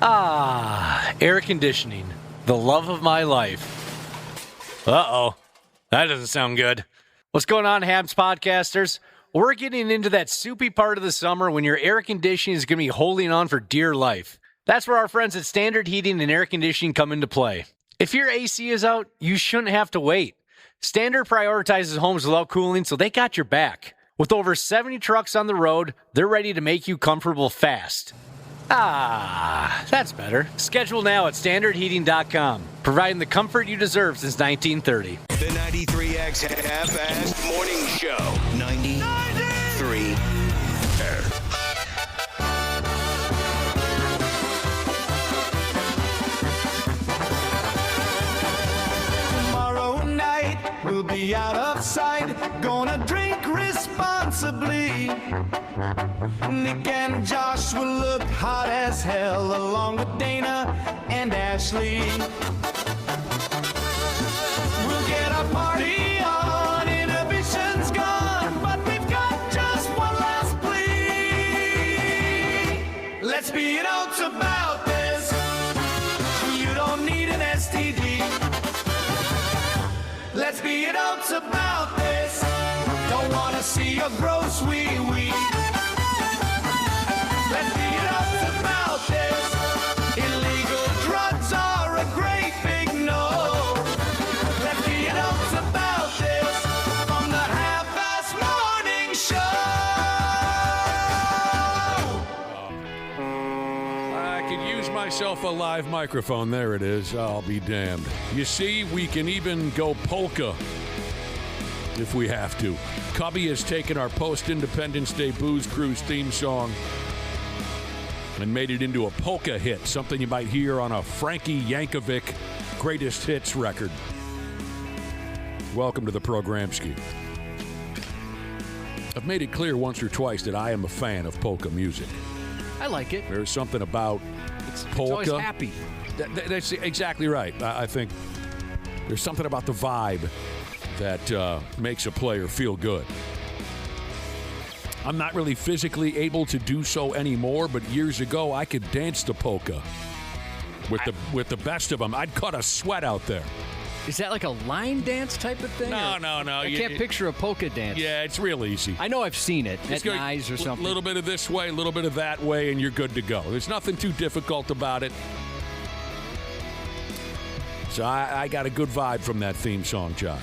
Air conditioning, the love of my life. Uh-oh, that doesn't sound good. What's going on, Habs podcasters? We're getting into that soupy part of the summer when your air conditioning is going to be holding on for dear life. That's where our friends at Standard Heating and Air Conditioning come into play. If your AC is out, you shouldn't have to wait. Standard prioritizes homes without cooling, so they got your back. With over 70 trucks on the road, they're ready to make you comfortable fast. That's better. Schedule now at standardheating.com, providing the comfort you deserve since 1930. The 93X Half-Assed Morning Show. 93 Tomorrow night we'll be out of sight, gonna drink responsibly. Nick and Josh will look hot as hell, along with Dana and Ashley. We'll get our party on, inhibition's gone, but we've got just one last plea. Let's be adults about this. You don't need an STD. Let's be adults about this. Don't wanna see a gross wee-wee. Let's be adults about this. Illegal drugs are a great big no. Let's be adults about this. From the Half-Assed Morning Show. I could use myself a live microphone. There it is. I'll be damned. You see, we can even go polka if we have to. Cubby has taken our post-Independence Day Booze Cruise theme song and made it into a polka hit, something you might hear on a Frankie Yankovic greatest hits record. Welcome to the program, Ski. I've made it clear once or twice that I am a fan of polka music. I like it. There's something about polka. It's always happy. That's exactly right. I think there's something about the vibe that makes a player feel good. I'm not really physically able to do so anymore, but years ago I could dance the polka with the best of them. I'd cut a sweat out there. Is that like a line dance type of thing? No. I can't picture a polka dance. Yeah, it's real easy. I know I've seen it at Nyes or something. A little bit of this way, a little bit of that way, and you're good to go. There's nothing too difficult about it. So I got a good vibe from that theme song, Josh.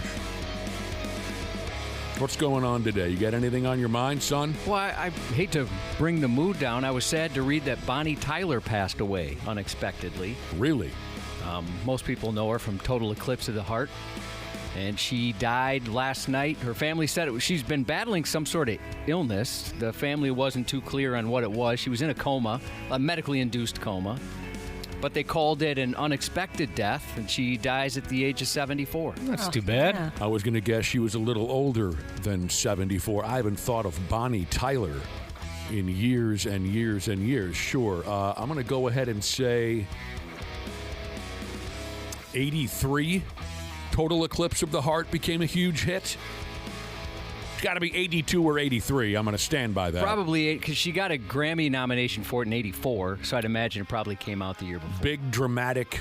What's going on today? You got anything on your mind, son? Well, I hate to bring the mood down. I was sad to read that Bonnie Tyler passed away unexpectedly. Really? Most people know her from Total Eclipse of the Heart. And she died last night. Her family said she's been battling some sort of illness. The family wasn't too clear on what it was. She was in a coma, a medically induced coma. But they called it an unexpected death, and she dies at the age of 74. That's too bad. Yeah. I was going to guess she was a little older than 74. I haven't thought of Bonnie Tyler in years and years and years. Sure. I'm going to go ahead and say 83. Total Eclipse of the Heart became a huge hit. It's got to be 82 or 83. I'm going to stand by that. Probably, because she got a Grammy nomination for it in 84, so I'd imagine it probably came out the year before. Big dramatic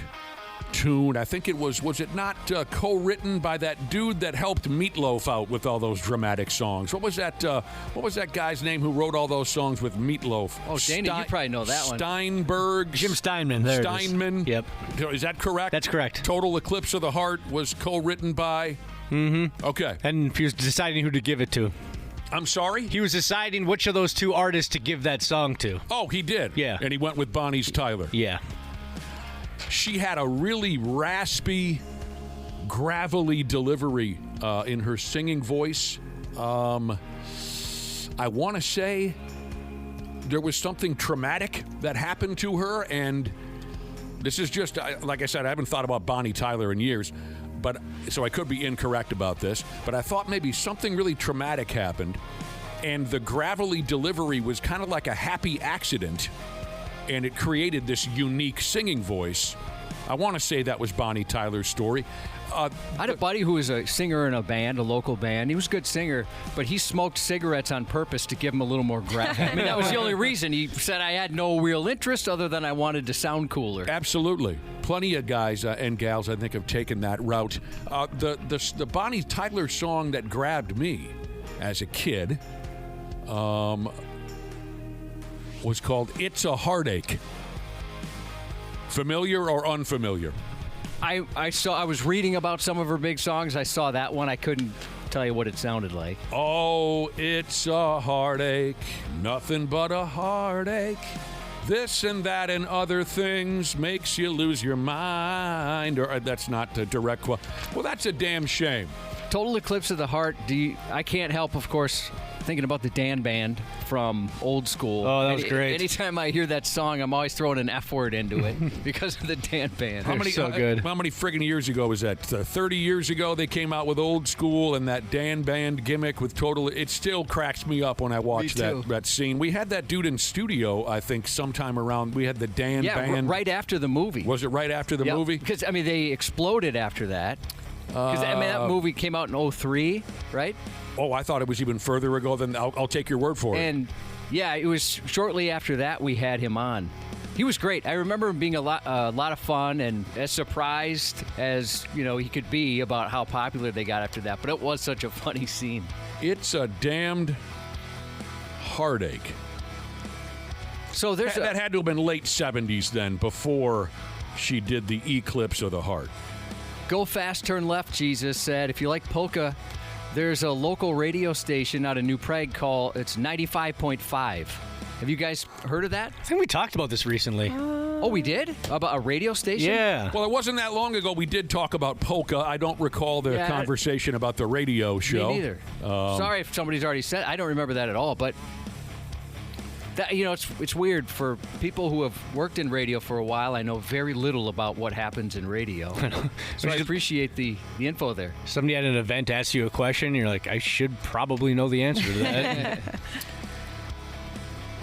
tune. I think it was it not co-written by that dude that helped Meatloaf out with all those dramatic songs? What was that guy's name who wrote all those songs with Meatloaf? Oh, Dana, you probably know that one. Steinberg. Jim Steinman. There Steinman. It is. Yep. Is that correct? That's correct. Total Eclipse of the Heart was co-written by... Mm-hmm. Okay. And he was deciding who to give it to. I'm sorry? He was deciding which of those two artists to give that song to. Oh, he did? Yeah. And he went with Bonnie's Tyler. Yeah. She had a really raspy, gravelly delivery in her singing voice. I want to say there was something traumatic that happened to her, and this is just, like I said, I haven't thought about Bonnie Tyler in years, but so I could be incorrect about this, but I thought maybe something really traumatic happened, and the gravelly delivery was kind of like a happy accident, and it created this unique singing voice. I want to say that was Bonnie Tyler's story. I had a buddy who was a singer in a band, a local band. He was a good singer, but he smoked cigarettes on purpose to give him a little more grav. I mean, that was the only reason. He said I had no real interest other than I wanted to sound cooler. Absolutely. Plenty of guys and gals, I think, have taken that route. The Bonnie Tyler song that grabbed me as a kid was called It's a Heartache. Familiar or unfamiliar? I was reading about some of her big songs. I saw that one. I couldn't tell you what it sounded like. Oh, it's a heartache, nothing but a heartache. This and that and other things makes you lose your mind. Or that's not a direct quote. Well, that's a damn shame. Total Eclipse of the Heart. I can't help, of course, thinking about the Dan Band from old school. Oh, that was great. Anytime I hear that song, I'm always throwing an F word into it because of the Dan Band. How many? So good. How many friggin' years ago was that? 30 years ago they came out with Old School and that Dan Band gimmick with Total. It still cracks me up when I watch that scene. We had that dude in studio, I think, sometime around. We had the Dan Band. Right after the movie. Was it right after the movie? Because, I mean, they exploded after that. Because, that movie came out in 2003, right? Oh, I thought it was even further ago than. I'll take your word for it. And, yeah, it was shortly after that we had him on. He was great. I remember him being a lot of fun and as surprised as, he could be about how popular they got after that. But it was such a funny scene. It's a damned heartache. So there's that had to have been late 70s then, before she did the Eclipse of the Heart. Go fast, turn left, Jesus said. If you like polka, there's a local radio station out of New Prague called, it's 95.5. Have you guys heard of that? I think we talked about this recently. Oh, we did? About a radio station? Yeah. Well, it wasn't that long ago we did talk about polka. I don't recall the conversation about the radio show. Me neither. Sorry if somebody's already said. I don't remember that at all, but that, it's weird for people who have worked in radio for a while. I know very little about what happens in radio. So I appreciate the info there. Somebody at an event asks you a question, and you're like, I should probably know the answer to that.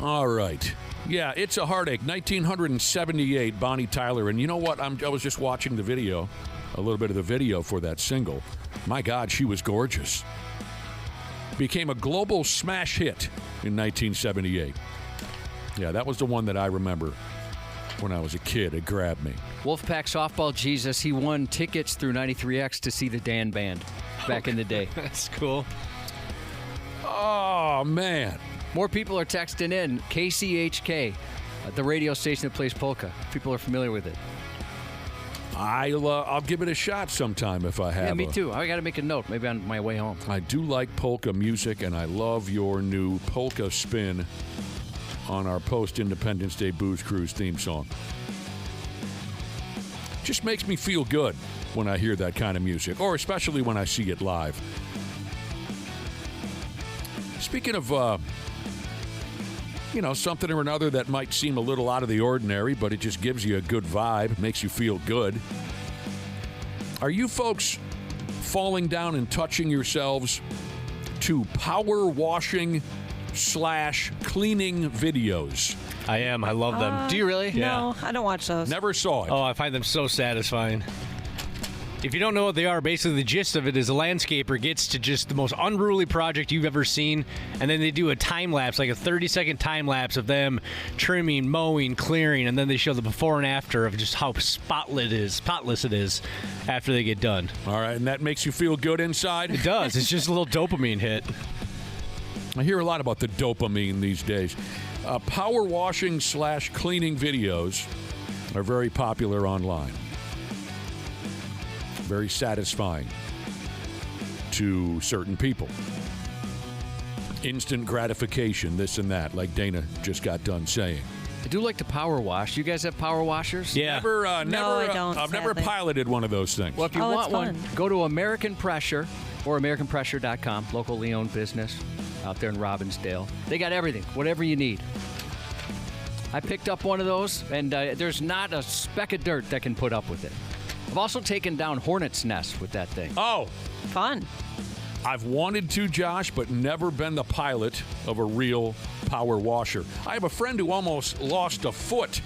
All right. Yeah, It's a Heartache, 1978, Bonnie Tyler. And you know what? I was just watching the video, a little bit of the video for that single. My God, she was gorgeous. Became a global smash hit in 1978. Yeah, that was the one that I remember when I was a kid. It grabbed me. Wolfpack Softball Jesus, he won tickets through 93X to see the Dan Band back in the day. That's cool. Oh, man. More people are texting in. KCHK, the radio station that plays polka. People are familiar with it. I'll give it a shot sometime if I have. Yeah, me too. I got to make a note, maybe on my way home. I do like polka music, and I love your new polka spin on our post-Independence Day Booze Cruise theme song. Just makes me feel good when I hear that kind of music, or especially when I see it live. Speaking of, something or another that might seem a little out of the ordinary, but it just gives you a good vibe, makes you feel good. Are you folks falling down and touching yourselves to power washing / cleaning videos? I am. I love them. Do you really? No, I don't watch those. Never saw it. Oh, I find them so satisfying. If you don't know what they are, basically the gist of it is a landscaper gets to just the most unruly project you've ever seen, and then they do a time lapse, like a 30-second time lapse of them trimming, mowing, clearing, and then they show the before and after of just how spotless it is after they get done. All right, and that makes you feel good inside? It does. It's just a little dopamine hit. I hear a lot about the dopamine these days. Power washing / cleaning videos are very popular online. Very satisfying to certain people. Instant gratification, this and that, like Dana just got done saying. I do like to power wash. You guys have power washers? Yeah. I don't, I've never sadly. piloted one of those things. Well, if you Oh, want it's one, fun. go to American Pressure or AmericanPressure.com, locally owned business out there in Robbinsdale. They got everything, whatever you need. I picked up one of those, and there's not a speck of dirt that can put up with it. I've also taken down hornets' nests with that thing. Oh, Fun. I've wanted to, Josh, but never been the pilot of a real power washer. I have a friend who almost lost a foot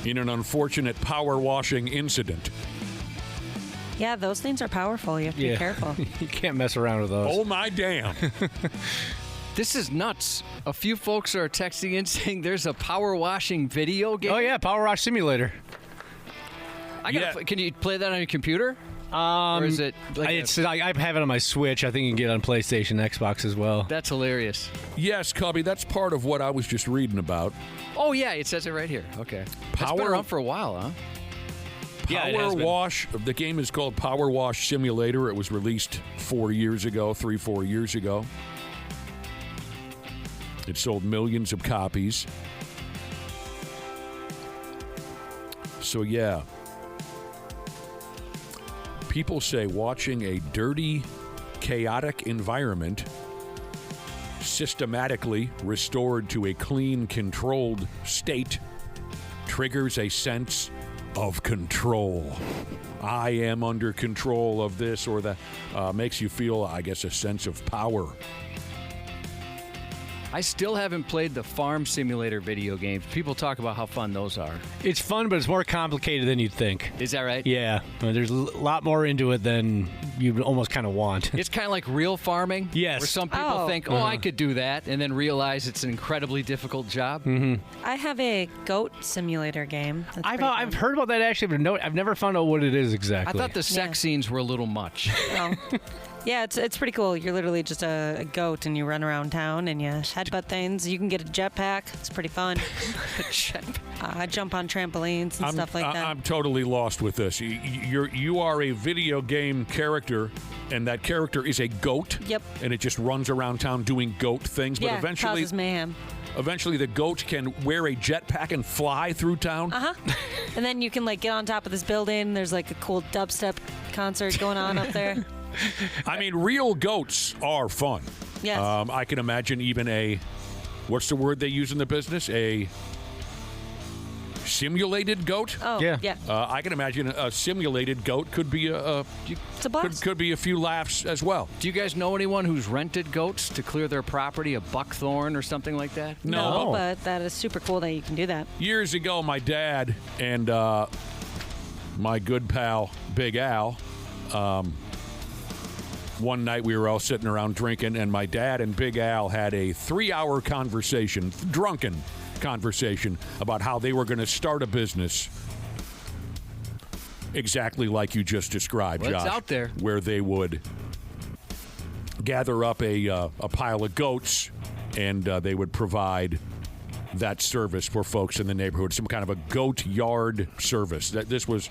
in an unfortunate power washing incident. Yeah, those things are powerful. You have to be careful. You can't mess around with those. Oh, my damn. This is nuts. A few folks are texting in saying there's a power washing video game. Oh, yeah, Power Wash Simulator. Can you play that on your computer? Or is it I have it on my Switch. I think you can get it on PlayStation, Xbox as well. That's hilarious. Yes, Cubby, that's part of what I was just reading about. Oh, yeah, it says it right here. Okay. It's been around for a while, huh? Power Wash. The game is called Power Wash Simulator. It was released 4 years ago, 4 years ago. It sold millions of copies. So, yeah. People say watching a dirty, chaotic environment systematically restored to a clean, controlled state triggers a sense of control. I am under control of this or that. Makes you feel, I guess, a sense of power. I still haven't played the Farm Simulator video games. People talk about how fun those are. It's fun, but it's more complicated than you'd think. Is that right? Yeah. There's a lot more into it than you almost kind of want. It's kind of like real farming? Yes. Where some people think, I could do that, and then realize it's an incredibly difficult job? Mm-hmm. I have a goat simulator game. I've heard about that actually, but I've never found out what it is exactly. I thought the sex scenes were a little much. Oh. Yeah, it's pretty cool. You're literally just a goat, and you run around town, and you headbutt things. You can get a jetpack. It's pretty fun. Jump on trampolines and stuff like that. I'm totally lost with this. You are a video game character, and that character is a goat. Yep. And it just runs around town doing goat things. But eventually, causes mayhem. Eventually, the goat can wear a jetpack and fly through town. And then you can get on top of this building. There's a cool dubstep concert going on up there. I mean, real goats are fun. Yes. I can imagine even what's the word they use in the business? A simulated goat? Oh, yeah. I can imagine a simulated goat could be it's a blast. Could be a few laughs as well. Do you guys know anyone who's rented goats to clear their property, a buckthorn or something like that? No, but that is super cool that you can do that. Years ago, my dad and my good pal, Big Al, one night we were all sitting around drinking, and my dad and Big Al had a 3-hour conversation, drunken conversation, about how they were going to start a business exactly like you just described, Josh. It's out there. Where they would gather up a pile of goats, and they would provide that service for folks in the neighborhood, some kind of a goat yard service. This was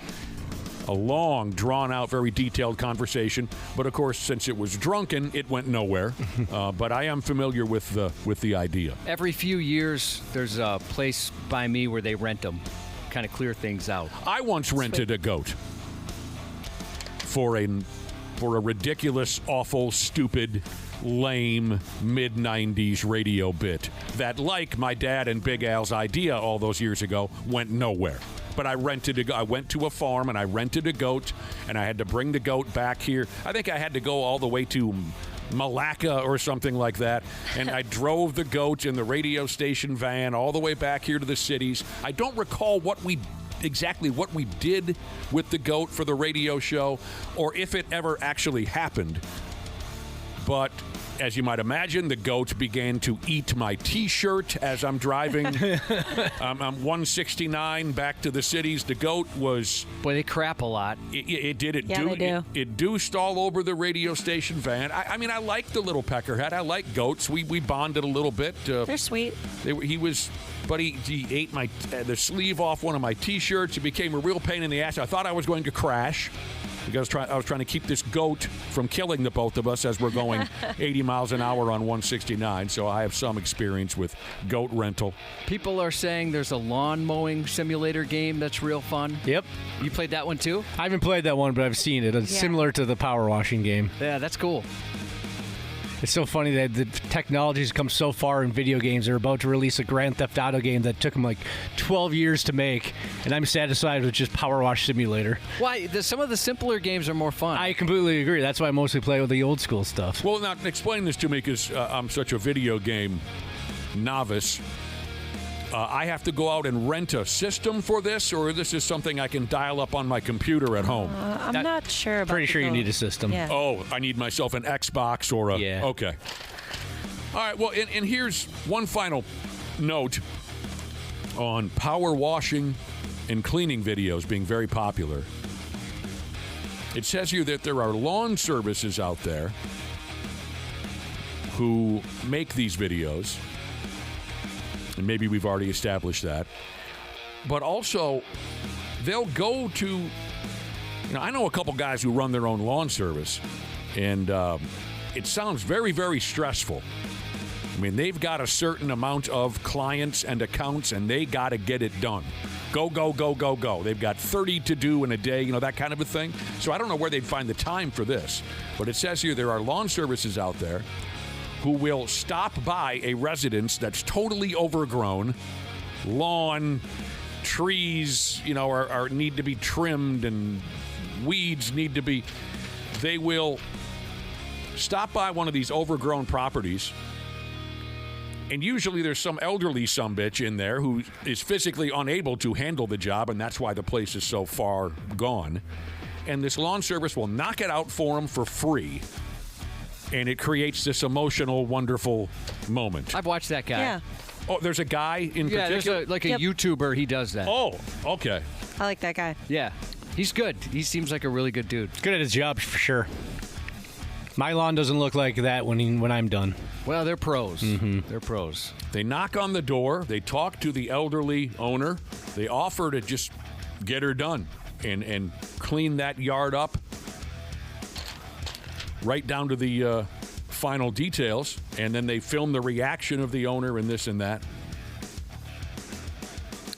a long, drawn-out, very detailed conversation. But, of course, since it was drunken, it went nowhere. But I am familiar with the idea. Every few years, there's a place by me where they rent them, kind of clear things out. I once rented a goat for a ridiculous, awful, stupid, lame mid-'90s radio bit that, like my dad and Big Al's idea all those years ago, went nowhere. But I went to a farm and I rented a goat, and I had to bring the goat back here. I think I had to go all the way to Malacca or something like that, and I drove the goat in the radio station van all the way back here to the cities. I don't recall exactly what we did with the goat for the radio show, or if it ever actually happened. But as you might imagine, the goat began to eat my T-shirt as I'm driving. I'm 169 back to the cities. The goat was... Boy, they crap a lot. It did. They do. It doost all over the radio station van. I mean, I like the little peckerhead. I like goats. We bonded a little bit. They're sweet. But he ate the sleeve off one of my T-shirts. It became a real pain in the ass. I thought I was going to crash, because I was trying to keep this goat from killing the both of us as we're going 80 miles an hour on 169. So I have some experience with goat rental. People are saying there's a lawn mowing simulator game that's real fun. Yep. You played that one too? I haven't played that one, but I've seen it. It's similar to the power washing game. Yeah, that's cool. It's so funny that the technology's come so far in video games. They're about to release a Grand Theft Auto game that took them 12 years to make, and I'm satisfied with just Power Wash Simulator. Why? Some of the simpler games are more fun. I completely agree. That's why I mostly play with the old school stuff. Well, now, explain this to me, because I'm such a video game novice. I have to go out and rent a system for this, or this is something I can dial up on my computer at home? I'm not sure about Pretty sure you need a system. Yeah. Oh, I need myself an Xbox or a... Yeah. Okay. All right, well, and here's one final note on power washing and cleaning videos being very popular. It says here that there are lawn services out there who make these videos, and maybe we've already established that, but also they'll go to, I know a couple guys who run their own lawn service, and it sounds very, very stressful. I mean, they've got a certain amount of clients and accounts, and they got to get it done. Go, go, go, go, go. They've got 30 to do in a day, that kind of a thing. So I don't know where they'd find the time for this. But it says here there are lawn services out there who will stop by a residence that's totally overgrown, lawn, trees, are need to be trimmed, and weeds need to be. They will stop by one of these overgrown properties, and usually there's some elderly sumbitch in there who is physically unable to handle the job, and that's why the place is so far gone. And this lawn service will knock it out for them for free. And it creates this emotional, wonderful moment. I've watched that guy. Yeah. Oh, there's a guy in particular? There's a YouTuber, he does that. Oh, okay. I like that guy. Yeah. He's good. He seems like a really good dude. Good at his job, for sure. My lawn doesn't look like that when I'm done. Well, they're pros. Mm-hmm. They're pros. They knock on the door. They talk to the elderly owner. They offer to just get her done and clean that yard up right down to the final details. And then they film the reaction of the owner and this and that.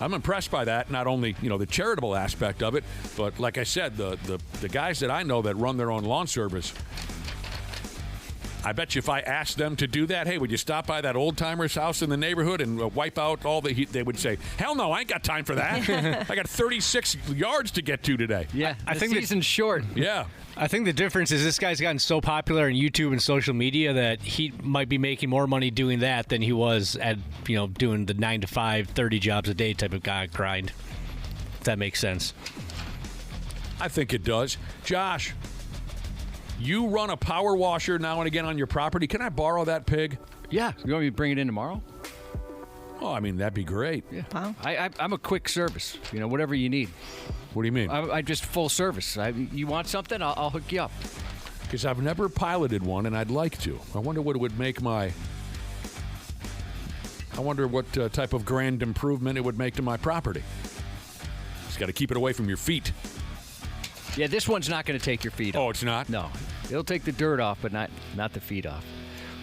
I'm impressed by that. Not only, the charitable aspect of it, but like I said, the guys that I know that run their own lawn service, I bet you if I asked them to do that, hey, would you stop by that old-timer's house in the neighborhood and wipe out all the heat? They would say, hell no, I ain't got time for that. I got 36 yards to get to today. Yeah, I think the season's short. Yeah. I think the difference is this guy's gotten so popular on YouTube and social media that he might be making more money doing that than he was at, doing the 9 to 5, 30 jobs a day type of guy grind. If that makes sense. I think it does. Josh, you run a power washer now and again on your property. Can I borrow that pig? Yeah. You want me to bring it in tomorrow? Oh, I mean, that'd be great. Yeah. Wow. I'm a quick service. Whatever you need. What do you mean? I just full service. You want something? I'll hook you up. Because I've never piloted one, and I'd like to. I wonder what it would make I wonder what type of grand improvement it would make to my property. Just got to keep it away from your feet. Yeah, this one's not going to take your feet off. Oh, it's not? No. It'll take the dirt off, but not the feet off.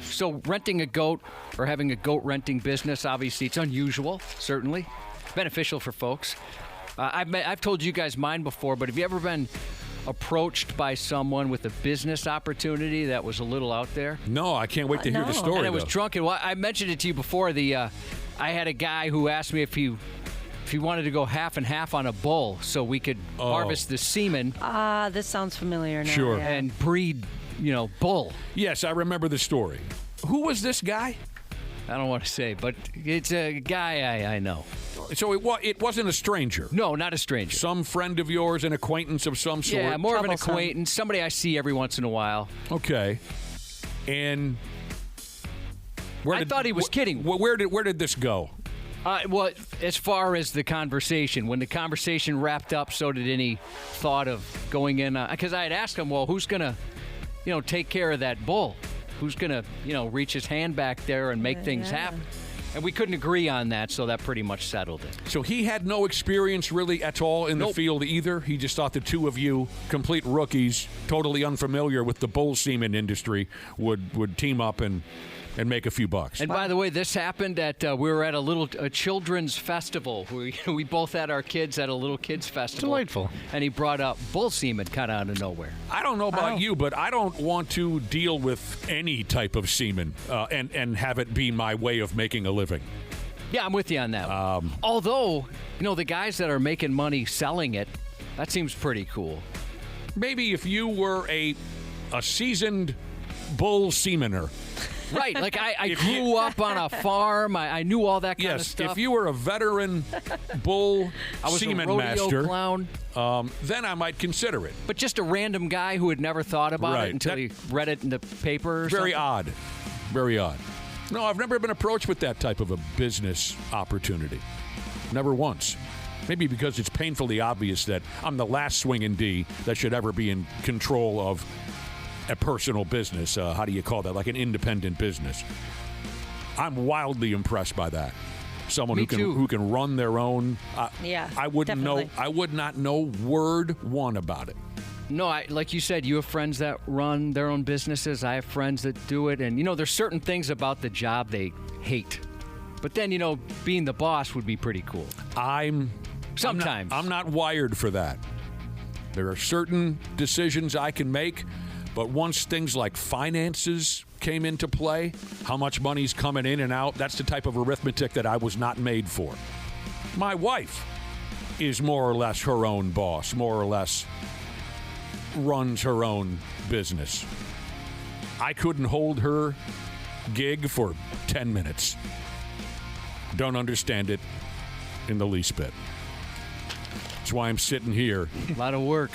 So renting a goat or having a goat renting business, obviously it's unusual, certainly. Beneficial for folks. I've told you guys mine before, but have you ever been approached by someone with a business opportunity that was a little out there? No, I can't wait to hear the story. And I was drunk. And I mentioned it to you before. I had a guy who asked me if he wanted to go half and half on a bull so we could harvest the semen. This sounds familiar now. Sure. Yeah. And breed, bull. Yes, I remember the story. Who was this guy? I don't want to say, but it's a guy I know. So it wasn't a stranger? No, not a stranger. Some friend of yours, an acquaintance of some sort? Yeah, more of an Troublesome. acquaintance, somebody I see every once in a while. Okay. And I thought he was kidding. Where did this go? Well, as far as the conversation, when the conversation wrapped up, so did any thought of going in. Because I had asked him, well, who's going to, take care of that bull? Who's going to, reach his hand back there and make things happen? And we couldn't agree on that, so that pretty much settled it. So he had no experience really at all in the field either? He just thought the two of you, complete rookies, totally unfamiliar with the bull semen industry, would team up and make a few bucks. And by the way, this happened at we were at a children's festival. We both had our kids at a little kids festival. Delightful. And he brought up bull semen kind of out of nowhere. I don't know about you, but I don't want to deal with any type of semen and have it be my way of making a living. Yeah, I'm with you on that one. Although, the guys that are making money selling it, that seems pretty cool. Maybe if you were a seasoned bull semener, Right, like I grew up on a farm. I knew all that kind of Yes, stuff. if you were a veteran bull I was semen a rodeo master, clown. then I might consider it. But just a random guy who had never thought about Right. it until he read it in the paper or Very something. odd. Very odd. No, I've never been approached with that type of a business opportunity. Never once. Maybe because it's painfully obvious that I'm the last swinging D that should ever be in control of a personal business. How do you call that? Like an independent business. I'm wildly impressed by that. Someone Me too. who can run their own. Yeah, I wouldn't definitely. know. I would not know word one about it. No, like you said, you have friends that run their own businesses. I have friends that do it. And, there's certain things about the job they hate. But then, being the boss would be pretty cool. Sometimes. I'm not wired for that. There are certain decisions I can make, but once things like finances came into play, how much money's coming in and out, that's the type of arithmetic that I was not made for. My wife is more or less her own boss, more or less runs her own business. I couldn't hold her gig for 10 minutes. Don't understand it in the least bit. That's why I'm sitting here A lot of work.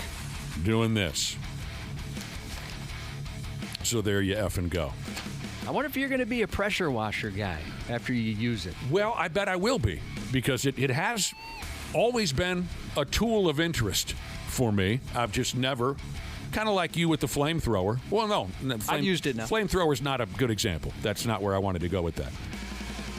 doing this. So there you effing go. I wonder if you're going to be a pressure washer guy after you use it. Well, I bet I will be, because it has always been a tool of interest for me. I've just never, kind of like you with the flamethrower. Well, no. I've used it now. Flamethrower's not a good example. That's not where I wanted to go with that.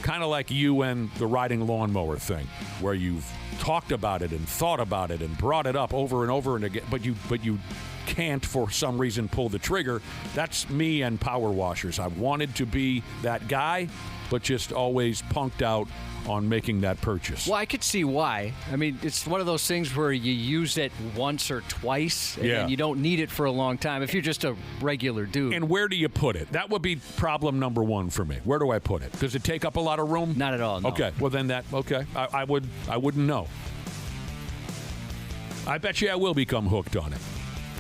Kind of like you and the riding lawnmower thing, where you've talked about it and thought about it and brought it up over and over and again, but you can't for some reason pull the trigger. That's me and power washers. I wanted to be that guy, but just always punked out on making that purchase. Well, I could see why. I mean, it's one of those things where you use it once or twice, and then you don't need it for a long time if you're just a regular dude. And where do you put it? That would be problem number one for me. Where do I put it? Does it take up a lot of room? Not at all, no. Okay, well then I wouldn't know. I bet you I will become hooked on it.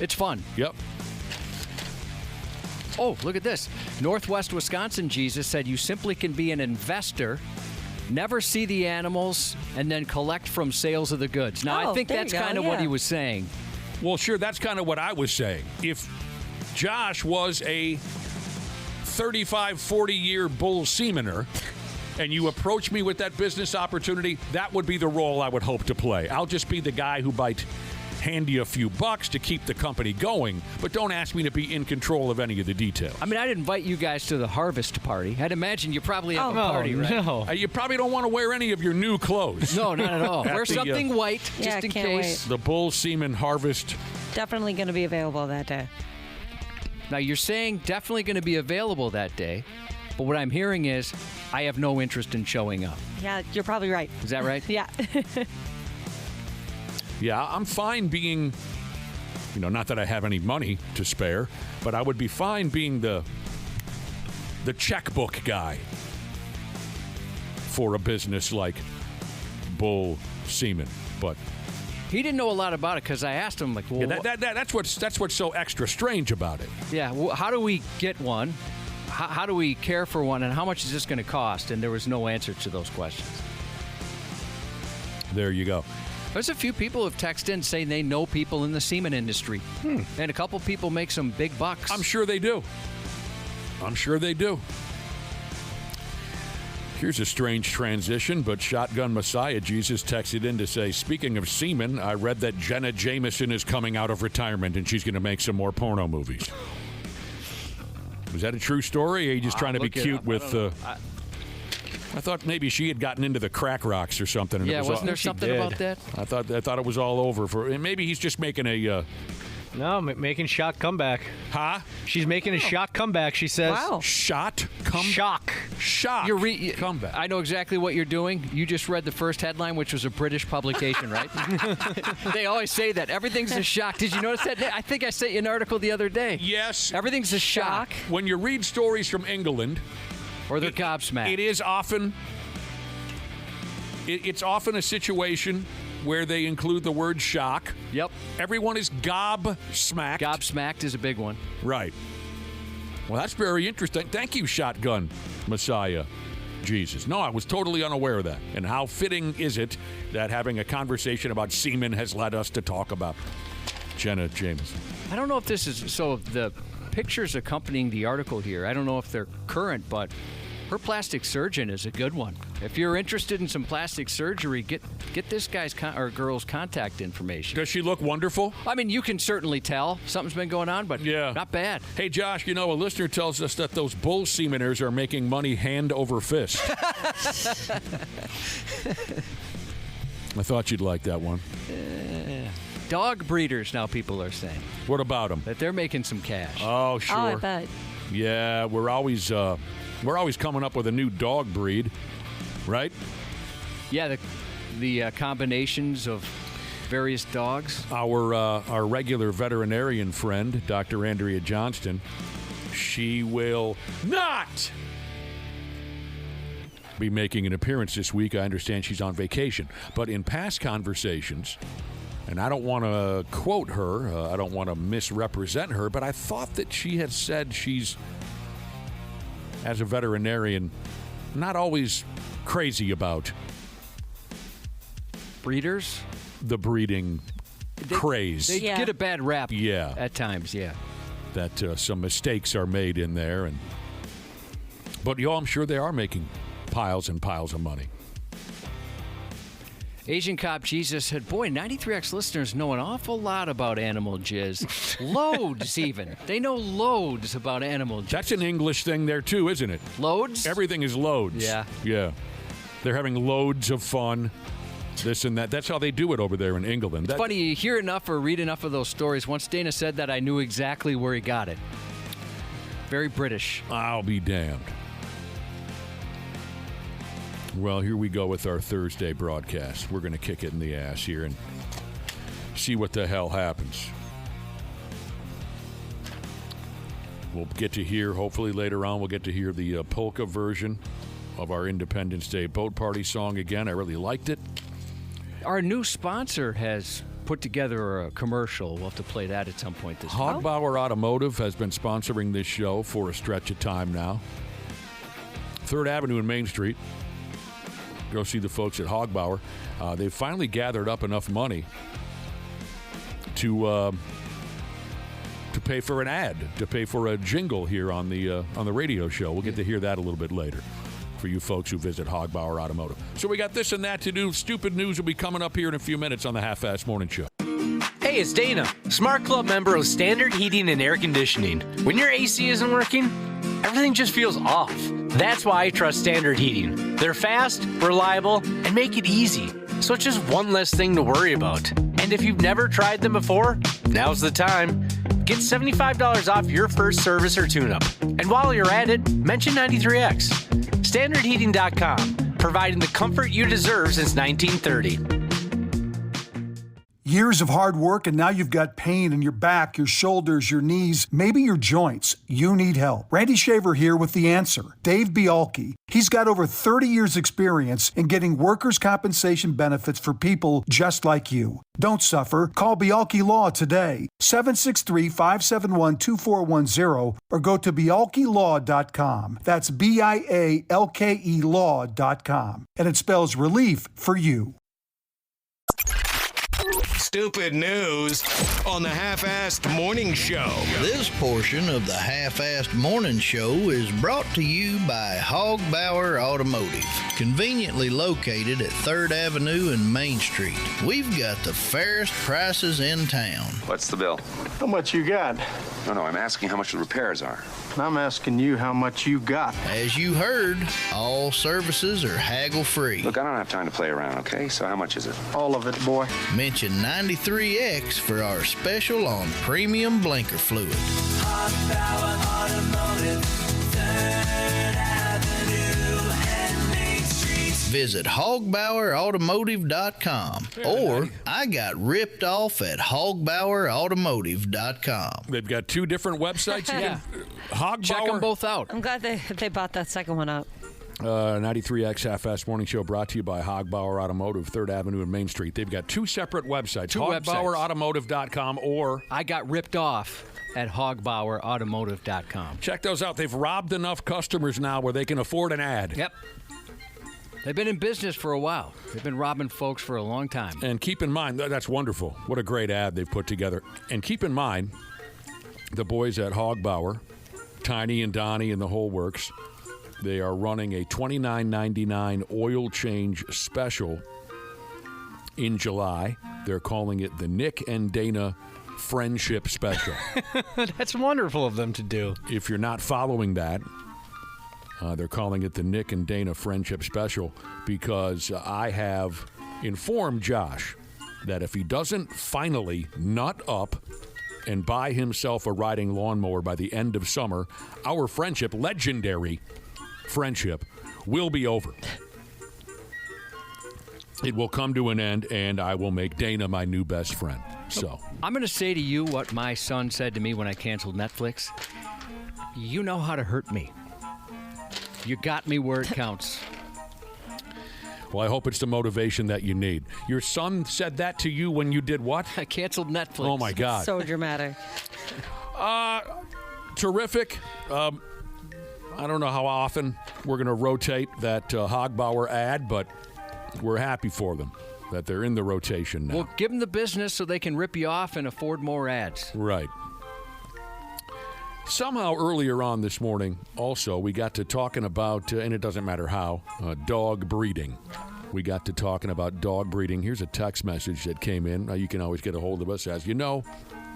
It's fun. Yep. Oh, look at this. Northwest Wisconsin Jesus said you simply can be an investor, never see the animals, and then collect from sales of the goods. Now, I think there that's you go, kind of what yeah. he was saying. Well, sure, that's kind of what I was saying. If Josh was a 35, 40-year bull semener, and you approach me with that business opportunity, that would be the role I would hope to play. I'll just be the guy who might hand you a few bucks to keep the company going, but don't ask me to be in control of any of the details. I mean, I'd invite you guys to the harvest party. I'd imagine you probably have a party, right? No. You probably don't want to wear any of your new clothes. No, not at all. At Wear the, something white, Yeah, just in can't case. The bull semen harvest. Definitely going to be available that day. Now, you're saying definitely going to be available that day, but what I'm hearing is I have no interest in showing up. Yeah, you're probably right. Is that right? Yeah. Yeah, I'm fine being, not that I have any money to spare, but I would be fine being the checkbook guy for a business like Bull Semen. But He didn't know a lot about it because I asked him, like, well, that's what's so extra strange about it. how do we get one? How do we care for one? And how much is this going to cost? And there was no answer to those questions. There you go. There's a few people who have texted in saying they know people in the semen industry. And a couple people make some big bucks. I'm sure they do. Here's a strange transition, but Shotgun Messiah Jesus texted in to say, speaking of semen, I read that Jenna Jameson is coming out of retirement and she's going to make some more porno movies. Was that a true story? Or are you just trying to be cute with... I thought maybe she had gotten into the crack rocks or something. And yeah, wasn't there She something did. about that? I thought it was all over for. And maybe he's just making a. No, making shock comeback. Huh? She's making a shock comeback, she says. Wow. Shot. Shock. Shock. Comeback. I know exactly what you're doing. You just read the first headline, which was a British publication, right? They always say that. Everything's a shock. Did you notice that? I think I sent you an article the other day. Yes. Everything's a shock. When you read stories from England, Or they're gobsmacked. it is often. It's often a situation where they include the word shock. Yep. Everyone is gobsmacked. Gobsmacked is a big one. Right. Well, that's very interesting. Thank you, Shotgun Messiah Jesus. No, I was totally unaware of that. And how fitting is it that having a conversation about semen has led us to talk about Jenna Jameson? I don't know if this is... So the pictures accompanying the article here, I don't know if they're current, but her plastic surgeon is a good one. If you're interested in some plastic surgery, get this guy's or girl's contact information. Does she look wonderful? I mean, you can certainly tell something's been going on, but not bad. Hey, Josh, a listener tells us that those bull semeners are making money hand over fist. I thought you'd like that one. Dog breeders now, people are saying. What about them? That they're making some cash. Oh, sure. Oh, I bet. Yeah, we're always coming up with a new dog breed, right? Yeah, the combinations of various dogs. Our regular veterinarian friend, Dr. Andrea Johnston, she will not be making an appearance this week. I understand she's on vacation. But in past conversations, and I don't want to quote her, I don't want to misrepresent her, but I thought that she had said she's, as a veterinarian, not always crazy about breeders? The breeding craze. They get a bad rap Yeah. at times, yeah. That some mistakes are made in there. But I'm sure they are making piles and piles of money. Asian Cop Jesus said, boy, 93X listeners know an awful lot about animal jizz. Loads, even. They know loads about animal jizz. That's an English thing there, too, isn't it? Loads? Everything is loads. Yeah. Yeah. They're having loads of fun, this and that. That's how they do it over there in England. It's funny, you hear enough or read enough of those stories. Once Dana said that, I knew exactly where he got it. Very British. I'll be damned. Well, here we go with our Thursday broadcast. We're going to kick it in the ass here and see what the hell happens. We'll get to hear, hopefully later on, we'll get to hear the polka version of our Independence Day boat party song again. I really liked it. Our new sponsor has put together a commercial. We'll have to play that at some point this week. Hogbauer Automotive has been sponsoring this show for a stretch of time now. 3rd Avenue and Main Street. Go see the folks at Hogbauer. They've finally gathered up enough money to pay for an ad, to pay for a jingle here on the radio show. We'll get to hear that a little bit later for you folks who visit Hogbauer Automotive. So we got this and that to do. Stupid news will be coming up here in a few minutes on the Half-Assed Morning Show. Hey, it's Dana, Smart Club member of Standard Heating and Air Conditioning. When your AC isn't working, everything just feels off. That's why I trust Standard Heating. They're fast, reliable, and make it easy. So it's just one less thing to worry about. And if you've never tried them before, now's the time. Get $75 off your first service or tune-up. And while you're at it, mention 93X. StandardHeating.com, providing the comfort you deserve since 1930. Years of hard work, and now you've got pain in your back, your shoulders, your knees, maybe your joints. You need help. Randy Shaver here with the answer. Dave Bialke. He's got over 30 years experience in getting workers' compensation benefits for people just like you. Don't suffer. Call Bialke Law today, 763-571-2410, or go to bialkelaw.com. That's BIALKE law.com. And it spells relief for you. Stupid news on the Half-Assed Morning Show. This portion of the Half-Assed Morning Show is brought to you by Hogbauer Automotive, conveniently located at 3rd Avenue and Main Street. We've got the fairest prices in town. What's the bill? How much you got? No, I'm asking how much the repairs are. I'm asking you how much you got. As you heard, all services are haggle-free. Look, I don't have time to play around, okay? So how much is it? All of it, boy. Mention 93X for our special on premium blinker fluid. Hogbauer Automotive, 3rd Avenue and Main Street. Visit hogbauerautomotive.com or I got ripped off at hogbauerautomotive.com. They've got 2 different websites. Yeah. Hogbauer. Check them both out. I'm glad they bought that second one up. 93X Half-Fast Morning Show brought to you by Hogbauer Automotive, 3rd Avenue and Main Street. They've got two separate websites, hogbauerautomotive.com or... I got ripped off at hogbauerautomotive.com. Check those out. They've robbed enough customers now where they can afford an ad. Yep. They've been in business for a while. They've been robbing folks for a long time. And keep in mind, that's wonderful. What a great ad they've put together. And keep in mind, the boys at Hogbauer, Tiny and Donnie and the whole works, they are running a $29.99 oil change special in July. They're calling it the Nick and Dana Friendship Special. That's wonderful of them to do. If you're not following that, they're calling it the Nick and Dana Friendship Special because I have informed Josh that if he doesn't finally nut up and buy himself a riding lawnmower by the end of summer, our friendship, legendary friendship, will be over. It will come to an end, and I will make Dana my new best friend. So I'm going to say to you what my son said to me when I canceled Netflix. You know how to hurt me. You got me where it counts. Well, I hope it's the motivation that you need. Your son said that to you when you did what? I canceled Netflix. Oh, my God. So dramatic. Terrific. I don't know how often we're going to rotate that Hogbauer ad, but we're happy for them that they're in the rotation now. Well, give them the business so they can rip you off and afford more ads. Right. Somehow earlier on this morning, also, we got to talking about, and it doesn't matter how, dog breeding. We got to talking about dog breeding. Here's a text message that came in. You can always get a hold of us, as you know,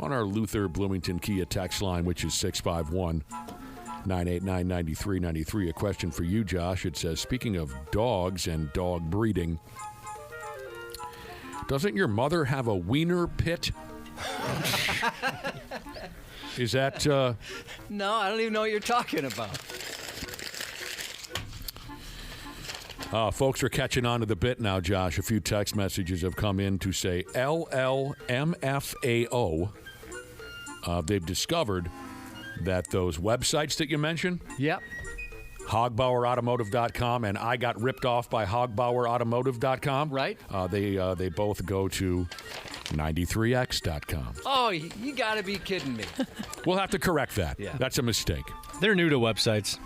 on our Luther Bloomington Kia text line, which is 651-989-9393. A question for you, Josh. It says, speaking of dogs and dog breeding, doesn't your mother have a wiener-pit? Is that... No, I don't even know what you're talking about. Folks are catching on to the bit now, Josh. A few text messages have come in to say LLMFAO. They've discovered that those websites that you mentioned, yep, hogbauerautomotive.com and I got ripped off by hogbauerautomotive.com, right? They both go to 93x.com. Oh, you got to be kidding me. We'll have to correct that. Yeah. That's a mistake. They're new to websites.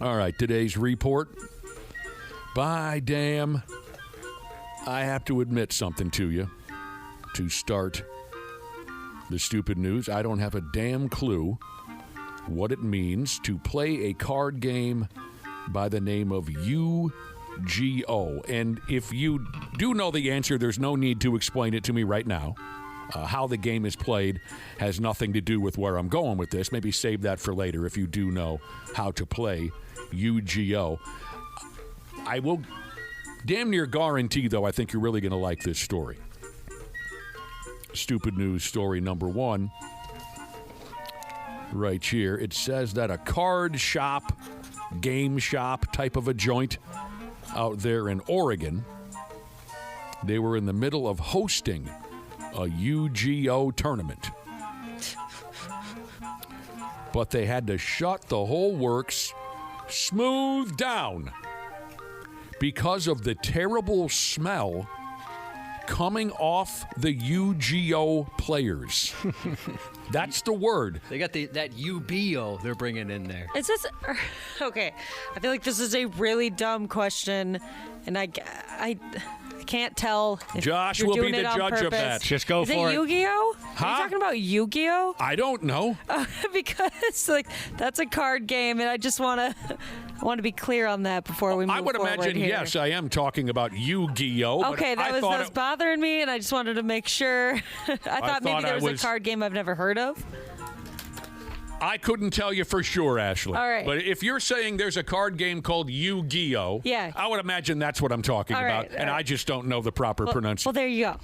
All right, today's report. By damn, I have to admit something to you to start the stupid news. I don't have a damn clue what it means to play a card game by the name of Yu-Gi-Oh! And if you do know the answer, there's no need to explain it to me right now. How the game is played has nothing to do with where I'm going with this. Maybe save that for later if you do know how to play Yu-Gi-Oh! I will damn near guarantee, though, I think you're really going to like this story. Stupid news story number one. Right here. It says that a card shop, game shop type of a joint out there in Oregon, they were in the middle of hosting a Yu-Gi-Oh! Tournament. But they had to shut the whole works smooth down because of the terrible smell coming off the Yu-Gi-Oh! Players. That's the word. They got that UBO they're bringing in there. Is this okay? I feel like this is a really dumb question, and I can't tell. If Josh you're will doing be the it on judge of purpose. that. Just go is for it. Yu-Gi-Oh? Huh? Are you talking about Yu-Gi-Oh? I don't know. Because that's a card game, and I just want to be clear on that before we move I would forward imagine, here. yes, I am talking about Yu-Gi-Oh! Okay, that was bothering me, and I just wanted to make sure. I thought maybe there was a card game I've never heard of. I couldn't tell you for sure, Ashley. All right. But if you're saying there's a card game called Yu-Gi-Oh! Yeah. I would imagine that's what I'm talking about, and I just don't know the proper pronunciation. Well, there you go.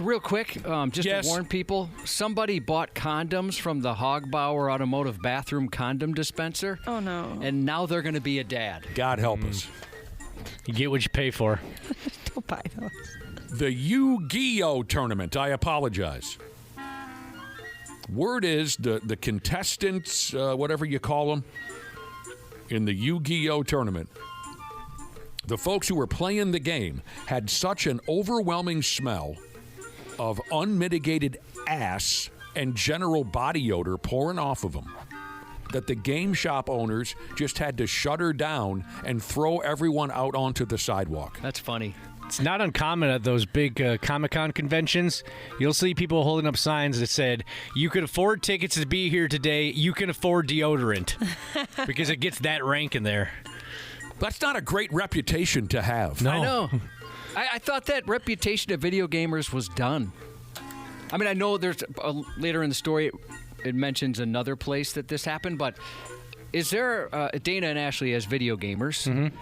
Real quick, just to warn people, somebody bought condoms from the Hogbauer Automotive bathroom condom dispenser. Oh, no. And now they're going to be a dad. God help us. You get what you pay for. Don't buy those. The Yu-Gi-Oh! Tournament. I apologize. Word is the contestants, whatever you call them, in the Yu-Gi-Oh tournament, the folks who were playing the game had such an overwhelming smell of unmitigated ass and general body odor pouring off of them that the game shop owners just had to shut her down and throw everyone out onto the sidewalk. That's funny. It's not uncommon at those big Comic-Con conventions. You'll see people holding up signs that said, "You can afford tickets to be here today. You can afford deodorant." Because it gets that rank in there. That's not a great reputation to have. No. I know. I thought that reputation of video gamers was done. I mean, I know there's later in the story it mentions another place that this happened, but is there, Dana and Ashley as video gamers,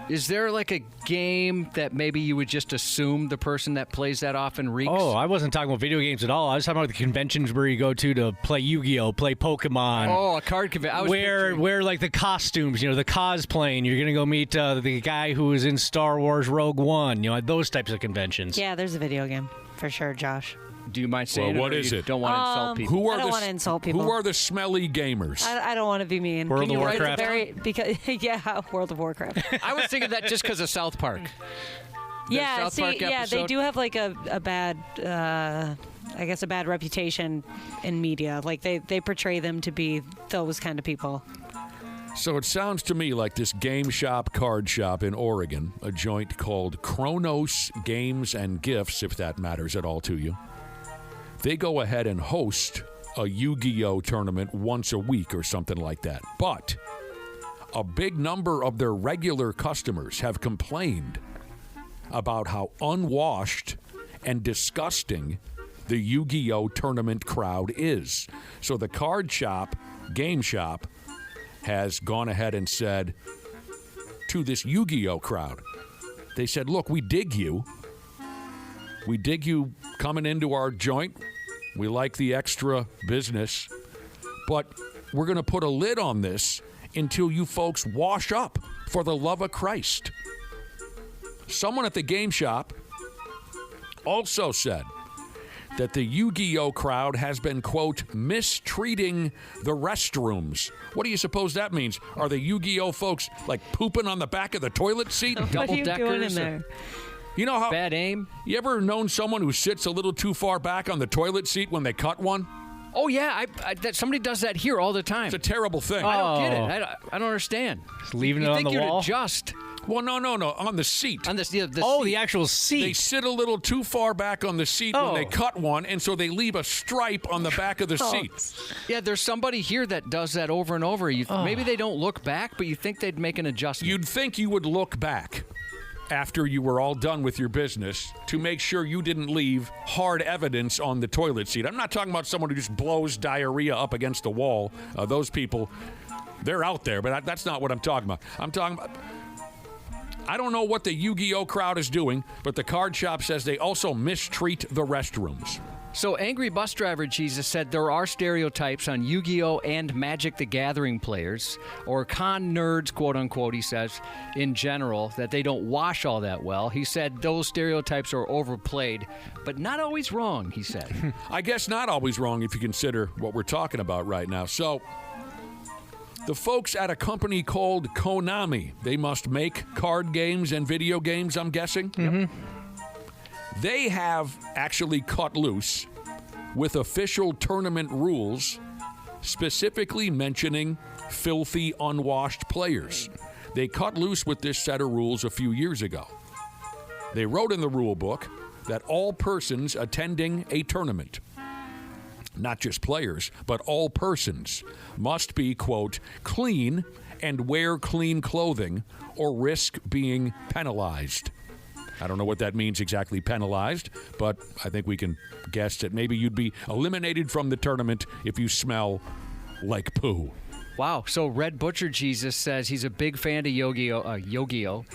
is there like a game that maybe you would just assume the person that plays that often reeks? Oh, I wasn't talking about video games at all. I was talking about the conventions where you go to play Yu-Gi-Oh, play Pokemon. Oh, a card convention. Wear like the costumes, the cosplaying. You're going to go meet the guy who was in Star Wars Rogue One, those types of conventions. Yeah, there's a video game for sure, Josh. Do you mind saying what it? is it? Don't want to insult people. I don't want to insult people. Who are the smelly gamers? I don't want to be mean. World of Warcraft. Yeah, World of Warcraft. I was thinking that just because of South Park. Yeah, South Park they episode? do have like a bad, I guess, a bad reputation in media. Like they portray them to be those kind of people. So it sounds to me like this game shop, card shop in Oregon, a joint called Kronos Games and Gifts, if that matters at all to you. They go ahead and host a Yu-Gi-Oh tournament once a week or something like that. But a big number of their regular customers have complained about how unwashed and disgusting the Yu-Gi-Oh tournament crowd is. So the card shop, game shop, has gone ahead and said to this Yu-Gi-Oh crowd, they said, look, we dig you. We dig you coming into our joint. We like the extra business. But we're going to put a lid on this until you folks wash up, for the love of Christ. Someone at the game shop also said that the Yu-Gi-Oh crowd has been, quote, mistreating the restrooms. What do you suppose that means? Are the Yu-Gi-Oh folks like pooping on the back of the toilet seat? What are you doing in there? You know how bad aim? You ever known someone who sits a little too far back on the toilet seat when they cut one? Oh, yeah. Somebody does that here all the time. It's a terrible thing. I don't get it. I don't understand. Just leaving it on the wall? You think you'd adjust. Well, no. On the seat. On the seat. The actual seat. They sit a little too far back on the seat when they cut one, and so they leave a stripe on the back of the seat. Yeah, there's somebody here that does that over and over. Maybe they don't look back, but you think they'd make an adjustment. You'd think you would look back after you were all done with your business to make sure you didn't leave hard evidence on the toilet seat. I'm not talking about someone who just blows diarrhea up against the wall. Those people, they're out there, but that's not what I'm talking about. I'm talking about... I don't know what the Yu-Gi-Oh crowd is doing, but the card shop says they also mistreat the restrooms. So Angry Bus Driver Jesus said there are stereotypes on Yu-Gi-Oh and Magic the Gathering players, or con nerds, quote unquote, he says, in general, that they don't wash all that well. He said those stereotypes are overplayed, but not always wrong, he said. I guess not always wrong if you consider what we're talking about right now. So the folks at a company called Konami, they must make card games and video games, I'm guessing. Mm-hmm. They have actually cut loose with official tournament rules, specifically mentioning filthy, unwashed players. They cut loose with this set of rules a few years ago. They wrote in the rule book that all persons attending a tournament, not just players, but all persons, must be, quote, clean and wear clean clothing or risk being penalized. I don't know what that means exactly, penalized, but I think we can guess that maybe you'd be eliminated from the tournament if you smell like poo. Wow. So Red Butcher Jesus says he's a big fan of Yu-Gi-Oh,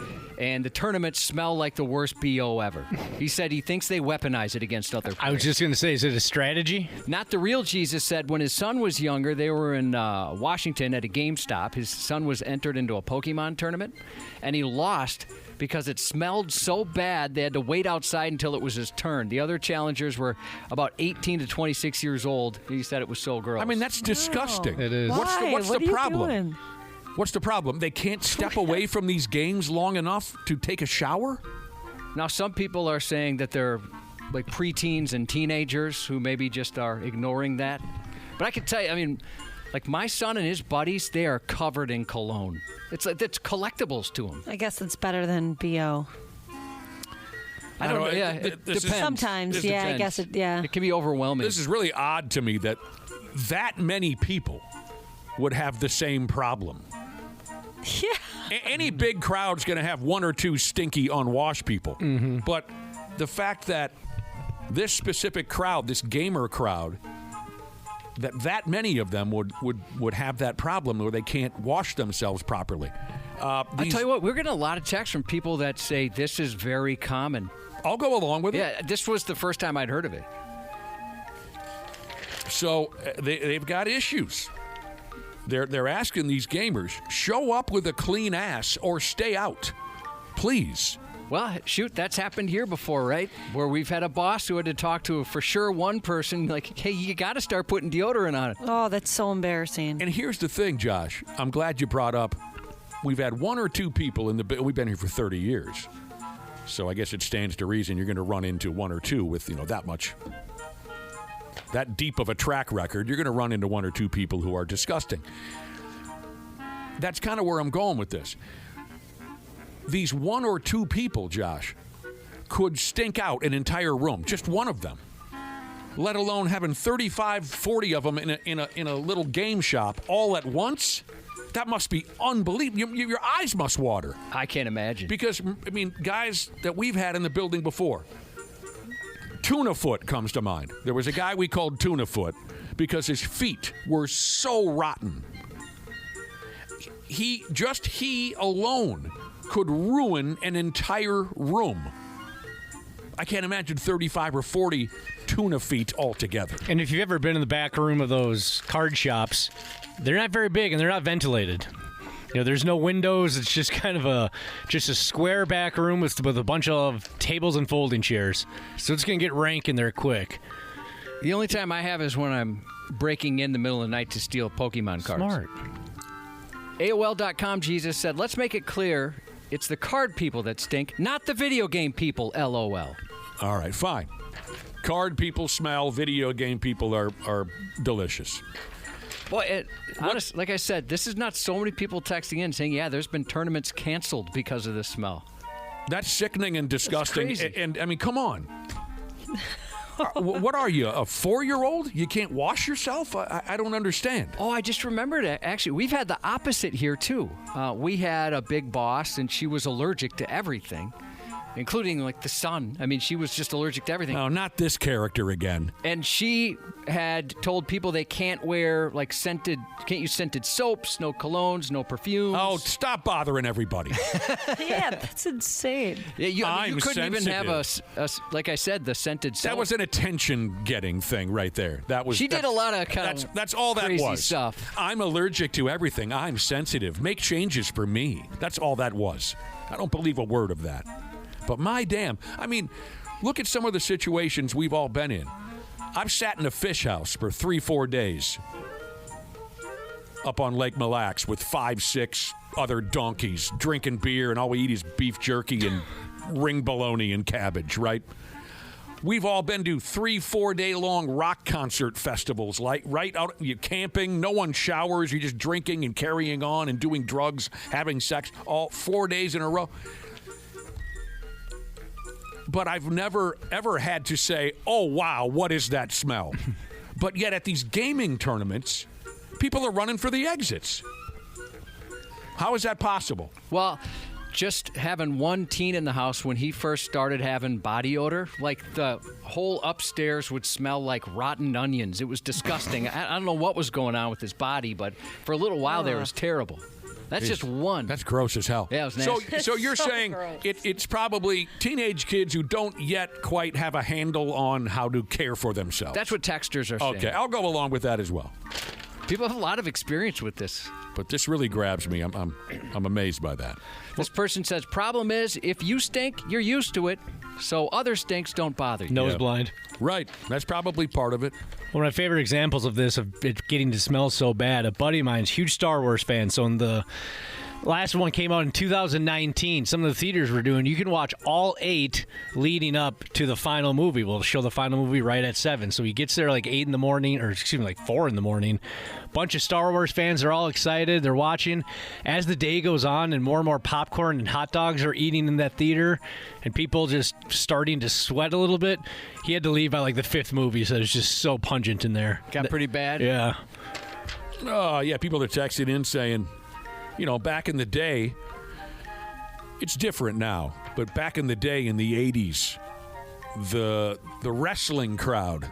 and the tournaments smell like the worst BO ever. He said he thinks they weaponize it against other players. I was just going to say, is it a strategy? Not the real Jesus said when his son was younger, they were in Washington at a GameStop. His son was entered into a Pokemon tournament, and he lost because it smelled so bad they had to wait outside until it was his turn. The other challengers were about 18 to 26 years old. He said it was so gross. I mean, that's disgusting. It is. Why? What's What the are you problem? doing? What's the problem? They can't step away from these games long enough to take a shower? Now, some people are saying that they're like preteens and teenagers who maybe just are ignoring that. But I can tell you, I mean, like my son and his buddies, they are covered in cologne. It's like it's collectibles to them. I guess it's better than BO. I don't know. Yeah, it depends. Sometimes, yeah, depends. I guess it, yeah. It can be overwhelming. This is really odd to me that many people would have the same problem. Yeah. Any big crowd's going to have one or two stinky, unwashed people. Mm-hmm. But the fact that this specific crowd, this gamer crowd, that many of them would have that problem where they can't wash themselves properly. I tell you what, we're getting a lot of texts from people that say this is very common. I'll go along with it. Yeah, this was the first time I'd heard of it. So they've got issues. They're asking these gamers, show up with a clean ass or stay out, please. Well, shoot, that's happened here before, right? Where we've had a boss who had to talk to, for sure, one person, like, hey, you got to start putting deodorant on it. Oh, that's so embarrassing. And here's the thing, Josh. I'm glad you brought up, we've had one or two people we've been here for 30 years. So I guess it stands to reason you're going to run into one or two with, that deep of a track record. You're going to run into one or two people who are disgusting. That's kind of where I'm going with this. These one or two people, Josh, could stink out an entire room, just one of them, let alone having 35, 40 of them in a little game shop all at once. That must be unbelievable. Your eyes must water. I can't imagine. Because, I mean, guys that we've had in the building before, Tuna Foot comes to mind. There was a guy we called Tuna Foot because his feet were so rotten. He alone could ruin an entire room. I can't imagine 35 or 40 tuna feet altogether. And if you've ever been in the back room of those card shops, they're not very big and they're not ventilated. There's no windows. It's just kind of a square back room with a bunch of tables and folding chairs. So it's going to get rank in there quick. The only time I have is when I'm breaking in the middle of the night to steal Pokemon cards. Smart. AOL.com Jesus said, let's make it clear it's the card people that stink, not the video game people, LOL. All right, fine. Card people smell, video game people are delicious. Boy, honest, like I said, this is not so many people texting in saying, yeah, there's been tournaments canceled because of this smell. That's sickening and disgusting. That's crazy. And I mean, come on. What are you, a 4-year-old? You can't wash yourself? I don't understand. Oh, I just remembered it. Actually, we've had the opposite here, too. We had a big boss, and she was allergic to everything, including, like, the sun. I mean, she was just allergic to everything. Oh, not this character again. And she had told people they can't wear, like, can't use scented soaps, no colognes, no perfumes. Oh, stop bothering everybody. Yeah, that's insane. Yeah, you couldn't even have a, like I said, the scented soap. That was an attention-getting thing right there. She did a lot of that's all that crazy was. stuff. I'm allergic to everything. I'm sensitive. Make changes for me. That's all that was. I don't believe a word of that. But my damn, I mean, look at some of the situations we've all been in. I've sat in a fish house for 3-4 days up on Lake Mille Lacs with 5-6 other donkeys drinking beer, and all we eat is beef jerky and ring bologna and cabbage, right? We've all been to 3-4 day long rock concert festivals, like right out, you're camping, no one showers, you're just drinking and carrying on and doing drugs, having sex, all 4 days in a row. But I've never, ever had to say, oh, wow, what is that smell? But yet at these gaming tournaments, people are running for the exits. How is that possible? Well, just having one teen in the house when he first started having body odor, like the whole upstairs would smell like rotten onions. It was disgusting. I don't know what was going on with his body, but for a little while there, it was terrible. That's just one. That's gross as hell. Yeah, it was nasty. So you're saying it's probably teenage kids who don't yet quite have a handle on how to care for themselves. That's what texters are saying. Okay, I'll go along with that as well. People have a lot of experience with this. But this really grabs me. I'm amazed by that. This person says, problem is, if you stink, you're used to it. So other stinks don't bother you. Nose blind. Right. That's probably part of it. One of my favorite examples of this, of it getting to smell so bad, a buddy of mine's huge Star Wars fan. So in the last one came out in 2019, some of the theaters were doing, you can watch all 8 leading up to the final movie. We'll show the final movie right at 7. So he gets there like 8 in the morning, or excuse me, like 4 in the morning. Bunch of Star Wars fans are all excited. They're watching. As the day goes on and more popcorn and hot dogs are eating in that theater and people just starting to sweat a little bit, he had to leave by like the 5th movie. So it's just so pungent in there. Got pretty bad? Yeah. Oh, yeah. People are texting in saying, you know, back in the day, it's different now, but back in the day in the 80s, the wrestling crowd,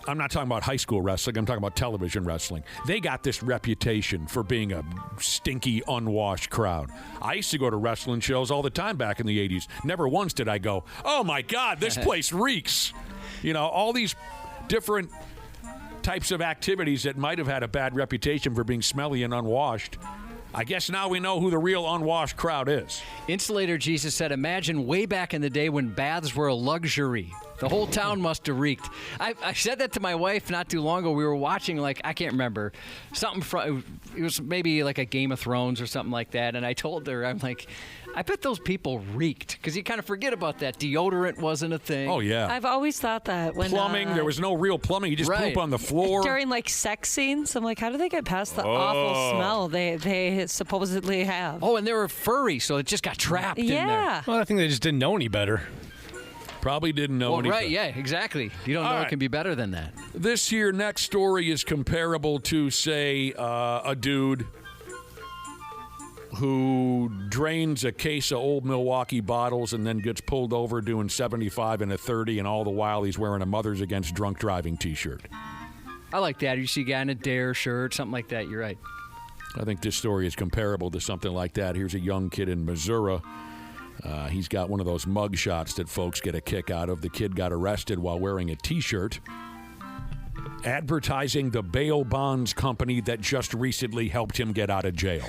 I'm not talking about high school wrestling, I'm talking about television wrestling, they got this reputation for being a stinky, unwashed crowd. I used to go to wrestling shows all the time back in the 80s. Never once did I go, oh my God, this place reeks. You know, all these different types of activities that might have had a bad reputation for being smelly and unwashed. I guess now we know who the real unwashed crowd is. Insulator Jesus said, imagine way back in the day when baths were a luxury. The whole town must have reeked. I said that to my wife not too long ago. We were watching, like, I can't remember, something from, it was maybe like a Game of Thrones or something like that. And I told her, I'm like, I bet those people reeked, because you kind of forget about that. Deodorant wasn't a thing. Oh, yeah. I've always thought that when plumbing, there was no real plumbing. You just poop on the floor. During like sex scenes, I'm like, how do they get past the awful smell they supposedly have? Oh, and they were furry, so it just got trapped in there. Well, I think they just didn't know any better. Probably didn't know any right, better. yeah, exactly. You don't know it can be better than that. This here next story is comparable to, say, a dude who drains a case of old Milwaukee bottles and then gets pulled over doing 75 and a 30, and all the while he's wearing a Mothers Against Drunk Driving t-shirt. I like that. You see a guy in a Dare shirt, something like that. You're right. I think this story is comparable to something like that. Here's a young kid in Missouri. He's got one of those mug shots that folks get a kick out of. The kid got arrested while wearing a t-shirt advertising the bail bonds company that just recently helped him get out of jail.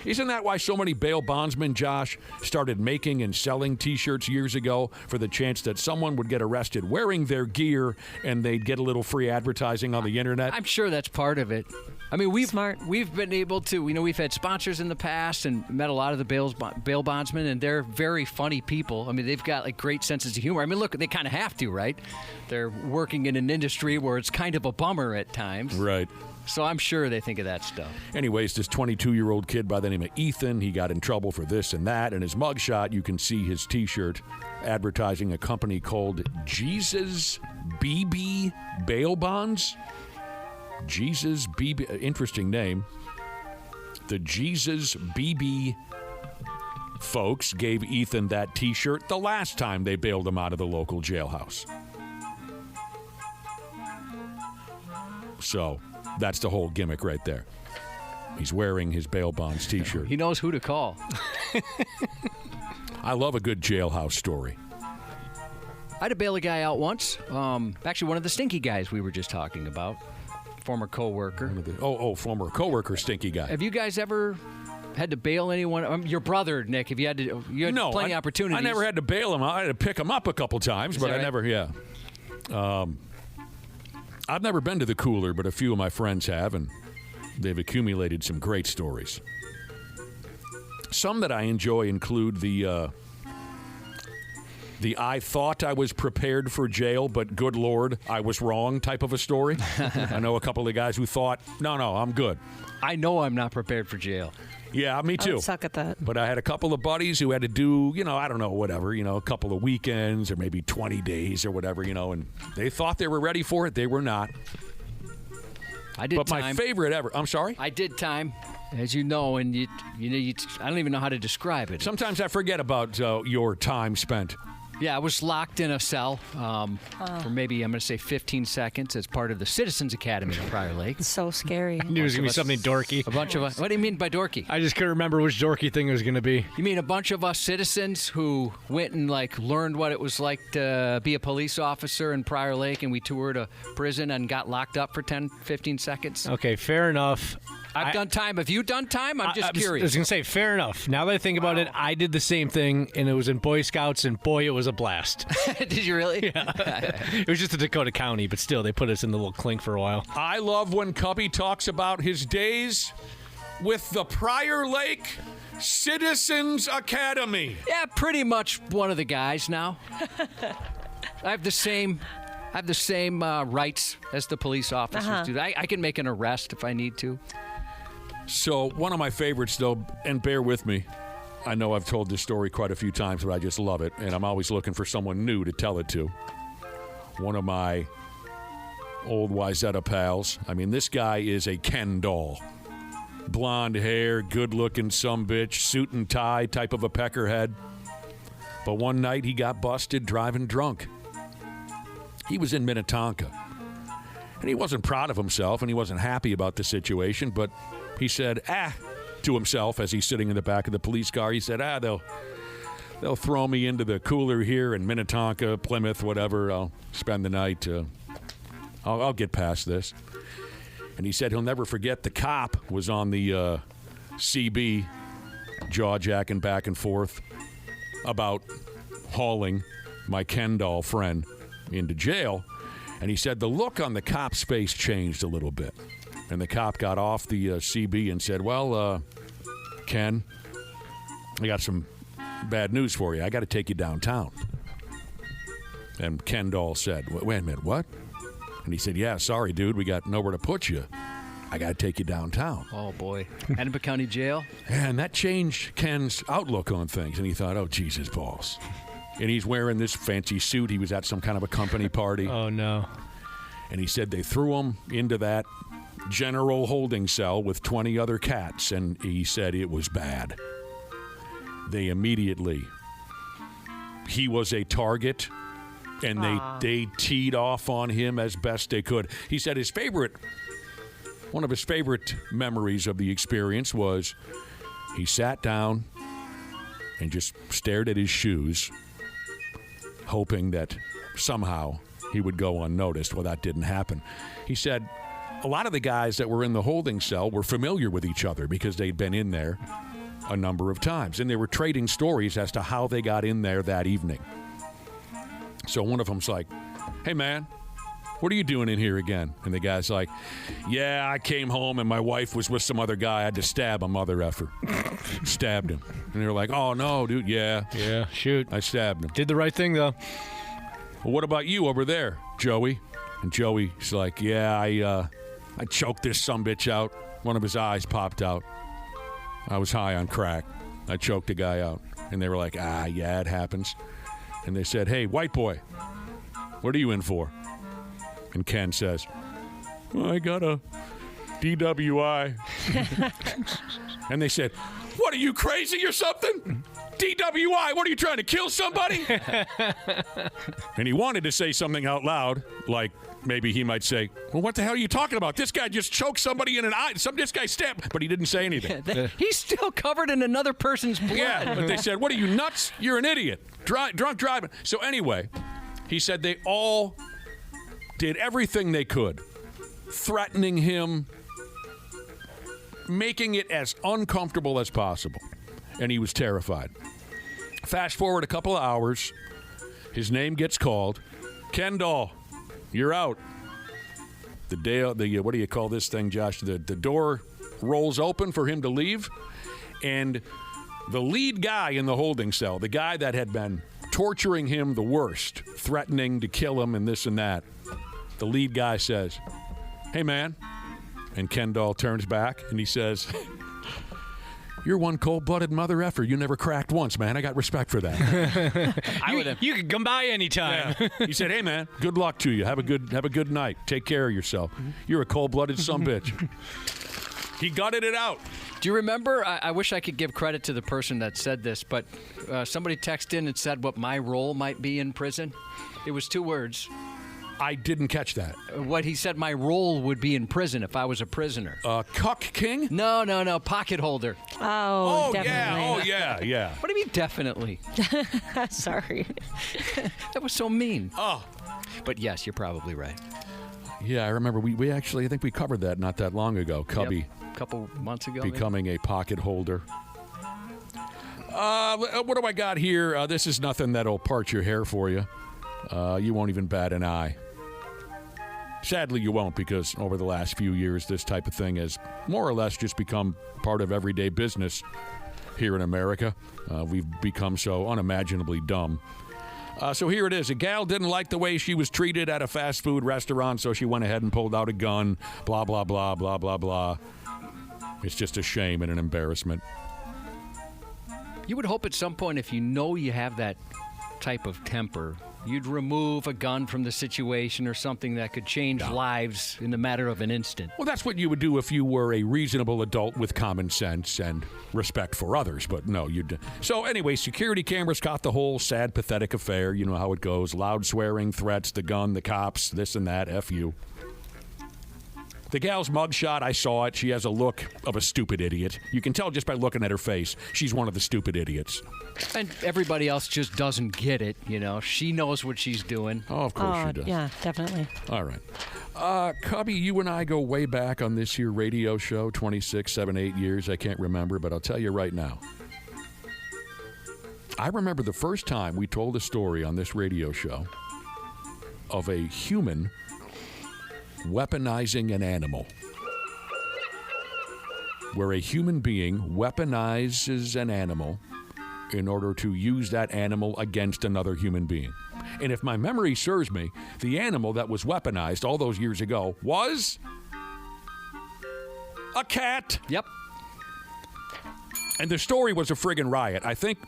Isn't that why so many bail bondsmen, Josh, started making and selling T-shirts years ago for the chance that someone would get arrested wearing their gear and they'd get a little free advertising on the internet? I'm sure that's part of it. I mean, we've been able to, we've had sponsors in the past and met a lot of the bail bondsmen, and they're very funny people. I mean, they've got like great senses of humor. I mean, look, they kind of have to, right? They're working in an industry where it's kind of a bummer at times. Right. So I'm sure they think of that stuff. Anyways, this 22-year-old kid by the name of Ethan, he got in trouble for this and that. In his mugshot, you can see his T-shirt advertising a company called Jesus BB Bail Bonds. Jesus BB, interesting name. The Jesus BB folks gave Ethan that T-shirt the last time they bailed him out of the local jailhouse. So that's the whole gimmick right there. He's wearing his bail bonds T-shirt. He knows who to call. I love a good jailhouse story. I had to bail a guy out once. Actually, one of the stinky guys we were just talking about. Former coworker. Former coworker, stinky guy. Have you guys ever had to bail anyone? Your brother, Nick. Have you had to? You had plenty of opportunities. I never had to bail him. I had to pick him up a couple times, but I never. Yeah. I've never been to the cooler, but a few of my friends have, and they've accumulated some great stories. Some that I enjoy include the I thought I was prepared for jail, but good Lord, I was wrong type of a story. I know a couple of guys who thought, no, I'm good. I know I'm not prepared for jail. Yeah, me too. I would suck at that. But I had a couple of buddies who had to do, I don't know, whatever, a couple of weekends or maybe 20 days or whatever, and they thought they were ready for it. They were not. I did time. My favorite ever. I'm sorry? I did time, as you know, and I don't even know how to describe it. Sometimes I forget about your time spent. Yeah, I was locked in a cell for maybe, I'm going to say 15 seconds as part of the Citizens Academy in Prior Lake. It's so scary. I knew it was going to be something dorky. A bunch of us. What do you mean by dorky? I just couldn't remember which dorky thing it was going to be. You mean a bunch of us citizens who went and learned what it was like to be a police officer in Prior Lake, and we toured a prison and got locked up for 10, 15 seconds? Okay, fair enough. I've done time. Have you done time? I'm just curious. I was going to say, fair enough. Now that I think about it, I did the same thing, and it was in Boy Scouts, and boy, it was a blast. Did you really? Yeah. It was just in Dakota County, but still, they put us in the little clink for a while. I love when Cubby talks about his days with the Prior Lake Citizens Academy. Yeah, pretty much one of the guys now. I have the same rights as the police officers do. I can make an arrest if I need to. So one of my favorites, though, and bear with me, I know I've told this story quite a few times, but I just love it, and I'm always looking for someone new to tell it to. One of my old Wyzetta pals. I mean, this guy is a Ken doll. Blonde hair, good-looking sumbitch, suit and tie type of a peckerhead. But one night he got busted driving drunk. He was in Minnetonka, and he wasn't proud of himself, and he wasn't happy about the situation, but he said, to himself as he's sitting in the back of the police car. He said, they'll throw me into the cooler here in Minnetonka, Plymouth, whatever. I'll spend the night. I'll get past this. And he said he'll never forget the cop was on the CB, jaw-jacking back and forth about hauling my Ken doll friend into jail. And he said the look on the cop's face changed a little bit. And the cop got off the CB and said, well, Ken, I got some bad news for you. I got to take you downtown. And Ken doll said, wait a minute, what? And he said, yeah, sorry, dude, we got nowhere to put you. I got to take you downtown. Oh, boy. Hennepin County Jail? And that changed Ken's outlook on things. And he thought, oh, Jesus balls. And he's wearing this fancy suit. He was at some kind of a company party. Oh, no. And he said they threw him into that general holding cell with 20 other cats. And he said it was bad. He was a target. And they teed off on him as best they could. He said one of his favorite memories of the experience was he sat down and just stared at his shoes, hoping that somehow he would go unnoticed. Well, that didn't happen. He said a lot of the guys that were in the holding cell were familiar with each other because they'd been in there a number of times. And they were trading stories as to how they got in there that evening. So one of them's like, hey, man, what are you doing in here again? And the guy's like, yeah, I came home and my wife was with some other guy. I had to stab a mother effer. Stabbed him. And they're like, oh, no, dude, yeah. Yeah, shoot. I stabbed him. Did the right thing, though. Well, what about you over there, Joey? And Joey's like, yeah, I choked this sumbitch out. One of his eyes popped out. I was high on crack. I choked a guy out. And they were like, yeah, it happens. And they said, hey, white boy, what are you in for? And Ken says, well, I got a DWI. And they said, what are you, crazy or something? DWI, what are you trying to kill somebody? And he wanted to say something out loud, like maybe he might say, well, what the hell are you talking about? This guy just choked somebody in an eye. This guy stabbed, but he didn't say anything. He's still covered in another person's blood. Yeah, but they said, what are you, nuts? You're an idiot. Drunk driving. So anyway, he said they all did everything they could, threatening him, making it as uncomfortable as possible. And he was terrified. Fast forward a couple of hours, his name gets called. Ken doll, you're out. The what do you call this thing, Josh? The door rolls open for him to leave, and the lead guy in the holding cell, the guy that had been torturing him the worst, threatening to kill him and this and that, the lead guy says, hey, man. And Ken doll turns back, and he says, you're one cold-blooded mother effer. You never cracked once, man. I got respect for that. You could come by anytime. Yeah. He said, hey, man, good luck to you. Have a good night. Take care of yourself. You're a cold-blooded sumbitch. He gutted it out. Do you remember? I wish I could give credit to the person that said this, but somebody texted in and said what my role might be in prison. It was 2 words. I didn't catch that. What he said my role would be in prison if I was a prisoner. Cuck king? No. Pocket holder. Oh, definitely. Yeah. What do you mean, definitely? Sorry. That was so mean. Oh. But yes, you're probably right. Yeah, I remember. We actually, I think we covered that not that long ago. Cubby. Yep. A couple months ago. Becoming a pocket holder. What do I got here? This is nothing that'll part your hair for you. You won't even bat an eye. Sadly, you won't, because over the last few years, this type of thing has more or less just become part of everyday business here in America. We've become so unimaginably dumb. So here it is. A gal didn't like the way she was treated at a fast food restaurant, so she went ahead and pulled out a gun. Blah, blah, blah, blah, blah, blah. It's just a shame and an embarrassment. You would hope at some point, if you know you have that type of temper, you'd remove a gun from the situation or something that could change lives in the matter of an instant. Well, that's what you would do if you were a reasonable adult with common sense and respect for others, but no, you'd... So anyway, security cameras caught the whole sad, pathetic affair. You know how it goes. Loud swearing, threats, the gun, the cops, this and that, F you. The gal's mugshot, I saw it. She has a look of a stupid idiot. You can tell just by looking at her face. She's one of the stupid idiots. And everybody else just doesn't get it, you know. She knows what she's doing. Oh, of course she does. Yeah, definitely. All right. Cubby, you and I go way back on this here radio show, 26, 7, 8 years. I can't remember, but I'll tell you right now. I remember the first time we told a story on this radio show of a human weaponizing an animal, where a human being weaponizes an animal in order to use that animal against another human being. And if my memory serves me, the animal that was weaponized all those years ago was a cat. Yep. And the story was a friggin' riot. I think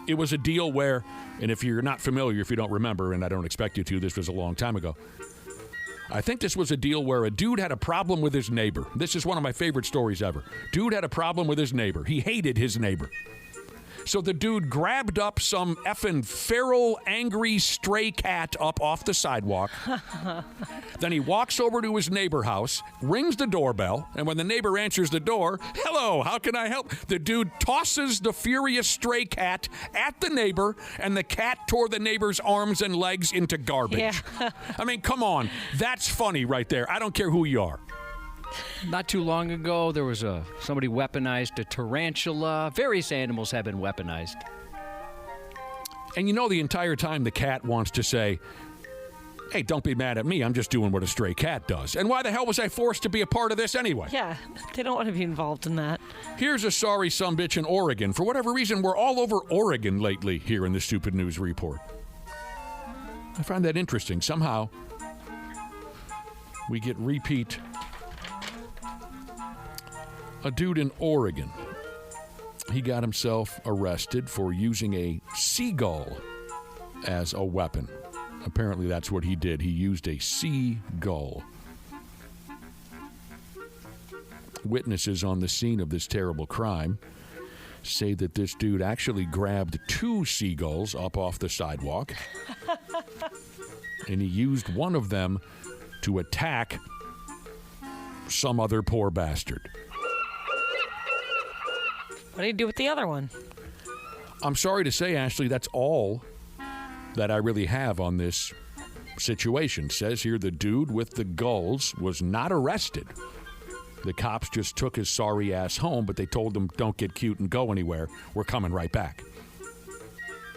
it was a deal where, and if you're not familiar, if you don't remember, and I don't expect you to, this was a long time ago, I think this was a deal where a dude had a problem with his neighbor. This is one of my favorite stories ever. Dude had a problem with his neighbor. He hated his neighbor. So the dude grabbed up some effing feral, angry, stray cat up off the sidewalk. Then he walks over to his neighbor's house, rings the doorbell, and when the neighbor answers the door, "Hello, how can I help?" The dude tosses the furious stray cat at the neighbor, and the cat tore the neighbor's arms and legs into garbage. Yeah. I mean, come on. That's funny right there. I don't care who you are. Not too long ago, there was somebody weaponized a tarantula. Various animals have been weaponized. And you know, the entire time the cat wants to say, "Hey, don't be mad at me. I'm just doing what a stray cat does. And why the hell was I forced to be a part of this anyway?" Yeah, they don't want to be involved in that. Here's a sorry sumbitch in Oregon. For whatever reason, we're all over Oregon lately here in the Stupid News Report. I find that interesting. Somehow, we get repeat. A dude in Oregon, he got himself arrested for using a seagull as a weapon. Apparently that's what he did. He used a seagull. Witnesses on the scene of this terrible crime say that this dude actually grabbed 2 seagulls up off the sidewalk, and he used one of them to attack some other poor bastard. What do you do with the other one? I'm sorry to say, Ashley, that's all that I really have on this situation. Says here the dude with the gulls was not arrested. The cops just took his sorry ass home, but they told him, "Don't get cute and go anywhere. We're coming right back."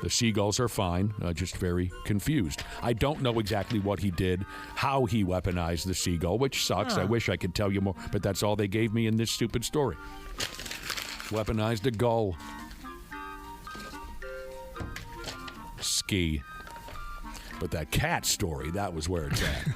The seagulls are fine, just very confused. I don't know exactly what he did, how he weaponized the seagull, which sucks. I wish I could tell you more, but that's all they gave me in this stupid story. Weaponized a gull. Ski. But that cat story, that was where it's at.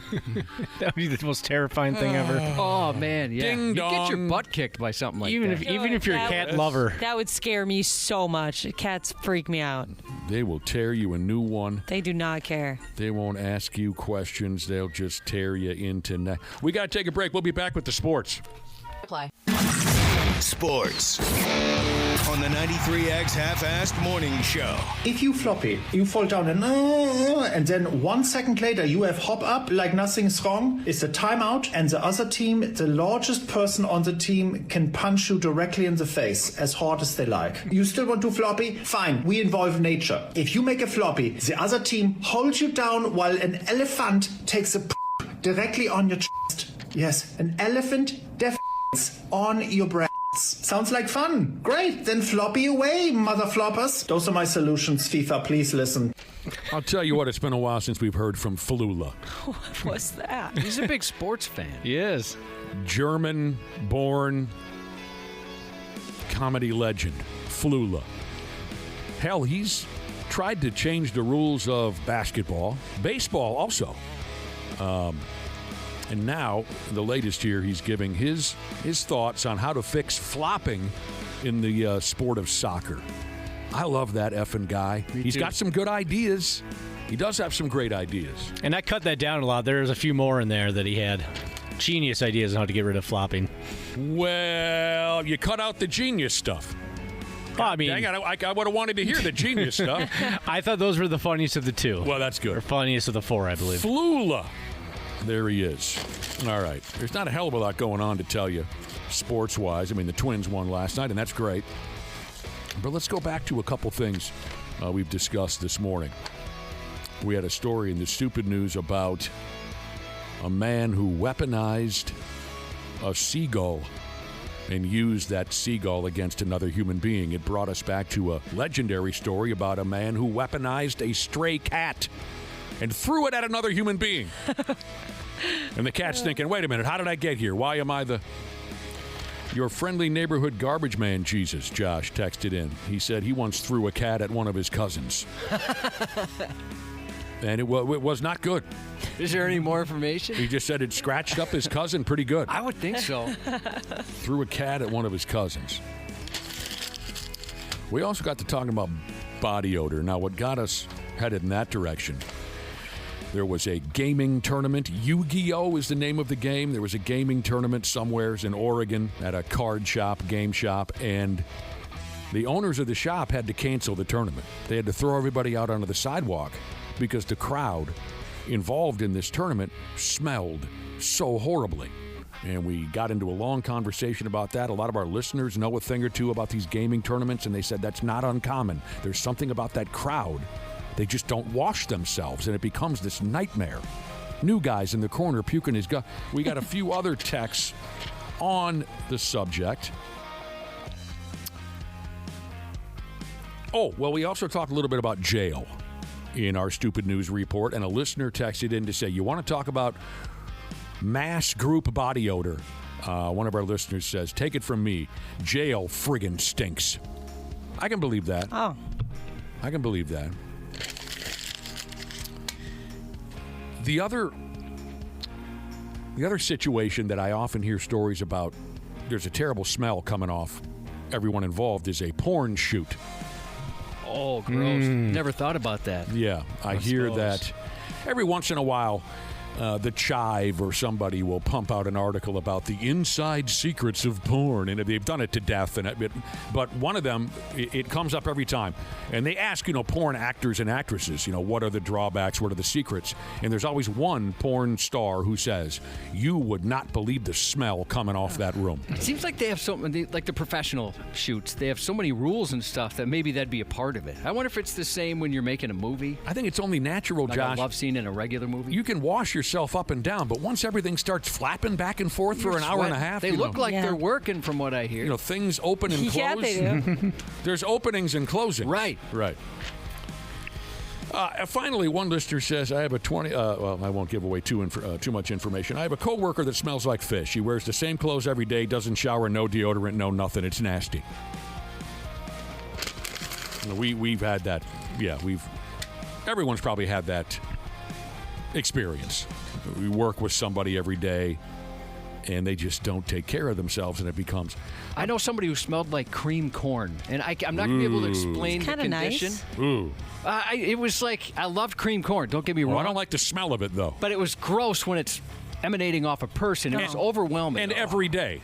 That would be the most terrifying thing ever. Oh, man, yeah. Ding You dong. get your butt kicked by something like Even that. if you're a cat lover. That would scare me so much. Cats freak me out. They will tear you a new one. They do not care. They won't ask you questions. They'll just tear you into... We got to take a break. We'll be back with the sports. Apply. Sports on the 93X Half-Assed Morning Show. If you flop it, you fall down and then 1 second later you have hop up like nothing's wrong, it's a timeout, and the other team, the largest person on the team, can punch you directly in the face as hard as they like. You still want to floppy? Fine, we involve nature. If you make a floppy, the other team holds you down while an elephant takes a directly on your chest. Yes, an elephant def on your breasts. Sounds like fun. Great, then floppy away, mother floppers. Those are my solutions, FIFA. Please listen. I'll tell you what, it's been a while since we've heard from Flula. What's that? He's a big sports fan. He is. German-born comedy legend, Flula. Hell, he's tried to change the rules of basketball, baseball also. And now, the latest here, he's giving his thoughts on how to fix flopping in the sport of soccer. I love that effing guy. He's got some good ideas. He does have some great ideas. And I cut that down a lot. There's a few more in there that he had. Genius ideas on how to get rid of flopping. Well, you cut out the genius stuff. I mean, dang, I would have wanted to hear the genius stuff. I thought those were the funniest of the two. Well, that's good. Or funniest of the four, I believe. Flula. There he is. All right. There's not a hell of a lot going on to tell you sports-wise. I mean, the Twins won last night, and that's great. But let's go back to a couple things we've discussed this morning. We had a story in the Stupid News about a man who weaponized a seagull and used that seagull against another human being. It brought us back to a legendary story about a man who weaponized a stray cat and threw it at another human being. And the cat's thinking, wait a minute, how did I get here? Why am I your friendly neighborhood garbage man, Jesus, Josh texted in. He said he once threw a cat at one of his cousins. And it was not good. Is there any more information? He just said it scratched up his cousin pretty good. I would think so. Threw a cat at one of his cousins. We also got to talking about body odor. Now, what got us headed in that direction, there was a gaming tournament. Yu-Gi-Oh! Is the name of the game. There was a gaming tournament somewheres in Oregon at a card shop, game shop, and the owners of the shop had to cancel the tournament. They had to throw everybody out onto the sidewalk because the crowd involved in this tournament smelled so horribly. And we got into a long conversation about that. A lot of our listeners know a thing or two about these gaming tournaments, and they said that's not uncommon. There's something about that crowd. They just don't wash themselves, and it becomes this nightmare. New guys in the corner puking his gut. We got a few other texts on the subject. Oh, well, we also talked a little bit about jail in our Stupid News report, and a listener texted in to say, you want to talk about mass group body odor? One of our listeners says, take it from me, jail friggin' stinks. I can believe that. Oh. I can believe that. The other situation that I often hear stories about, there's a terrible smell coming off everyone involved, is a porn shoot. Oh, gross. Never thought about that. Yeah, I hear that every once in a while. The Chive or somebody will pump out an article about the inside secrets of porn, and they've done it to death. But one of them, it comes up every time, and they ask, porn actors and actresses, what are the drawbacks, what are the secrets? And there's always one porn star who says, you would not believe the smell coming off that room. It seems like they have like the professional shoots, they have so many rules and stuff that maybe that'd be a part of it. I wonder if it's the same when you're making a movie. I think it's only natural, like Josh. a love scene in a regular movie. You can wash yourself up and down, but once everything starts flapping back and forth for an hour and a half, they look like they're working, from what I hear. Things open and close. Yeah, they do. There's openings and closings. Right. Finally, one listener says, I have a 20. Well, I won't give away too much information. I have a coworker that smells like fish. He wears the same clothes every day, doesn't shower, no deodorant, no nothing. It's nasty. We've had that. Yeah, everyone's probably had that experience. We work with somebody every day, and they just don't take care of themselves, and it becomes... I know somebody who smelled like cream corn, and I'm not going to be able to explain the condition. Nice. Ooh. It was like, I loved cream corn, don't get me wrong. I don't like the smell of it, though. But it was gross when it's emanating off a person. It was overwhelming. And every day.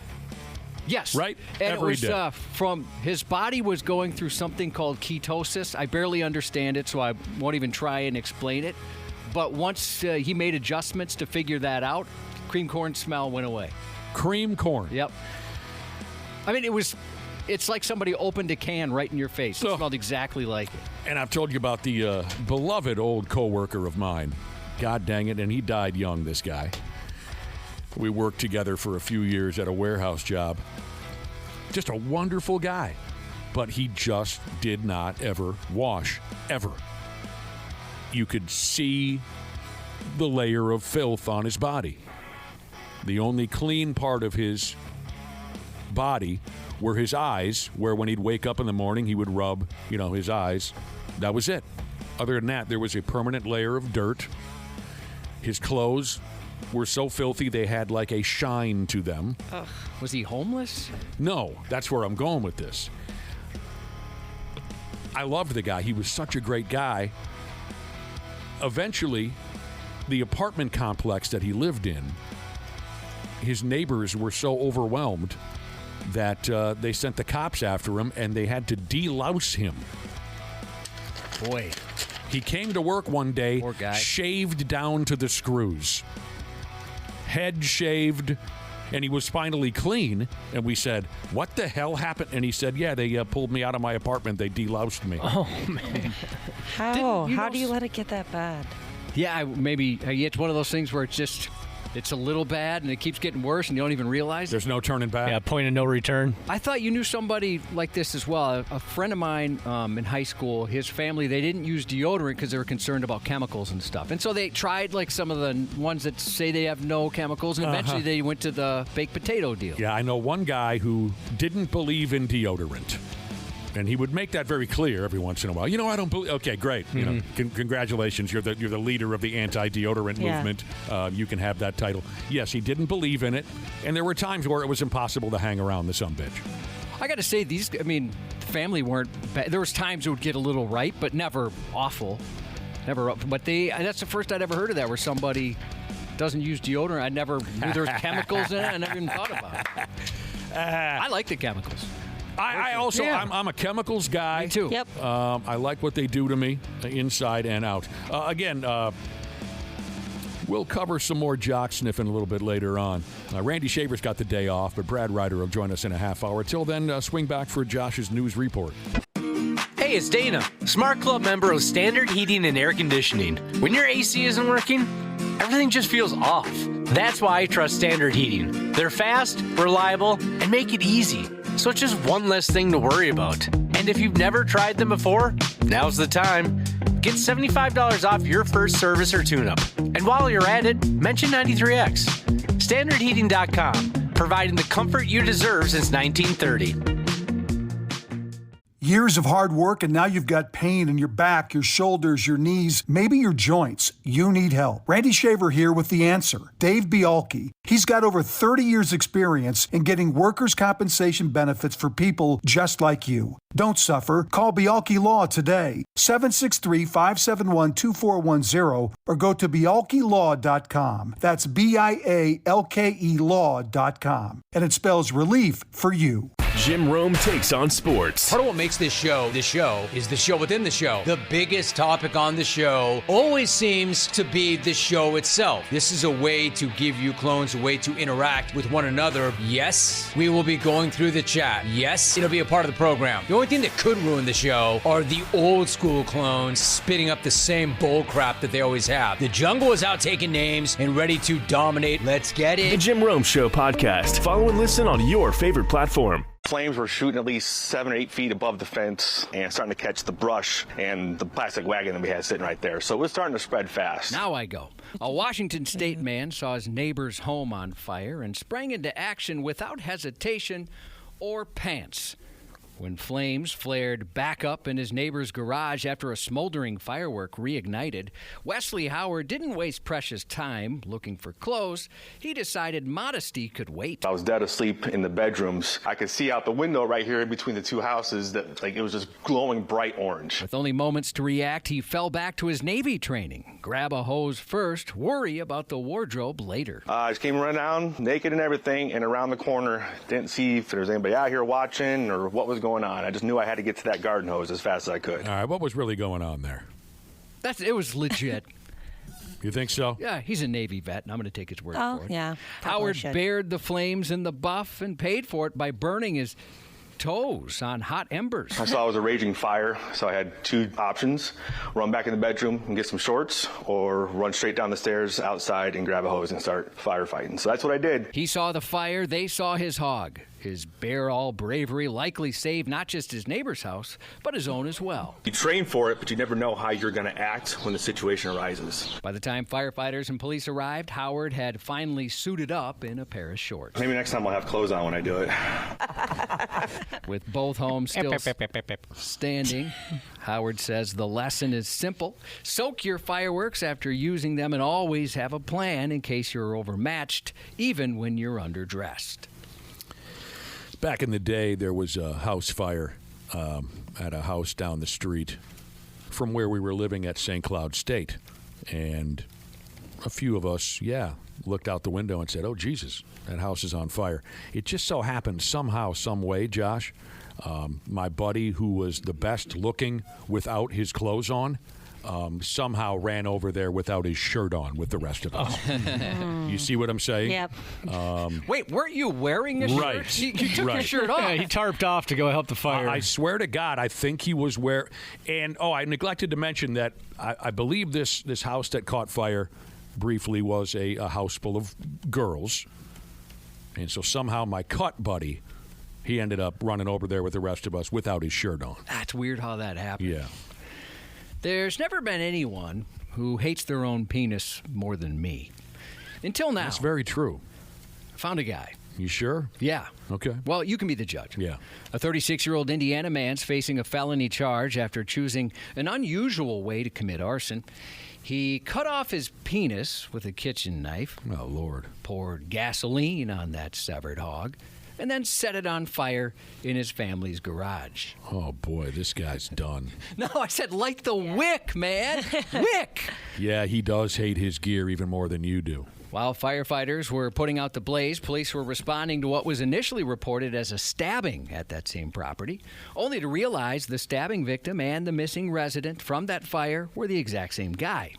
Yes. Right? And every it was from his body was going through something called ketosis. I barely understand it, so I won't even try and explain it. But once he made adjustments to figure that out, cream corn smell went away. Cream corn? Yep. I mean, it's like somebody opened a can right in your face. It smelled exactly like it. And I've told you about the beloved old coworker of mine. God dang it, and he died young, this guy. We worked together for a few years at a warehouse job. Just a wonderful guy. But he just did not ever wash, ever. You could see the layer of filth on his body. The only clean part of his body were his eyes, where when he'd wake up in the morning, he would rub, his eyes. That was it. Other than that, there was a permanent layer of dirt. His clothes were so filthy they had like a shine to them. Was he homeless? No, that's where I'm going with this. I loved the guy. He was such a great guy. Eventually, the apartment complex that he lived in, his neighbors were so overwhelmed that they sent the cops after him, and they had to delouse him. Boy. He came to work one day, Poor guy. shaved down to the screws. Head shaved, and he was finally clean. And we said, what the hell happened? And he said, yeah, they pulled me out of my apartment. They deloused me. Oh, man. How do you let it get that bad? Yeah, maybe it's one of those things where it's a little bad and it keeps getting worse and you don't even realize it. There's no turning back. Yeah, point of no return. I thought you knew somebody like this as well. A friend of mine in high school, his family, they didn't use deodorant because they were concerned about chemicals and stuff. And so they tried like some of the ones that say they have no chemicals, and eventually they went to the baked potato deal. Yeah, I know one guy who didn't believe in deodorant. And he would make that very clear every once in a while. I don't believe. Okay, great. Congratulations. You're the leader of the anti-deodorant movement. You can have that title. Yes, he didn't believe in it, and there were times where it was impossible to hang around the sumbitch. I got to say, family weren't bad. There was times it would get a little ripe, but never awful. Never. But that's the first I'd ever heard of that, where somebody doesn't use deodorant. I never knew there was chemicals in it. I never even thought about it. I like the chemicals. I also, I'm a chemicals guy. Me too. Yep. I like what they do to me inside and out. Again, we'll cover some more jock sniffing a little bit later on. Randy Shaver's got the day off, but Brad Ryder will join us in a half hour. Till then, swing back for Josh's news report. Hey, it's Dana, Smart Club member of Standard Heating and Air Conditioning. When your AC isn't working, everything just feels off. That's why I trust Standard Heating. They're fast, reliable, and make it easy. So it's just one less thing to worry about. And if you've never tried them before, now's the time. Get $75 off your first service or tune-up. And while you're at it, mention 93X. StandardHeating.com, providing the comfort you deserve since 1930. Years of hard work, and now you've got pain in your back, your shoulders, your knees, maybe your joints. You need help. Randy Shaver here with the answer. Dave Bialke. He's got over 30 years experience in getting workers' compensation benefits for people just like you. Don't suffer. Call Bialke Law today. 763-571-2410 or go to bialkelaw.com. That's BIALKE law.com. And it spells relief for you. Jim Rome takes on sports. Part of what makes this show is the show within the show. The biggest topic on the show always seems to be the show itself. This is a way to give you clones a way to interact with one another. Yes, we will be going through the chat. Yes, it'll be a part of the program. The only thing that could ruin the show are the old school clones spitting up the same bull crap that they always have. The jungle is out taking names and ready to dominate. Let's get it. The Jim Rome Show podcast. Follow and listen on your favorite platform. Flames were shooting at least 7 or 8 feet above the fence and starting to catch the brush and the plastic wagon that we had sitting right there. So it was starting to spread fast. Now I go. A Washington State man saw his neighbor's home on fire and sprang into action without hesitation or pants. When flames flared back up in his neighbor's garage after a smoldering firework reignited, Wesley Howard didn't waste precious time looking for clothes. He decided modesty could wait. I was dead asleep in the bedrooms. I could see out the window right here in between the two houses that it was just glowing bright orange. With only moments to react, he fell back to his Navy training. Grab a hose first, worry about the wardrobe later. I just came running down, naked and everything, and around the corner. Didn't see if there was anybody out here watching or what was going on. I just knew I had to get to that garden hose as fast as I could. All right, what was really going on there? It was legit. You think so? Yeah, he's a Navy vet, and I'm going to take his word for it. Yeah. Howard bared the flames in the buff and paid for it by burning his toes on hot embers. I saw it was a raging fire, so I had two options: run back in the bedroom and get some shorts, or run straight down the stairs outside and grab a hose and start firefighting. So that's what I did. He saw the fire, they saw his hog. His bare-all bravery likely saved not just his neighbor's house, but his own as well. You train for it, but you never know how you're going to act when the situation arises. By the time firefighters and police arrived, Howard had finally suited up in a pair of shorts. Maybe next time I'll have clothes on when I do it. With both homes still standing, Howard says the lesson is simple. Soak your fireworks after using them and always have a plan in case you're overmatched, even when you're underdressed. Back in the day, there was a house fire at a house down the street from where we were living at St. Cloud State. And a few of us, looked out the window and said, oh, Jesus, that house is on fire. It just so happened somehow, some way, Josh, my buddy who was the best looking without his clothes on, somehow ran over there without his shirt on with the rest of us. You see what I'm saying? Yep. Wait, weren't you wearing a shirt? Right. You took your shirt off. Yeah, he tarped off to go help the fire. I swear to God, I think he was and I neglected to mention that I believe this house that caught fire briefly was a house full of girls. And so somehow my cut buddy, he ended up running over there with the rest of us without his shirt on. That's weird how that happened. Yeah. There's never been anyone who hates their own penis more than me. Until now. That's very true. I found a guy. You sure? Yeah. Okay. Well, you can be the judge. Yeah. A 36-year-old Indiana man's facing a felony charge after choosing an unusual way to commit arson. He cut off his penis with a kitchen knife. Oh, Lord. Poured gasoline on that severed hog, and then set it on fire in his family's garage. Oh, boy, this guy's done. No, I said light the wick, man. Wick! Yeah, he does hate his gear even more than you do. While firefighters were putting out the blaze, police were responding to what was initially reported as a stabbing at that same property, only to realize the stabbing victim and the missing resident from that fire were the exact same guy.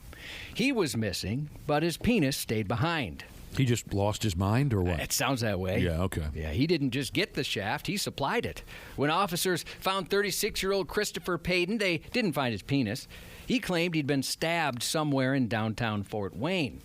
He was missing, but his penis stayed behind. He just lost his mind or what? It sounds that way. Yeah, okay. Yeah, he didn't just get the shaft, he supplied it. When officers found 36-year-old Christopher Payton, they didn't find his penis. He claimed he'd been stabbed somewhere in downtown Fort Wayne.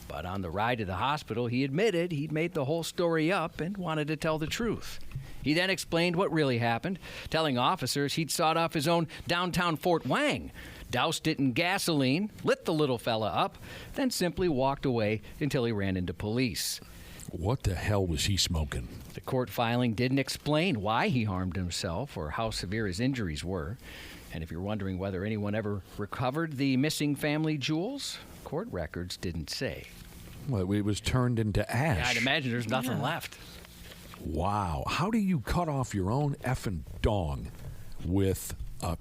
But on the ride to the hospital, he admitted he'd made the whole story up and wanted to tell the truth. He then explained what really happened, telling officers he'd sawed off his own downtown Fort Wang, doused it in gasoline, lit the little fella up, then simply walked away until he ran into police. What the hell was he smoking? The court filing didn't explain why he harmed himself or how severe his injuries were. And if you're wondering whether anyone ever recovered the missing family jewels, court records didn't say. Well, it was turned into ash. Yeah, I'd imagine there's nothing left. Wow. How do you cut off your own effing dong with a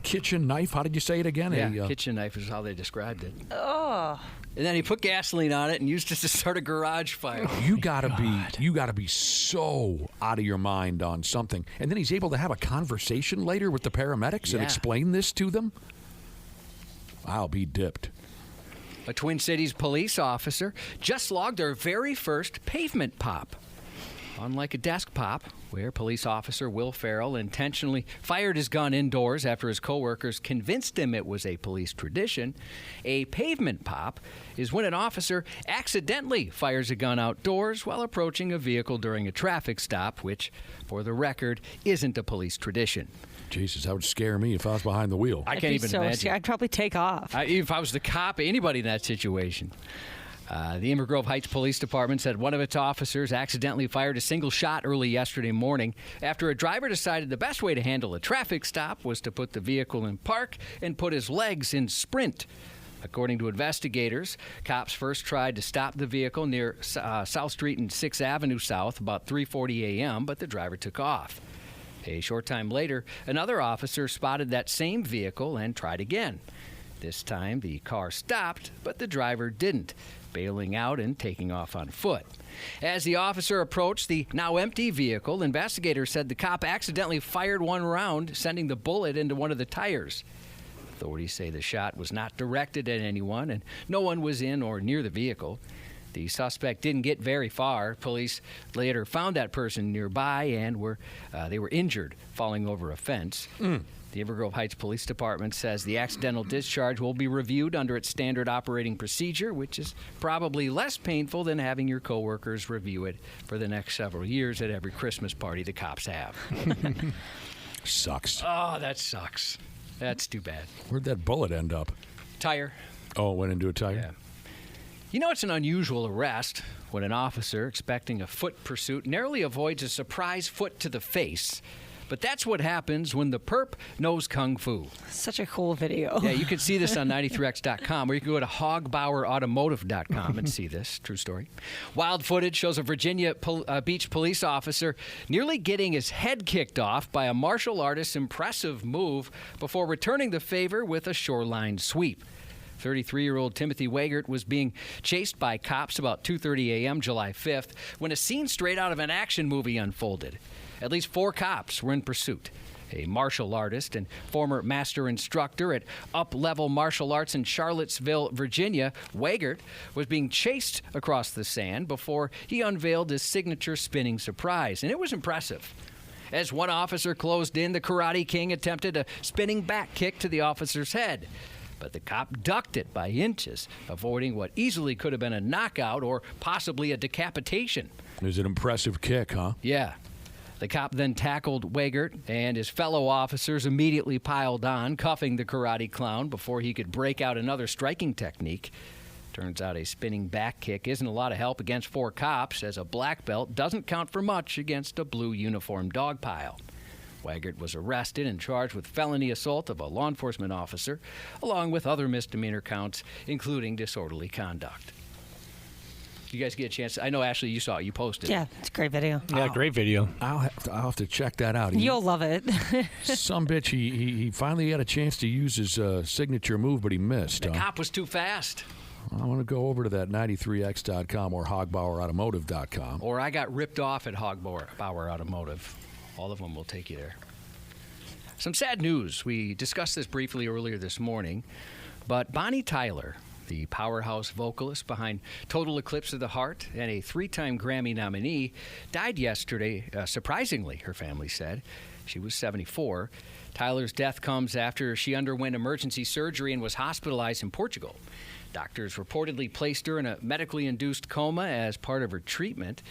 kitchen knife? How did you say it again? Yeah, kitchen knife is how they described it. Oh. And then he put gasoline on it and used it to start a garage fire. You gotta be so out of your mind on something. And then he's able to have a conversation later with the paramedics and explain this to them? I'll be dipped. A Twin Cities police officer just logged their very first pavement pop. Unlike a desk pop, where police officer Will Farrell intentionally fired his gun indoors after his coworkers convinced him it was a police tradition, a pavement pop is when an officer accidentally fires a gun outdoors while approaching a vehicle during a traffic stop, which, for the record, isn't a police tradition. Jesus, that would scare me if I was behind the wheel. I can't even imagine. I'd probably take off. If I was the cop, anybody in that situation. The Inver Grove Heights Police Department said one of its officers accidentally fired a single shot early yesterday morning after a driver decided the best way to handle a traffic stop was to put the vehicle in park and put his legs in sprint. According to investigators, cops first tried to stop the vehicle near South Street and 6th Avenue South about 3:40 a.m., but the driver took off. A short time later, another officer spotted that same vehicle and tried again. This time, the car stopped, but the driver didn't, bailing out and taking off on foot. As the officer approached the now empty vehicle, investigators said the cop accidentally fired one round, sending the bullet into one of the tires. Authorities say the shot was not directed at anyone, and no one was in or near the vehicle. The suspect didn't get very far. Police later found that person nearby and they were injured falling over a fence. The Inver Grove Heights Police Department says the accidental discharge will be reviewed under its standard operating procedure, which is probably less painful than having your coworkers review it for the next several years at every Christmas party the cops have. Sucks. Oh, that sucks. That's too bad. Where'd that bullet end up? Tire. Oh, it went into a tire? Yeah. You know, it's an unusual arrest when an officer expecting a foot pursuit narrowly avoids a surprise foot to the face. But that's what happens when the perp knows kung fu. Such a cool video. Yeah, you can see this on 93x.com, or you can go to hogbauerautomotive.com and see this. True story. Wild footage shows a Virginia Beach police officer nearly getting his head kicked off by a martial artist's impressive move before returning the favor with a shoreline sweep. 33-year-old Timothy Wagert was being chased by cops about 2:30 a.m. July 5th when a scene straight out of an action movie unfolded. At least 4 cops were in pursuit. A martial artist and former master instructor at Up Level Martial Arts in Charlottesville, Virginia, Wagert was being chased across the sand before he unveiled his signature spinning surprise, and it was impressive. As one officer closed in, the Karate King attempted a spinning back kick to the officer's head. But the cop ducked it by inches, avoiding what easily could have been a knockout or possibly a decapitation. It was an impressive kick, huh? Yeah. The cop then tackled Wagert, and his fellow officers immediately piled on, cuffing the karate clown before he could break out another striking technique. Turns out a spinning back kick isn't a lot of help against 4 cops, as a black belt doesn't count for much against a blue uniformed dog pile. Wagert was arrested and charged with felony assault of a law enforcement officer, along with other misdemeanor counts, including disorderly conduct. You guys get a chance? I know, Ashley, you saw it. You posted it. Yeah, it's a great video. Yeah, great video. I'll have to check that out. You'll love it. Some bitch, he finally had a chance to use his signature move, but he missed. The cop was too fast. I want to go over to that 93x.com or hogbauerautomotive.com. Or I got ripped off at Hogbauer Automotive. All of them will take you there. Some sad news. We discussed this briefly earlier this morning, but Bonnie Tyler, the powerhouse vocalist behind Total Eclipse of the Heart and a 3-time Grammy nominee, died yesterday, surprisingly, her family said. She was 74. Tyler's death comes after she underwent emergency surgery and was hospitalized in Portugal. Doctors reportedly placed her in a medically induced coma as part of her treatment.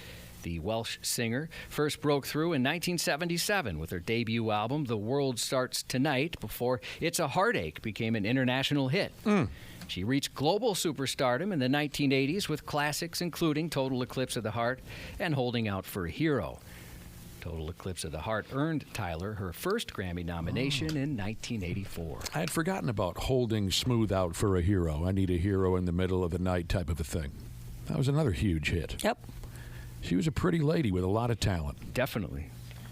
The Welsh singer first broke through in 1977 with her debut album, The World Starts Tonight, before It's a Heartache became an international hit. She reached global superstardom in the 1980s with classics including Total Eclipse of the Heart and Holding Out for a Hero. Total Eclipse of the Heart earned Tyler her first Grammy nomination in 1984. I had forgotten about Holding Smooth Out for a Hero. I need a hero in the middle of the night type of a thing. That was another huge hit. Yep. She was a pretty lady with a lot of talent. Definitely.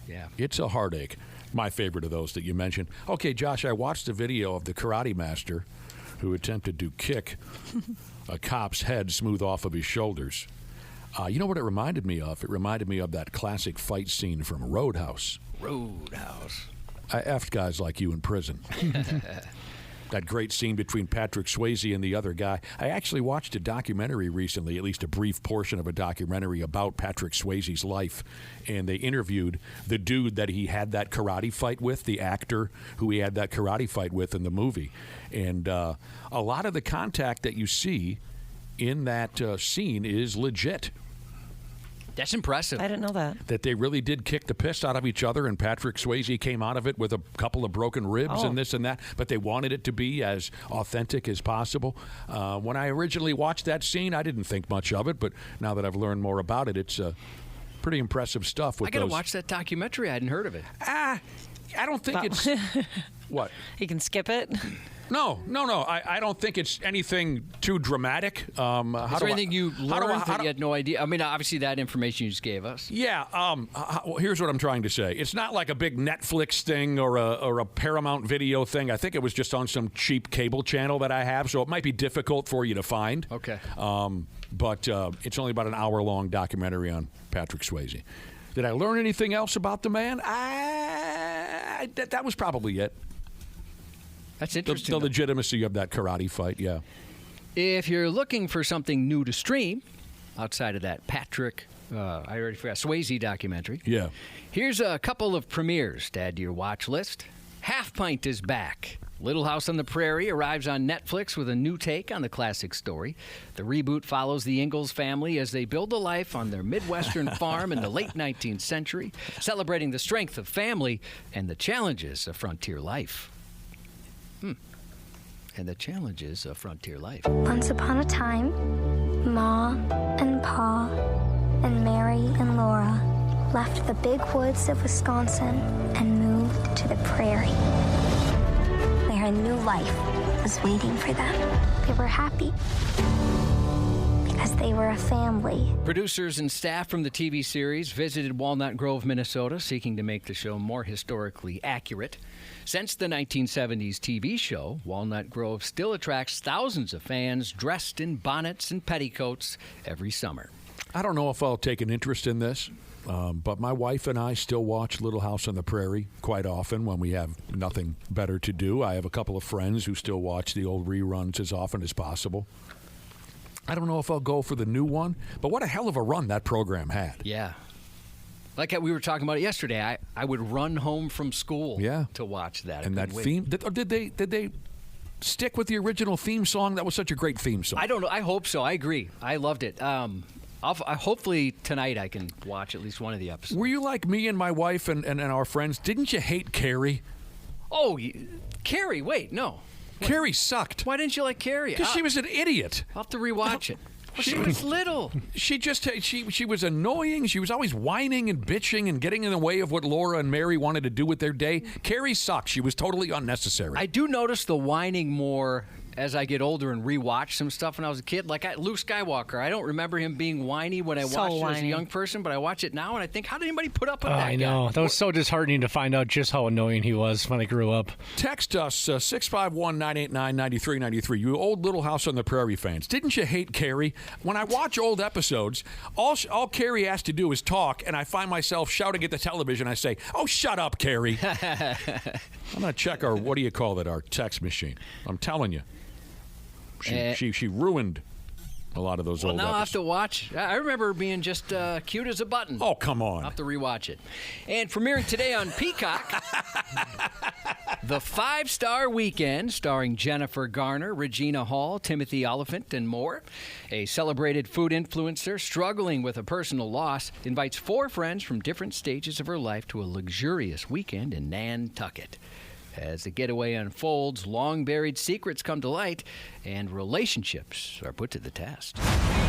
Yeah. It's a Heartache. My favorite of those that you mentioned. Okay, Josh, I watched a video of the karate master who attempted to kick a cop's head smooth off of his shoulders. You know what it reminded me of? It reminded me of that classic fight scene from Roadhouse. Roadhouse. I effed guys like you in prison. That great scene between Patrick Swayze and the other guy. I actually watched a documentary recently, at least a brief portion of a documentary about Patrick Swayze's life, and they interviewed the dude that he had that karate fight with, the actor who he had that karate fight with in the movie. And a lot of the contact that you see in that scene is legit. That's impressive. I didn't know that. That they really did kick the piss out of each other, and Patrick Swayze came out of it with a couple of broken ribs and this and that, but they wanted it to be as authentic as possible. When I originally watched that scene, I didn't think much of it, but now that I've learned more about it, it's pretty impressive stuff. I got to watch that documentary. I hadn't heard of it. I don't think it's... What? You can skip it? No. I don't think it's anything too dramatic. Is there anything you learned that you had no idea? I mean, obviously that information you just gave us. Yeah. Here's what I'm trying to say. It's not like a big Netflix thing or a Paramount Video thing. I think it was just on some cheap cable channel that I have, so it might be difficult for you to find. Okay. But it's only about an hour-long documentary on Patrick Swayze. Did I learn anything else about the man? That was probably it. That's interesting. The legitimacy of that karate fight, yeah. If you're looking for something new to stream, outside of that Patrick, I already forgot, Swayze documentary. Yeah. Here's a couple of premieres to add to your watch list. Half Pint is back. Little House on the Prairie arrives on Netflix with a new take on the classic story. The reboot follows the Ingalls family as they build a life on their Midwestern farm in the late 19th century, celebrating the strength of family and the challenges of frontier life. And the challenges of frontier life. Once upon a time, Ma and Pa and Mary and Laura left the big woods of Wisconsin and moved to the prairie, where a new life was waiting for them. They were happy because they were a family. Producers and staff from the TV series visited Walnut Grove, Minnesota, seeking to make the show more historically accurate. Since the 1970s TV show, Walnut Grove still attracts thousands of fans dressed in bonnets and petticoats every summer. I don't know if I'll take an interest in this, but my wife and I still watch Little House on the Prairie quite often when we have nothing better to do. I have a couple of friends who still watch the old reruns as often as possible. I don't know if I'll go for the new one, but what a hell of a run that program had. Yeah. Like we were talking about it yesterday, I would run home from school to watch that. And that theme, did they stick with the original theme song? That was such a great theme song. I don't know. I hope so. I agree. I loved it. Hopefully tonight I can watch at least one of the episodes. Were you like me and my wife and our friends? Didn't you hate Carrie? Oh, Carrie, wait, no. Carrie sucked. Why didn't you like Carrie? Because she was an idiot. I'll have to rewatch it. She was little. She was annoying. She was always whining and bitching and getting in the way of what Laura and Mary wanted to do with their day. Carrie sucked. She was totally unnecessary. I do notice the whining more as I get older and rewatch some stuff when I was a kid. Like Luke Skywalker, I don't remember him being whiny when I watched it as a young person, but I watch it now and I think, how did anybody put up with that guy? I know. That was so disheartening to find out just how annoying he was when I grew up. Text us, 651-989-9393. You old Little House on the Prairie fans. Didn't you hate Carrie? When I watch old episodes, all Carrie has to do is talk, and I find myself shouting at the television. I say, oh, shut up, Carrie. I'm going to check our, what do you call it, our text machine. I'm telling you. She ruined a lot of those old episodes. Now I'll have to watch. I remember her being just cute as a button. Oh, come on. I'll have to rewatch it. And premiering today on Peacock, The 5-Star Weekend, starring Jennifer Garner, Regina Hall, Timothy Oliphant, and more. A celebrated food influencer struggling with a personal loss invites 4 friends from different stages of her life to a luxurious weekend in Nantucket. As the getaway unfolds, long-buried secrets come to light, and relationships are put to the test.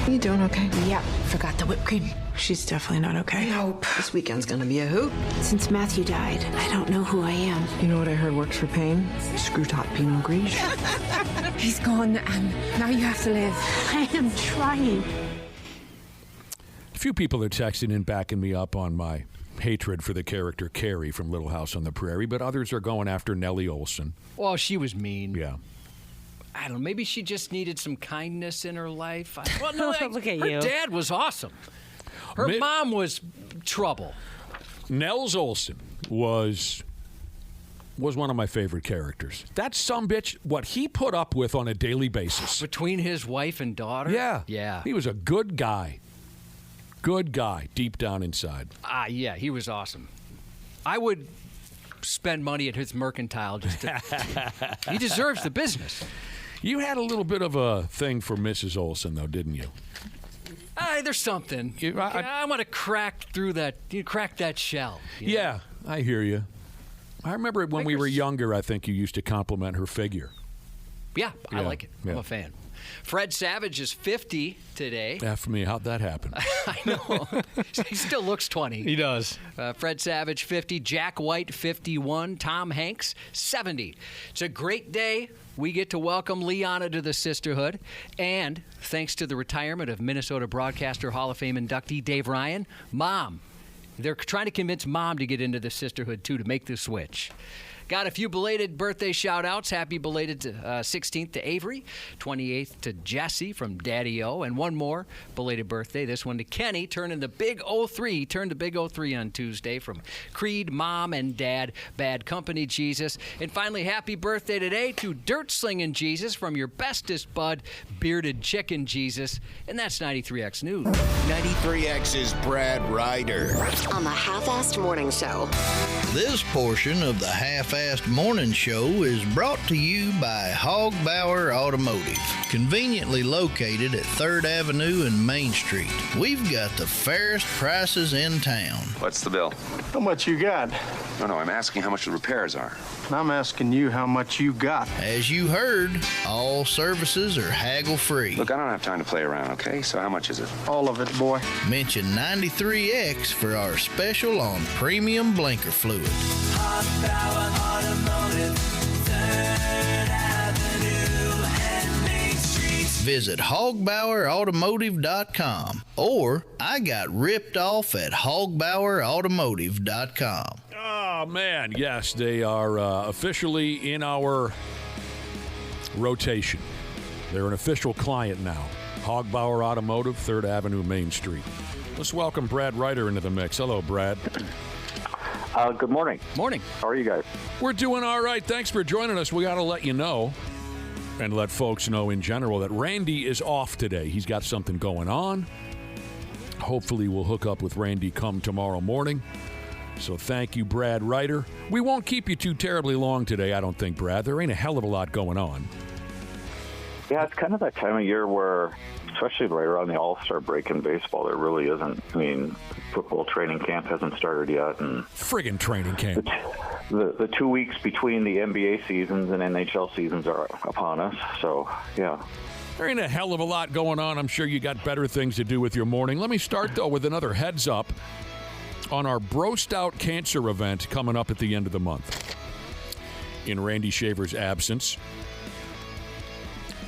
You doing okay? Yeah, forgot the whipped cream. She's definitely not okay. Nope. This weekend's gonna be a hoot. Since Matthew died, I don't know who I am. You know what I heard works for pain? Screw-top Pinot Gris. He's gone, and now you have to live. I am trying. A few people are texting and backing me up on my hatred for the character Carrie from Little House on the Prairie, but others are going after Nellie Olson. Well, she was mean. Yeah. I don't know. Maybe she just needed some kindness in her life. Well, no, look at her you. dad was awesome. Her mom was trouble. Nels Olson was one of my favorite characters. That sumbitch, what he put up with on a daily basis. Between his wife and daughter? Yeah. Yeah. He was a good guy. Good guy, deep down inside. Yeah, he was awesome. I would spend money at his mercantile just to... He deserves the business. You had a little bit of a thing for Mrs. Olson, though, didn't you? There's something. I want to crack through that. You crack that shell. Yeah, I hear you. I remember when we were younger, I think you used to compliment her figure. Yeah, I like it. I'm a fan. Fred Savage is 50 today. F me, how'd that happen? I know. He still looks 20. He does. Fred Savage, 50. Jack White, 51. Tom Hanks, 70. It's a great day. We get to welcome Liana to the sisterhood. And thanks to the retirement of Minnesota Broadcaster Hall of Fame inductee Dave Ryan, Mom. They're trying to convince Mom to get into the sisterhood, too, to make the switch. Got a few belated birthday shout-outs. Happy belated 16th to Avery, 28th to Jesse from Daddy-O, and one more belated birthday. This one to Kenny, turning the big 03. Turned the big 03 on Tuesday from Creed, Mom, and Dad. Bad Company, Jesus. And finally, happy birthday today to Dirt Slinging Jesus from your bestest bud, Bearded Chicken Jesus. And that's 93X News. 93X's Brad Ryder. On the Half-Assed Morning Show. This portion of the Half-Assed Morning Show is brought to you by Hogbauer Automotive, conveniently located at 3rd Avenue and Main Street. We've got the fairest prices in town. What's the bill? How much you got? No, I'm asking how much the repairs are. I'm asking you how much you got. As you heard, all services are haggle-free. Look, I don't have time to play around, okay? So how much is it? All of it, boy. Mention 93X for our special on premium blinker fluid. Hogbauer Automotive, 3rd Avenue and Main Street. Visit hogbauerautomotive.com or I got ripped off at hogbauerautomotive.com. Oh, man, yes, they are officially in our rotation. They're an official client now. Hogbauer Automotive, 3rd Avenue, Main Street. Let's welcome Brad Ryder into the mix. Hello, Brad. Good morning. Morning. How are you guys? We're doing all right. Thanks for joining us. We got to let you know and let folks know in general that Randy is off today. He's got something going on. Hopefully we'll hook up with Randy come tomorrow morning. So thank you, Brad Ryder. We won't keep you too terribly long today, I don't think, Brad. There ain't a hell of a lot going on. Yeah, it's kind of that time of year where, especially right around the All-Star break in baseball, there really isn't. I mean, football training camp hasn't started yet. And friggin' training camp. The 2 weeks between the NBA seasons and NHL seasons are upon us. So, yeah. There ain't a hell of a lot going on. I'm sure you got better things to do with your morning. Let me start, though, with another heads up on our Brost Out Cancer event coming up at the end of the month. In Randy Shaver's absence,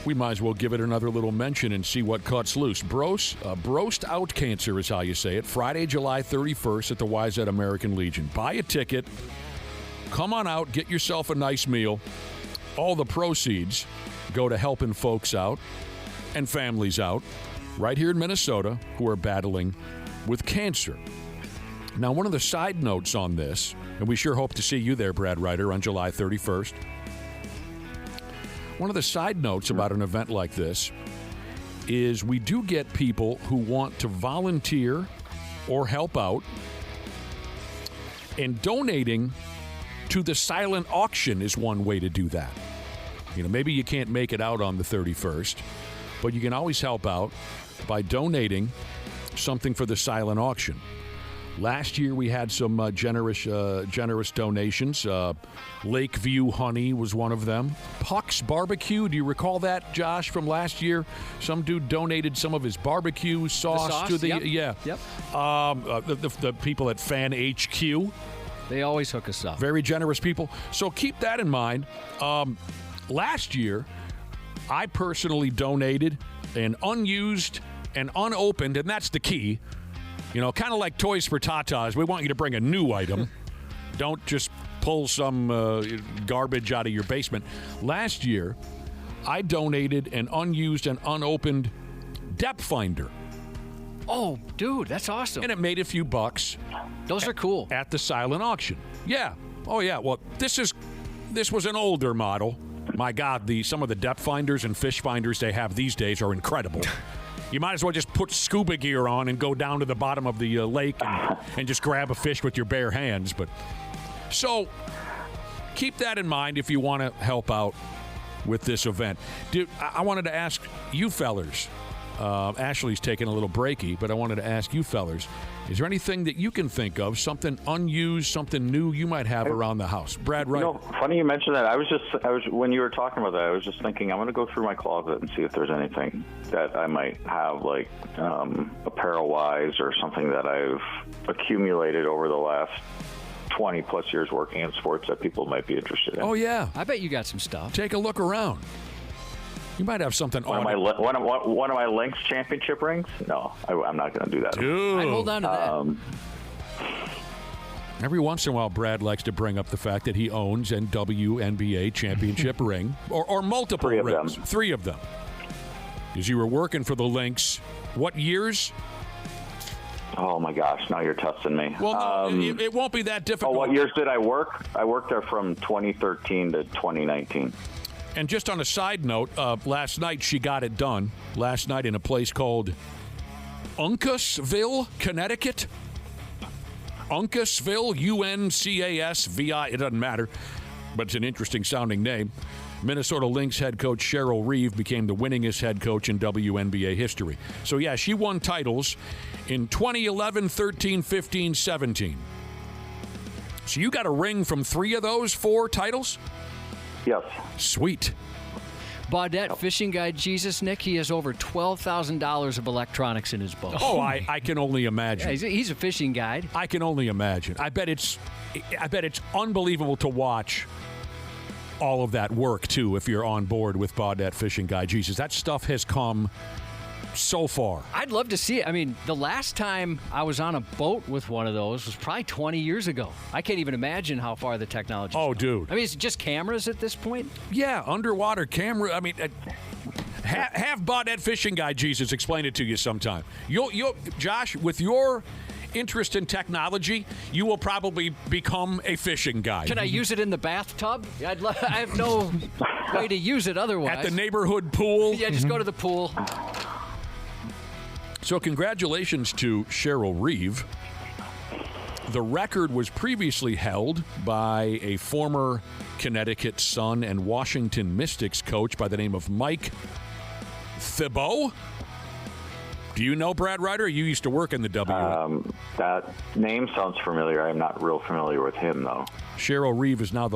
we might as well give it another little mention and see what cuts loose. Brost Out Cancer is how you say it. Friday, July 31st at the YZ American Legion. Buy a ticket. Come on out. Get yourself a nice meal. All the proceeds go to helping folks out and families out right here in Minnesota who are battling with cancer. Now, one of the side notes on this, and we sure hope to see you there, Brad Ryder, on July 31st. One of the side notes about an event like this is we do get people who want to volunteer or help out, and donating to the silent auction is one way to do that. You know, maybe you can't make it out on the 31st, but you can always help out by donating something for the silent auction. Last year we had some generous donations. Lakeview Honey was one of them. Puck's Barbecue. Do you recall that, Josh, from last year? Some dude donated some of his barbecue sauce to the Yep. The people at Fan HQ. They always hook us up. Very generous people. So keep that in mind. Last year, I personally donated an unused and unopened, and that's the key. You know, kind of like Toys for Tatas. We want you to bring a new item. Don't just pull some garbage out of your basement. Last year, I donated an unused and unopened depth finder. Oh, dude, that's awesome. And it made a few bucks. Those are cool. At the silent auction. Yeah. Oh, yeah. Well, this was an older model. My God, some of the depth finders and fish finders they have these days are incredible. You might as well just put scuba gear on and go down to the bottom of the lake and just grab a fish with your bare hands. But so keep that in mind if you want to help out with this event. Dude, I wanted to ask you fellers. Ashley's taking a little breaky, but I wanted to ask you fellers, is there anything that you can think of, something unused, something new you might have around the house? Brad, right? You know, funny you mentioned that. I was when you were talking about that, I was just thinking I'm going to go through my closet and see if there's anything that I might have, like apparel-wise or something that I've accumulated over the last 20 plus years working in sports that people might be interested in. Oh, yeah. I bet you got some stuff. Take a look around. You might have something one of my Lynx championship rings? No, I'm not going to do that. Dude. I'd hold on to that. Every once in a while, Brad likes to bring up the fact that he owns an WNBA championship ring, or multiple rings. 3 of them. Because you were working for the Lynx. What years? Oh, my gosh. Now you're testing me. Well, no, it won't be that difficult. What years did I work? I worked there from 2013 to 2019. And just on a side note, last night she got it done. Last night in a place called Uncasville, Connecticut. Uncasville, UNCASVI. It doesn't matter, but it's an interesting sounding name. Minnesota Lynx head coach Cheryl Reeve became the winningest head coach in WNBA history. So, yeah, she won titles in 2011, 13, 15, 17. So you got a ring from 3 of those 4 titles? Yes. Sweet. Baudette Fishing Guide Jesus, Nick, he has over $12,000 of electronics in his boat. Oh, I can only imagine. Yeah, he's a fishing guide. I can only imagine. I bet it's unbelievable to watch all of that work, too, if you're on board with Baudette Fishing Guide Jesus. That stuff has come so far. I'd love to see it. I mean, the last time I was on a boat with one of those was probably 20 years ago. I can't even imagine how far the technology is. Oh, dude. I mean, is it just cameras at this point? Yeah, underwater camera. I mean, have Baudette Fishing Guide Jesus explain it to you sometime. You'll Josh, with your interest in technology, you will probably become a fishing guide. Can I use it in the bathtub? I have no way to use it otherwise. At the neighborhood pool? Yeah, just go to the pool. So congratulations to Cheryl Reeve. The record was previously held by a former Connecticut Sun and Washington Mystics coach by the name of Mike Thibault. Do you know Brad Ryder? You used to work in the W. That name sounds familiar. I'm not real familiar with him, though. Cheryl Reeve is now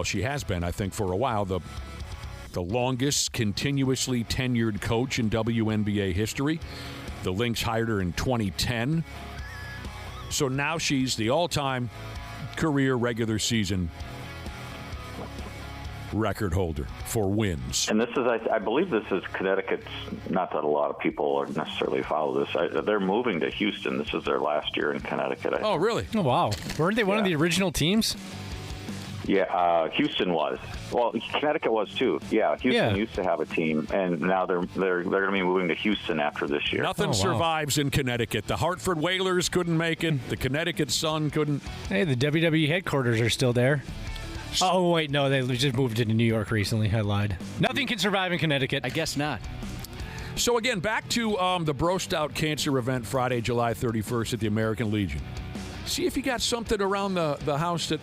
she has been, I think, for a while, the longest continuously tenured coach in WNBA history. The Lynx hired her in 2010. So now she's the all-time career regular season record holder for wins. And this is, I believe this is Connecticut's, not that a lot of people necessarily follow this. They're moving to Houston. This is their last year in Connecticut. Oh, really? Oh, wow. Weren't they one of the original teams? Yeah, Houston was. Well, Connecticut was too. Yeah, Houston used to have a team, and now they're going to be moving to Houston after this year. Nothing survives in Connecticut. The Hartford Whalers couldn't make it. The Connecticut Sun couldn't. Hey, the WWE headquarters are still there. Oh, wait, no, they just moved to New York recently. I lied. Nothing can survive in Connecticut. I guess not. So, again, back to the Bro Stout Cancer event Friday, July 31st at the American Legion. See if you got something around the house that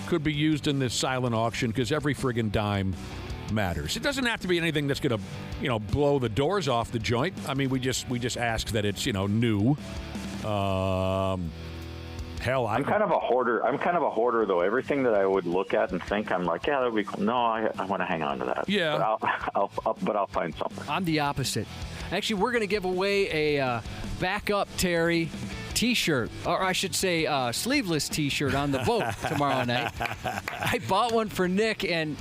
could be used in this silent auction, because every friggin' dime matters. It doesn't have to be anything that's going to, blow the doors off the joint. I mean, we just ask that it's, new. Hell, I'm kind of a hoarder, though. Everything that I would look at and think, I'm like, yeah, that would be cool. No, I want to hang on to that. Yeah. But I'll find something. I'm the opposite. Actually, we're going to give away a backup Terry T-shirt, or I should say sleeveless T-shirt on the boat tomorrow night. I bought one for Nick, and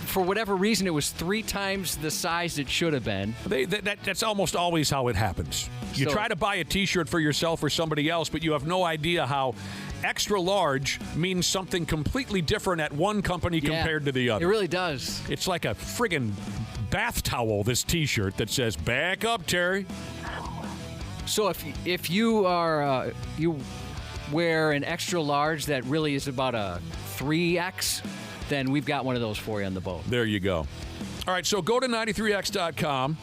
for whatever reason, it was 3 times the size it should have been. That's almost always how it happens. You try to buy a T-shirt for yourself or somebody else, but you have no idea how extra large means something completely different at one company compared to the other. It really does. It's like a friggin' bath towel, this T-shirt that says, back up, Terry. So if you are you wear an extra large that really is about a 3X, then we've got one of those for you on the boat. There you go. All right, so go to 93x.com,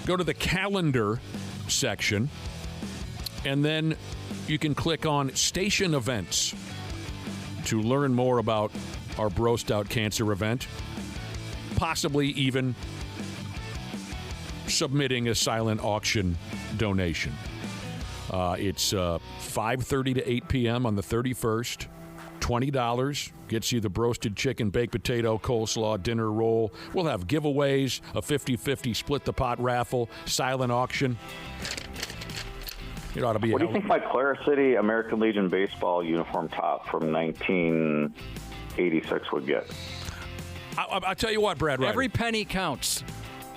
go to the calendar section, and then you can click on Station Events to learn more about our Bro Stout Cancer event, possibly even submitting a silent auction donation. It's 5:30 to 8 p.m. on the 31st. $20 gets you the broasted chicken, baked potato, coleslaw, dinner roll. We'll have giveaways, a 50-50 split the pot raffle, silent auction. It ought to be. What do you think my Clara City American Legion baseball uniform top from 1986 would get? I'll tell you what, Brad Ryder. Every penny counts.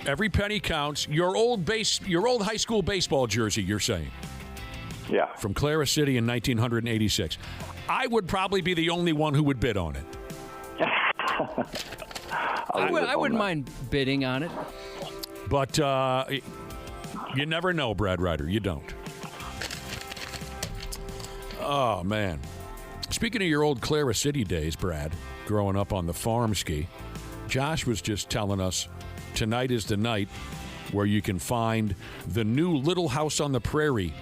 Every penny counts. Your old high school baseball jersey, you're saying? Yeah. From Clara City in 1986. I would probably be the only one who would bid on it. I wouldn't mind bidding on it. But you never know, Brad Ryder. You don't. Oh, man. Speaking of your old Clara City days, Brad, growing up on the farm ski, Josh was just telling us tonight is the night where you can find the new Little House on the Prairie.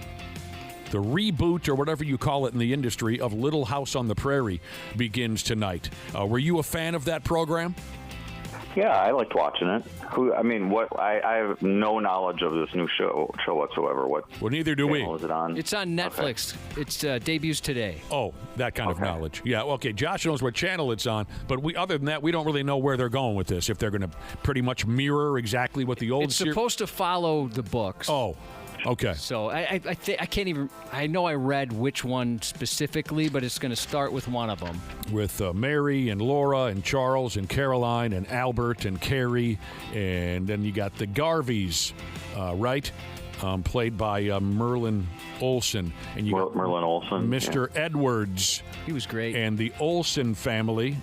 The reboot, or whatever you call it in the industry, of Little House on the Prairie begins tonight. Were you a fan of that program? Yeah, I liked watching it. I have no knowledge of this new show whatsoever. Well, neither do we. Is it on? It's on Netflix. Okay. It's debuts today. Oh, that kind of knowledge. Yeah, okay. Josh knows what channel it's on, but other than that, we don't really know where they're going with this. If they're going to pretty much mirror exactly what the old. It's supposed to follow the books. Oh. Okay. So I can't even. I know I read which one specifically, but it's going to start with one of them. With Mary and Laura and Charles and Caroline and Albert and Carrie, and then you got the Garveys, right? Played by Merlin Olsen, and you got Merlin Olsen, Mr. Edwards. He was great. And the Olsen family,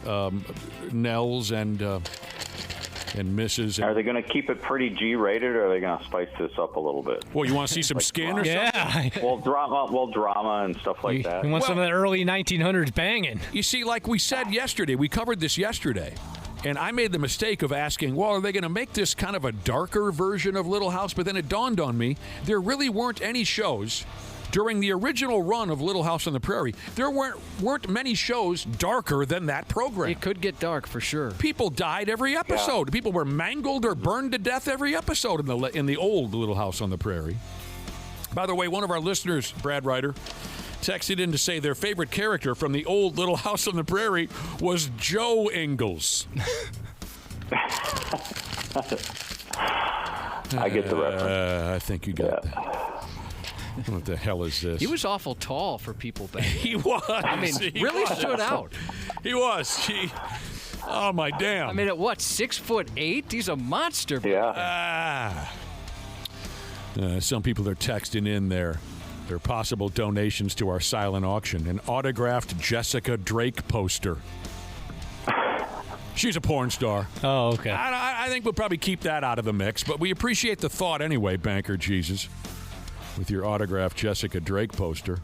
Nels and Mrs. Are they going to keep it pretty G-rated, or are they going to spice this up a little bit? Well, you want to see some skin or something? Well, drama and stuff like that. You want some of that early 1900s banging. You see, like we said yesterday, we covered this yesterday, and I made the mistake of asking, well, are they going to make this kind of a darker version of Little House? But then it dawned on me, there really weren't any shows during the original run of Little House on the Prairie. There weren't many shows darker than that program. It could get dark for sure. People died every episode. Yeah. People were mangled or burned to death every episode in the old Little House on the Prairie. By the way, one of our listeners, Brad Ryder, texted in to say their favorite character from the old Little House on the Prairie was Joe Ingalls. I get the reference. I think you got that. What the hell is this? He was awful tall for people back then. He was. I mean, really stood out. He was. Oh, my damn. I mean, at what, 6'8"? He's a monster. Yeah. Some people are texting in their possible donations to our silent auction. An autographed Jessica Drake poster. She's a porn star. Oh, okay. I think we'll probably keep that out of the mix, but we appreciate the thought anyway, Banker Jesus, with your autographed Jessica Drake poster.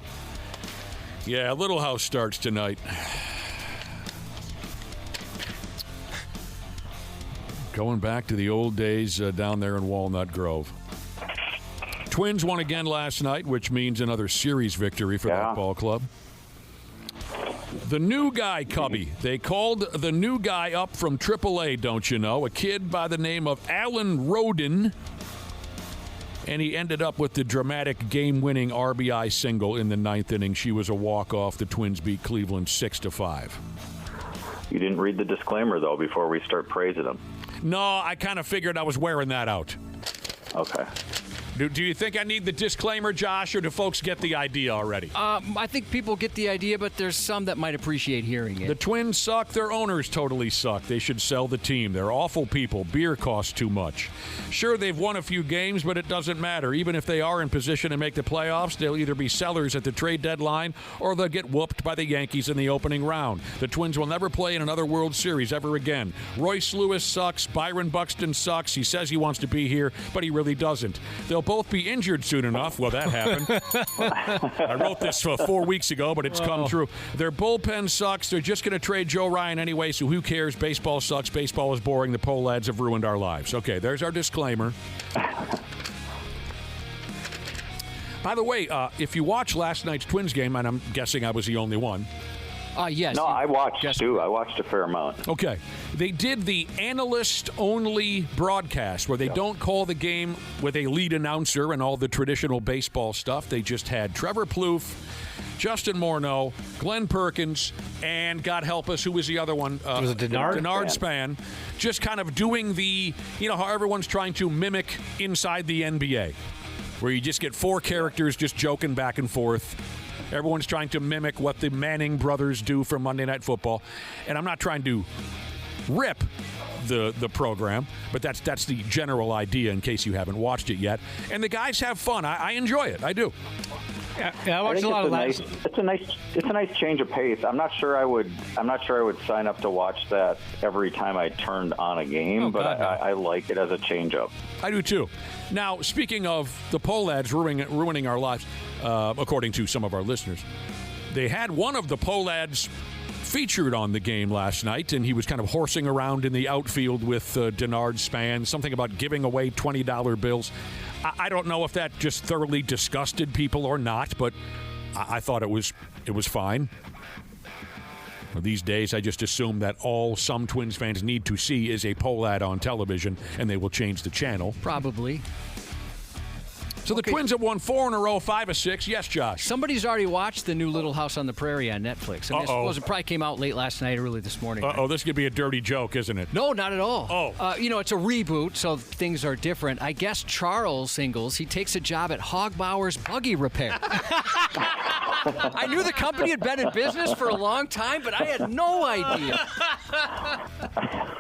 Yeah, Little House starts tonight. Going back to the old days down there in Walnut Grove. Twins won again last night, which means another series victory for that ball club. The new guy, Cubby. They called the new guy up from AAA, don't you know? A kid by the name of Alan Roden. And he ended up with the dramatic game-winning RBI single in the ninth inning. She was a walk-off. The Twins beat Cleveland 6-5. You didn't read the disclaimer, though, before we start praising him. No, I kind of figured I was wearing that out. Okay. Do you think I need the disclaimer, Josh, or do folks get the idea already? I think people get the idea, but there's some that might appreciate hearing it. The Twins suck. Their owners totally suck. They should sell the team. They're awful people. Beer costs too much. Sure, they've won a few games, but it doesn't matter. Even if they are in position to make the playoffs, they'll either be sellers at the trade deadline or they'll get whooped by the Yankees in the opening round. The Twins will never play in another World Series ever again. Royce Lewis sucks. Byron Buxton sucks. He says he wants to be here, but he really doesn't. They'll both be injured soon enough. Well, that happened. I wrote this 4 weeks ago, but it's come true. Their bullpen sucks. They're just going to trade Joe Ryan anyway, so who cares? Baseball sucks. Baseball is boring. The Pole Lads have ruined our lives. Okay, there's our disclaimer. By the way, if you watched last night's Twins game, and I'm guessing I was the only one. Yes. No, I watched too. I watched a fair amount. Okay. They did the analyst-only broadcast where they don't call the game with a lead announcer and all the traditional baseball stuff. They just had Trevor Plouffe, Justin Morneau, Glenn Perkins, and God help us, who was the other one? Was it Denard? Denard Span. Just kind of doing the, how everyone's trying to mimic inside the NBA, where you just get four characters just joking back and forth. Everyone's trying to mimic what the Manning brothers do for Monday Night Football. And I'm not trying to rip the program, but that's the general idea in case you haven't watched it yet. And the guys have fun. I enjoy it. I do. Yeah, I watched a lot of laps. It's a nice change of pace. I'm not sure I would sign up to watch that every time I turned on a game, but I like it as a change up. I do too. Now, speaking of the Polads ruining our lives, according to some of our listeners, they had one of the Polads featured on the game last night, and he was kind of horsing around in the outfield with Denard Span, something about giving away $20 bills. I don't know if that just thoroughly disgusted people or not, but I thought it was fine. These days, I just assume that all some Twins fans need to see is a Polad on television, and they will change the channel. Probably. So the Twins have won 4 in a row, 5 of 6. Yes, Josh. Somebody's already watched the new Little House on the Prairie on Netflix. I suppose it probably came out late last night or early this morning. Uh-oh, this could be a dirty joke, isn't it? No, not at all. Oh. It's a reboot, so things are different. I guess Charles Ingalls, he takes a job at Hogbauer's Buggy Repair. I knew the company had been in business for a long time, but I had no idea.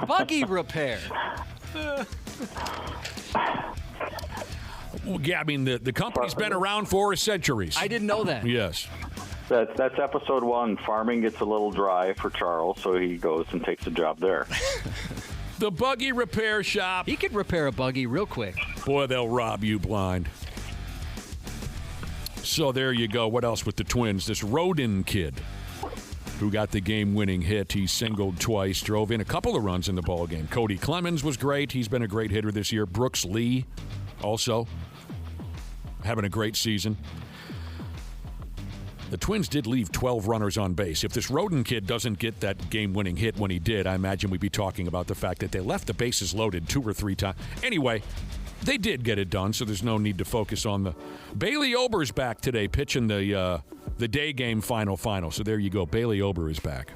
Buggy Repair. Yeah, I mean, the company's been around for centuries. I didn't know that. Yes. That's episode 1. Farming gets a little dry for Charles, so he goes and takes a job there. The Buggy Repair Shop. He could repair a buggy real quick. Boy, they'll rob you blind. So there you go. What else with the Twins? This Rodin kid who got the game-winning hit. He singled twice, drove in a couple of runs in the ballgame. Cody Clemens was great. He's been a great hitter this year. Brooks Lee also having a great season. The Twins did leave 12 runners on base. If this Rodin kid doesn't get that game-winning hit when he did, I imagine we'd be talking about the fact that they left the bases loaded 2 or 3 times. Anyway, they did get it done, so there's no need to focus on the... Bailey Ober's back today, pitching the day game final. So there you go. Bailey Ober is back.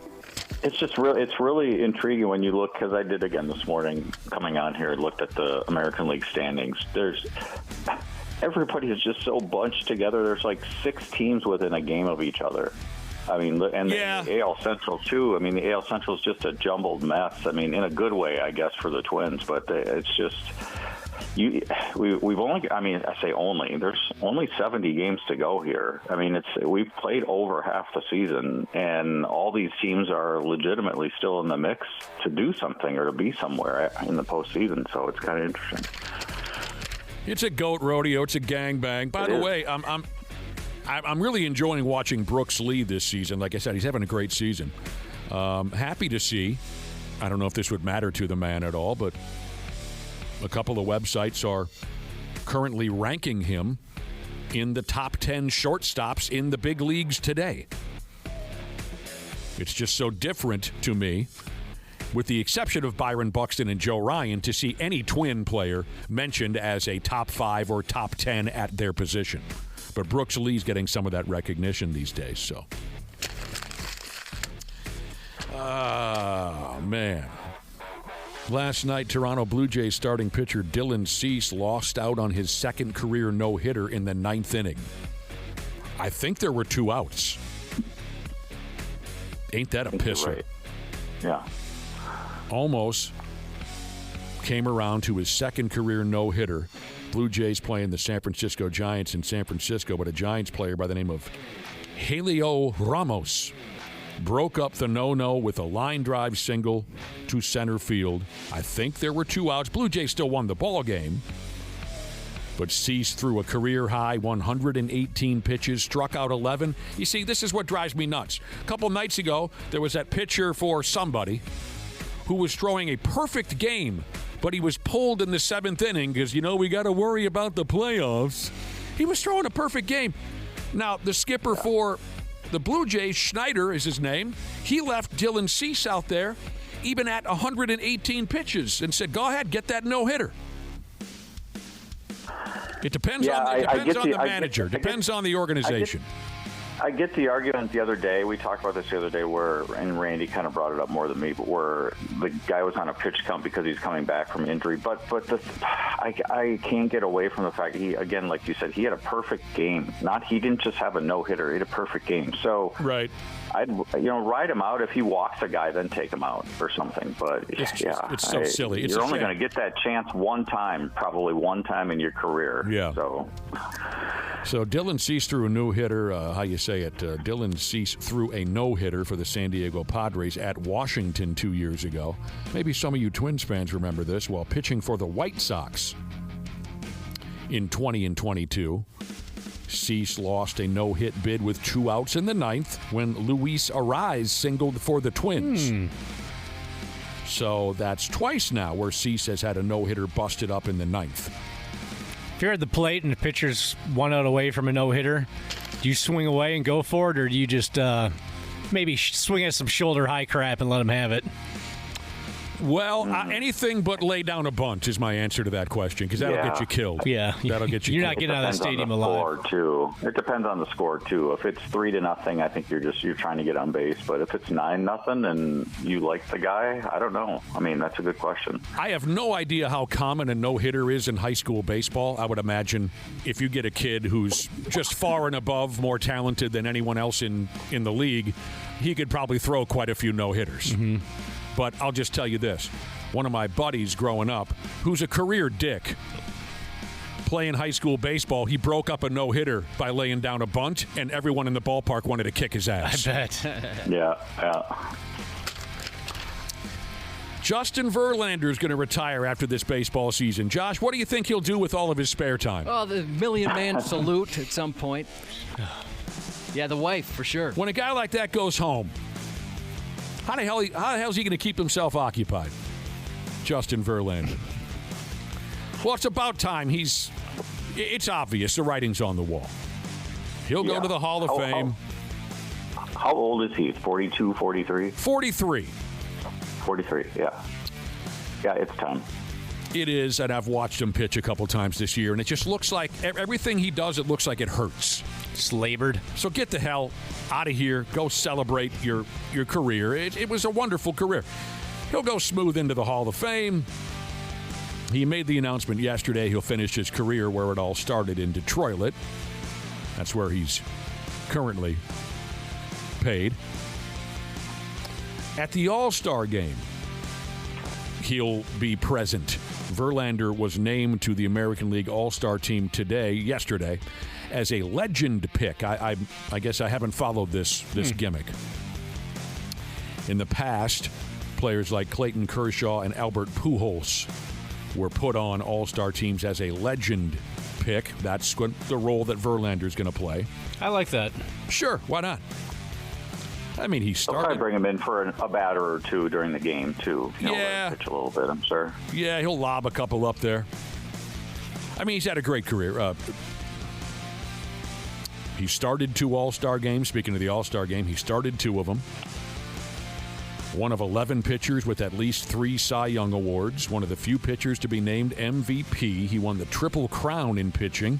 It's really intriguing when you look, because I did again this morning coming on here, looked at the American League standings. Everybody is just so bunched together. There's like 6 teams within a game of each other. I mean, and the AL Central too. I mean, the AL Central is just a jumbled mess. I mean, in a good way, I guess, for the Twins, but it's just... We've only, I mean, I say only, there's only 70 games to go here. I mean, we've played over half the season, and all these teams are legitimately still in the mix to do something or to be somewhere in the postseason. So it's kind of interesting. It's a goat rodeo. It's a gangbang. By the way, I'm really enjoying watching Brooks Lee this season. Like I said, he's having a great season. Happy to see. I don't know if this would matter to the man at all, but a couple of websites are currently ranking him in the top 10 shortstops in the big leagues today. It's just so different to me, with the exception of Byron Buxton and Joe Ryan, to see any Twin player mentioned as a top 5 or top 10 at their position. But Brooks Lee's getting some of that recognition these days, so. Oh, man. Last night, Toronto Blue Jays starting pitcher Dylan Cease lost out on his second career no-hitter in the 9th inning. I think there were 2 outs. Ain't that a pisser? Right. Yeah. Almost came around to his second career no-hitter. Blue Jays playing the San Francisco Giants in San Francisco, but a Giants player by the name of Helio Ramos broke up the no-no with a line drive single to center field. I think there were 2 outs. Blue Jays still won the ball game, but Cease threw a career-high 118 pitches, struck out 11. You see, this is what drives me nuts. A couple nights ago, there was that pitcher for somebody who was throwing a perfect game, but he was pulled in the 7th inning because, we got to worry about the playoffs. He was throwing a perfect game. Now, the skipper for the Blue Jays, Schneider is his name, he left Dylan Cease out there even at 118 pitches and said, go ahead, get that no-hitter. It depends on the manager, depends on the organization. I get the argument the other day. We talked about this the other day and Randy kind of brought it up more than me, but where the guy was on a pitch count because he's coming back from injury. But I can't get away from the fact that he, again, like you said, he had a perfect game. He didn't just have a no-hitter. He had a perfect game. So right. I'd ride him out. If he walks a guy, then take him out or something. But it's so silly. You're only going to get that chance probably one time in your career. Yeah. So So Dylan Cease threw a no-hitter, how you say it, Dylan Cease threw a no-hitter for the San Diego Padres at Washington 2 years ago. Maybe some of you Twins fans remember this, while pitching for the White Sox in 20 and 22. Cease lost a no-hit bid with 2 outs in the 9th when Luis Arraez singled for the Twins. So that's twice now where Cease has had a no-hitter busted up in the 9th. If you're at the plate and the pitcher's 1 out away from a no-hitter, do you swing away and go for it, or do you just maybe swing at some shoulder-high crap and let him have it? Well, anything but lay down a bunt is my answer to that question, because that'll get you killed. Yeah. That'll get you You're killed. not getting out of the stadium alive. It depends on the score, too. If it's 3-0, I think you're trying to get on base. But if it's 9-0 and you like the guy, I don't know. I mean, that's a good question. I have no idea how common a no-hitter is in high school baseball. I would imagine if you get a kid who's just far and above more talented than anyone else in the league, he could probably throw quite a few no-hitters. Mm-hmm. But I'll just tell you this. One of my buddies growing up, who's a career dick, playing high school baseball, he broke up a no-hitter by laying down a bunt, and everyone in the ballpark wanted to kick his ass. I bet. Yeah. Justin Verlander is going to retire after this baseball season. Josh, what do you think he'll do with all of his spare time? Oh, the million-man salute at some point. Yeah, the wife, for sure. When a guy like that goes home, how the hell is he going to keep himself occupied? Justin Verlander. Well, it's about time. It's obvious. The writing's on the wall. He'll go to the Hall of Fame. How old is he? 42, 43? 43. 43, yeah. Yeah, it's time. It is, and I've watched him pitch a couple times this year, and it just looks like everything he does, it looks like it hurts. It's labored. So get the hell out of here. Go celebrate your career. It was a wonderful career. He'll go smooth into the Hall of Fame. He made the announcement yesterday he'll finish his career where it all started in Detroit. That's where he's currently paid. At the All-Star game, he'll be present. Verlander was named to the American League All-Star team yesterday, as a legend pick. I guess I haven't followed this gimmick. In the past, players like Clayton Kershaw and Albert Pujols were put on all-star teams as a legend pick. That's the role that Verlander's going to play. I like that. Sure, why not? I mean, he started. They'll probably bring him in for a batter or two during the game, too. Yeah. Pitch a little bit, I'm sure. Yeah, he'll lob a couple up there. I mean, he's had a great career. He started 2 All-Star games. Speaking of the All-Star game, he started 2 of them. One of 11 pitchers with at least 3 Cy Young awards. One of the few pitchers to be named MVP. He won the Triple Crown in pitching.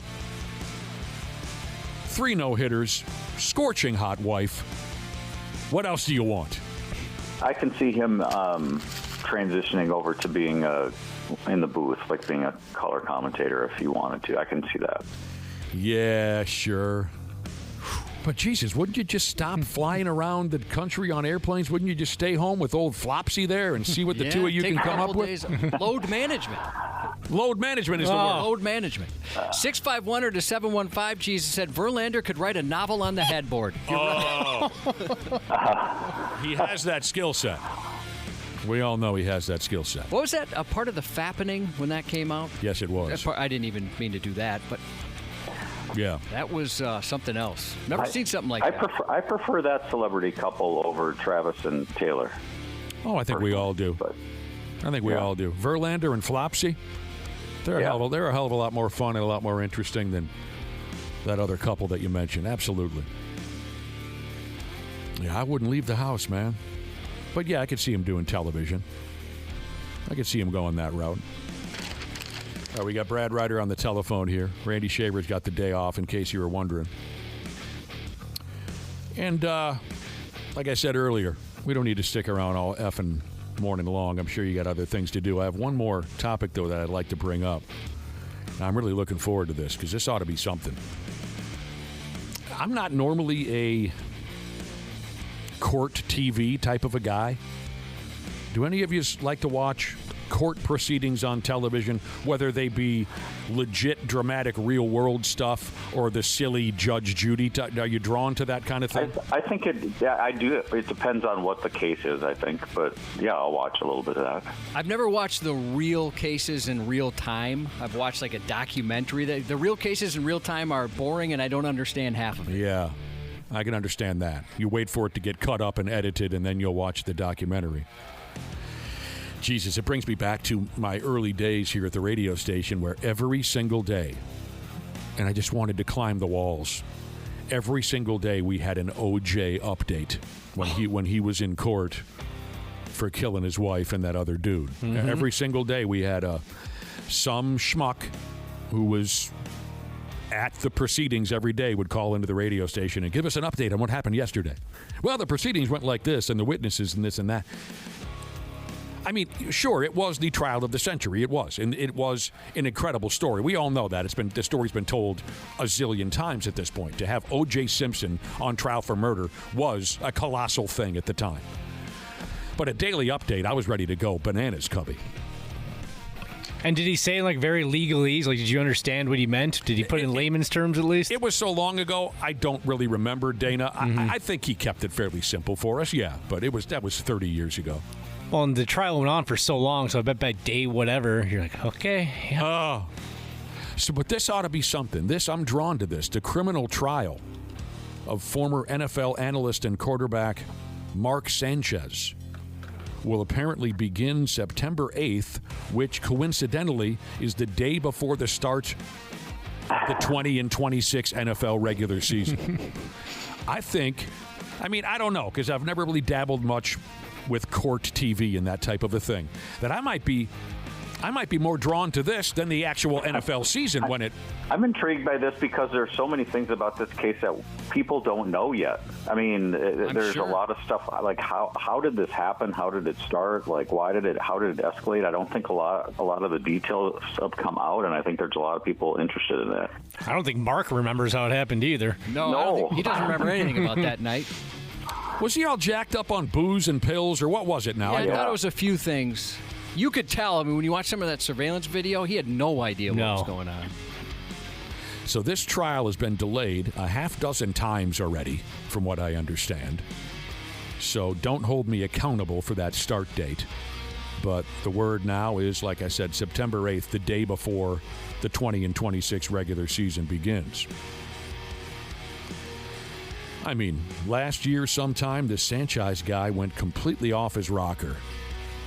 3 no-hitters. Scorching hot wife. What else do you want? I can see him transitioning over to being in the booth, like being a color commentator if he wanted to. I can see that. Yeah, sure. But Jesus, wouldn't you just stop flying around the country on airplanes? Wouldn't you just stay home with old Flopsy there and see what the two of you can come up with? Load management. Load management is the word. Load management. 651 to 715. Jesus said Verlander could write a novel on the headboard. You're right. He has that skill set. We all know he has that skill set. What was that? A part of the fappening when that came out? Yes, it was. I didn't even mean to do that, but yeah, that was something else. Never seen something like that. I prefer that celebrity couple over Travis and Taylor. Oh, I think we all do. I think we all do. Verlander and Flopsy, they're a hell of a lot more fun and a lot more interesting than that other couple that you mentioned. Absolutely. Yeah, I wouldn't leave the house, man. But yeah, I could see him doing television. I could see him going that route. All right, we got Brad Ryder on the telephone here. Randy Shaver's got the day off, in case you were wondering. And like I said earlier, we don't need to stick around all effing morning long. I'm sure you got other things to do. I have one more topic, though, that I'd like to bring up. And I'm really looking forward to this, because this ought to be something. I'm not normally a court TV type of a guy. Do any of you like to watch court proceedings on television, whether they be legit, dramatic, real-world stuff or the silly Judge Judy. Are you drawn to that kind of thing? I think I do. It depends on what the case is, I think. But, yeah, I'll watch a little bit of that. I've never watched the real cases in real time. I've watched like a documentary. The real cases in real time are boring, and I don't understand half of it. Yeah, I can understand that. You wait for it to get cut up and edited, and then you'll watch the documentary. Jesus, it brings me back to my early days here at the radio station where every single day, and I just wanted to climb the walls, every single day we had an OJ update when he was in court for killing his wife and that other dude. Mm-hmm. Every single day we had some schmuck who was at the proceedings every day would call into the radio station and give us an update on what happened yesterday. Well, the proceedings went like this, and the witnesses and this and that. I mean, sure, it was the trial of the century. It was, and it was an incredible story. We all know that. The story's been told a zillion times at this point. To have O.J. Simpson on trial for murder was a colossal thing at the time. But a daily update, I was ready to go bananas, Cubby. And did he say like very legalese? Like, did you understand what he meant? Did he put it in layman's terms at least? It was so long ago, I don't really remember, Dana. Mm-hmm. I think he kept it fairly simple for us, yeah. But that was 30 years ago. Well, and the trial went on for so long, so I bet by day whatever, you're like, okay. Yeah. Oh. But this ought to be something. I'm drawn to this. The criminal trial of former NFL analyst and quarterback Mark Sanchez will apparently begin September 8th, which coincidentally is the day before the start of the 20 and 26 NFL regular season. I don't know, because I've never really dabbled much with court TV and that type of a thing, that I might be more drawn to this than the actual NFL season when it... I'm intrigued by this because there's so many things about this case that people don't know yet. I mean, there's a lot of stuff like how did this happen? How did it start? Like, how did it escalate? I don't think a lot of the details have come out, and I think there's a lot of people interested in that. I don't think Mark remembers how it happened either. No. He doesn't remember anything about that night. Was he all jacked up on booze and pills, or what was it now? Yeah, I thought it was a few things. You could tell. I mean, when you watch some of that surveillance video, he had no idea what was going on. So this trial has been delayed a half dozen times already, from what I understand. So don't hold me accountable for that start date. But the word now is, like I said, September 8th, the day before the 20 and 26 regular season begins. I mean, last year sometime, this Sanchez guy went completely off his rocker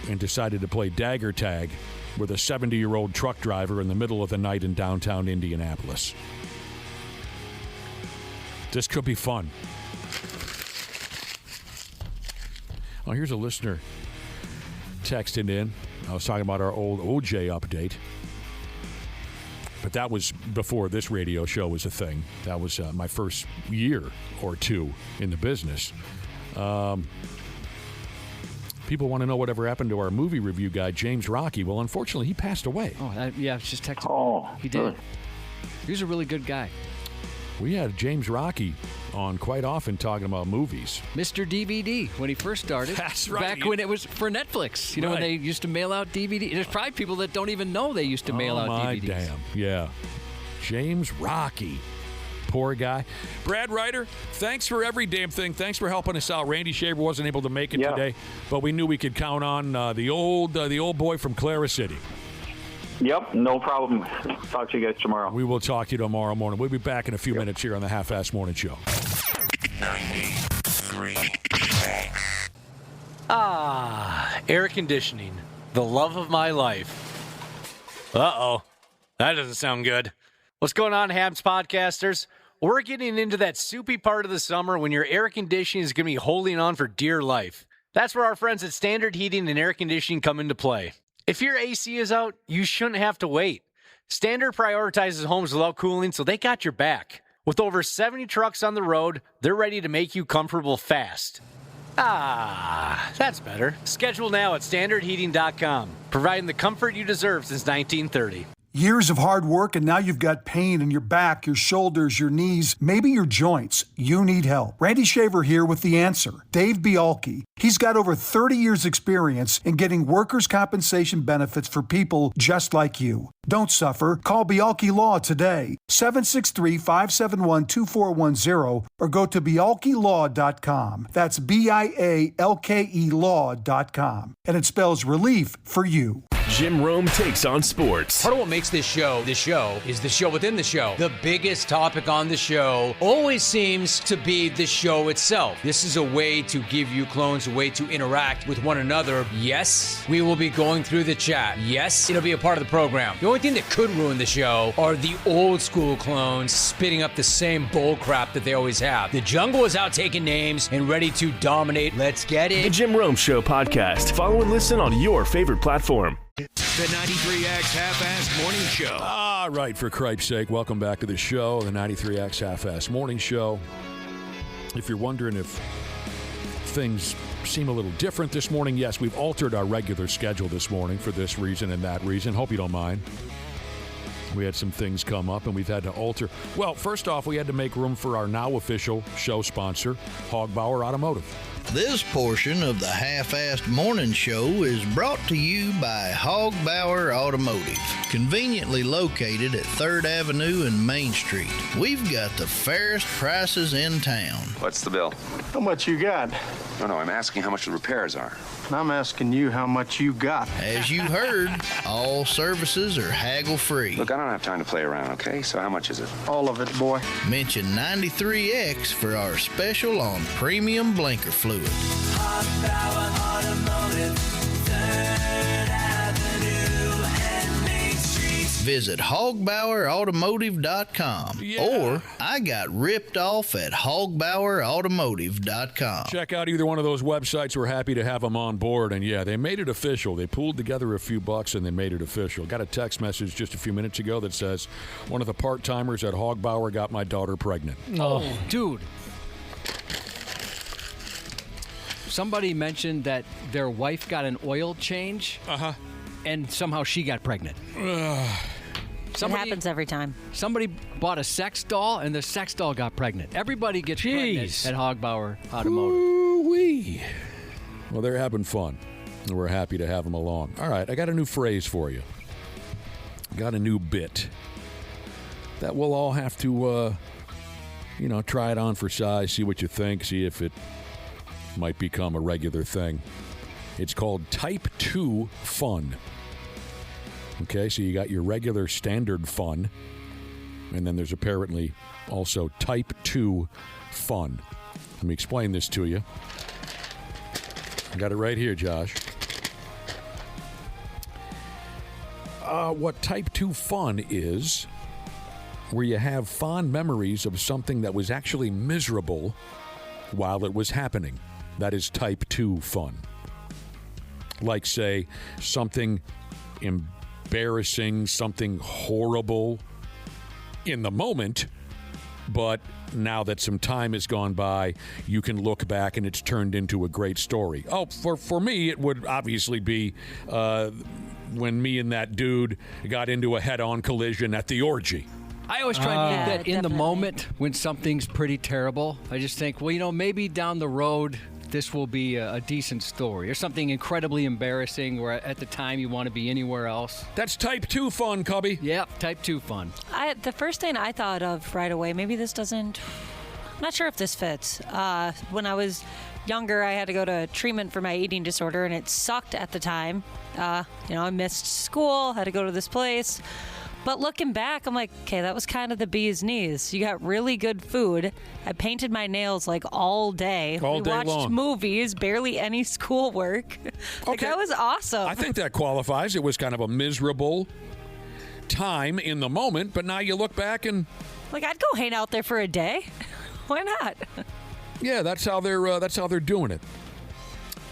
and decided to play dagger tag with a 70-year-old truck driver in the middle of the night in downtown Indianapolis. This could be fun. Oh, here's a listener texting in. I was talking about our old OJ update. But that was before this radio show was a thing. That was my first year or two in the business. People want to know whatever happened to our movie review guy, James Rocky. Well, unfortunately, he passed away. I was just texting. Oh, he did. He was a really good guy. We had James Rocky on quite often talking about movies. Mr. DVD, when he first started. That's right. Back when it was for Netflix. You know, when they used to mail out DVD. There's probably people that don't even know they used to mail out DVDs. Damn. Yeah. James Rocky. Poor guy. Brad Ryder, thanks for every damn thing. Thanks for helping us out. Randy Shaver wasn't able to make it today, but we knew we could count on the old boy from Clara City. Yep, no problem. Talk to you guys tomorrow. We will talk to you tomorrow morning. We'll be back in a few minutes here on the Half-Assed Morning Show. 93. Air conditioning. The love of my life. Uh-oh. That doesn't sound good. What's going on, Habs podcasters? We're getting into that soupy part of the summer when your air conditioning is going to be holding on for dear life. That's where our friends at Standard Heating and Air Conditioning come into play. If your AC is out, you shouldn't have to wait. Standard prioritizes homes without cooling, so they got your back. With over 70 trucks on the road, they're ready to make you comfortable fast. That's better. Schedule now at standardheating.com, providing the comfort you deserve since 1930. Years of hard work, and now you've got pain in your back, your shoulders, your knees, maybe your joints. You need help. Randy Shaver here with the answer. Dave Bialke. He's got over 30 years experience in getting workers' compensation benefits for people just like you. Don't suffer. Call Bialke Law today, 763-571-2410, or go to bialkelaw.com. That's BIALKE law.com. And it spells relief for you. Jim Rome takes on sports. Part of what makes this show is the show within the show. The biggest topic on the show always seems to be the show itself. This is a way to give you clones a way to interact with one another. Yes, we will be going through the chat. Yes, it'll be a part of the program. The only thing that could ruin the show are the old school clones spitting up the same bull crap that they always have. The jungle is out taking names and ready to dominate. Let's get it. The Jim Rome Show podcast. Follow and listen on your favorite platform. The 93X Half-Assed Morning Show. All right, for Cripe's sake, welcome back to the show, the 93X Half-Assed Morning Show. If you're wondering if things seem a little different this morning, yes, we've altered our regular schedule this morning for this reason and that reason. Hope you don't mind. We had some things come up, and we've had to alter. Well, first off, we had to make room for our now official show sponsor, Hogbauer Automotive. This portion of the Half-Assed Morning Show is brought to you by Hogbauer Automotive, conveniently located at 3rd Avenue and Main Street. We've got the fairest prices in town. What's the bill? How much you got? No, I'm asking how much the repairs are. I'm asking you how much you got. As you heard, all services are haggle-free. Look, I don't have time to play around, okay? So how much is it? All of it, boy. Mention 93X for our special on premium blinker fluid. Hogbauer Automotive, 3rd Avenue and Main Street. Visit hogbauerautomotive.com or I got ripped off at hogbauerautomotive.com. Check out either one of those websites. We're happy to have them on board. And, yeah, they made it official. They pulled together a few bucks, and they made it official. Got a text message just a few minutes ago that says, one of the part-timers at Hogbauer got my daughter pregnant. Oh, dude. Somebody mentioned that their wife got an oil change, and somehow she got pregnant. It happens every time. Somebody bought a sex doll, and the sex doll got pregnant. Everybody gets pregnant at Hogbauer Automotive. Ooh-wee. Well, they're having fun, and we're happy to have them along. All right, I got a new phrase for you. Got a new bit that we'll all have to, try it on for size, see what you think, see if it might become a regular thing. It's called Type 2 Fun. Okay, so you got your regular standard fun, and then there's apparently also Type 2 Fun. Let me explain this to you. I got it right here, Josh. What Type 2 Fun is, where you have fond memories of something that was actually miserable while it was happening. That is Type 2 fun. Like, say, something embarrassing, something horrible in the moment, but now that some time has gone by, you can look back and it's turned into a great story. Oh, for me, it would obviously be when me and that dude got into a head-on collision at the orgy. I always try to think that in the moment when something's pretty terrible, I just think, well, maybe down the road this will be a decent story or something incredibly embarrassing where at the time you want to be anywhere else. That's Type 2 fun, Cubby. Yep, Type 2 fun. The first thing I thought of right away, maybe this doesn't, I'm not sure if this fits. When I was younger, I had to go to treatment for my eating disorder, and it sucked at the time. I missed school, had to go to this place. But looking back, I'm like, okay, that was kind of the bee's knees. You got really good food. I painted my nails like all day. We watched long. movies, barely any schoolwork. Like, that was awesome. I think that qualifies. It was kind of a miserable time in the moment, but now you look back and... Like, I'd go hang out there for a day. Why not? Yeah, that's how they're doing it.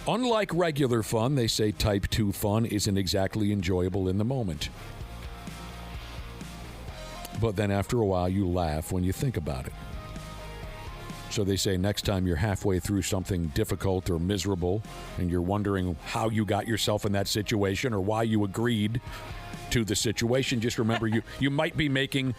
Unlike regular fun, they say Type 2 fun isn't exactly enjoyable in the moment. But then after a while, you laugh when you think about it. So they say next time you're halfway through something difficult or miserable and you're wondering how you got yourself in that situation or why you agreed to the situation. Just remember, you might be making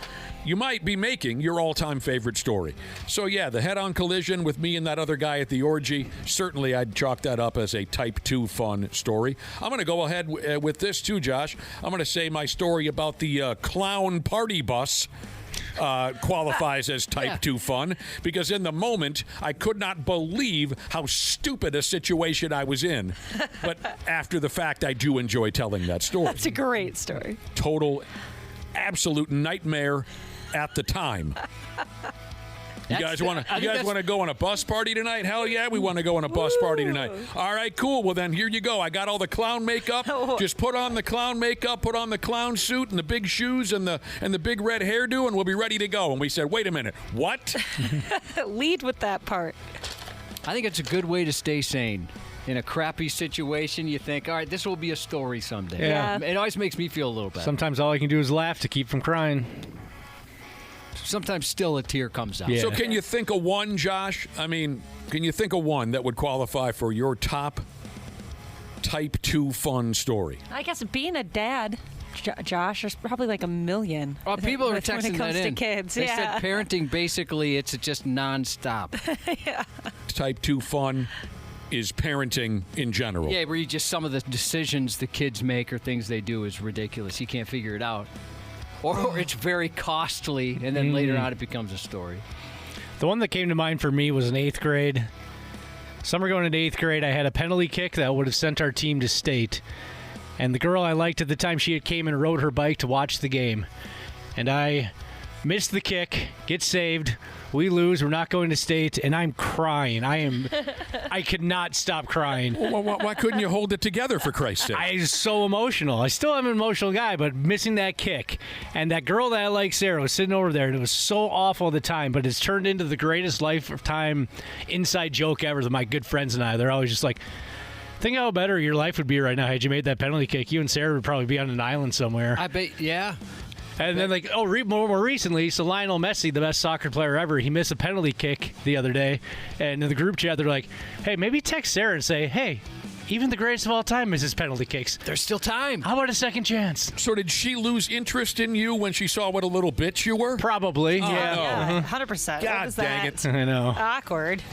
your all-time favorite story. So yeah, the head-on collision with me and that other guy at the orgy, certainly I'd chalk that up as a type 2 fun story. I'm going to go ahead with this too, Josh. I'm going to say my story about the clown party bus qualifies as type 2 fun, because in the moment I could not believe how stupid a situation I was in. But after the fact, I do enjoy telling that story. That's a great story. Total, absolute nightmare at the time. You guys want to go on a bus party tonight? Hell yeah, we want to go on a bus party tonight. All right, cool. Well, then here you go. I got all the clown makeup. Just put on the clown makeup, put on the clown suit and the big shoes and the big red hairdo, and we'll be ready to go. And we said, wait a minute, what? Lead with that part. I think it's a good way to stay sane. In a crappy situation, you think, all right, this will be a story someday. Yeah. It always makes me feel a little better. Sometimes all I can do is laugh to keep from crying. Sometimes still a tear comes out. Yeah. So can you think of one, Josh? I mean, can you think of one that would qualify for your top type 2 fun story? I guess being a dad, Josh, there's probably like a million. Oh, people are when texting it comes that to in. kids. They Yeah. said parenting, basically, it's just nonstop. Yeah. Type 2 fun is parenting in general. Yeah, where you just, some of the decisions the kids make or things they do is ridiculous. You can't figure it out. Or it's very costly, and then later on it becomes a story. The one that came to mind for me was in 8th grade. Summer going into 8th grade, I had a penalty kick that would have sent our team to state. And the girl I liked at the time, she had came and rode her bike to watch the game. And I missed the kick, get saved, we lose, we're not going to state, and I'm crying. I could not stop crying. Well, why couldn't you hold it together, for Christ's sake? I was so emotional. I still am an emotional guy, but missing that kick. And that girl that I like, Sarah, was sitting over there, and it was so awful at the time, but it's turned into the greatest lifetime inside joke ever with my good friends and I. They're always just like, think how better your life would be right now had you made that penalty kick. You and Sarah would probably be on an island somewhere. I bet, yeah. And then, more recently, so Lionel Messi, the best soccer player ever, he missed a penalty kick the other day. And in the group chat, they're like, hey, maybe text Sarah and say, hey, even the greatest of all time misses penalty kicks. There's still time. How about a second chance? So did she lose interest in you when she saw what a little bitch you were? Probably, yeah. Yeah, 100%. God dang it. I know. Awkward.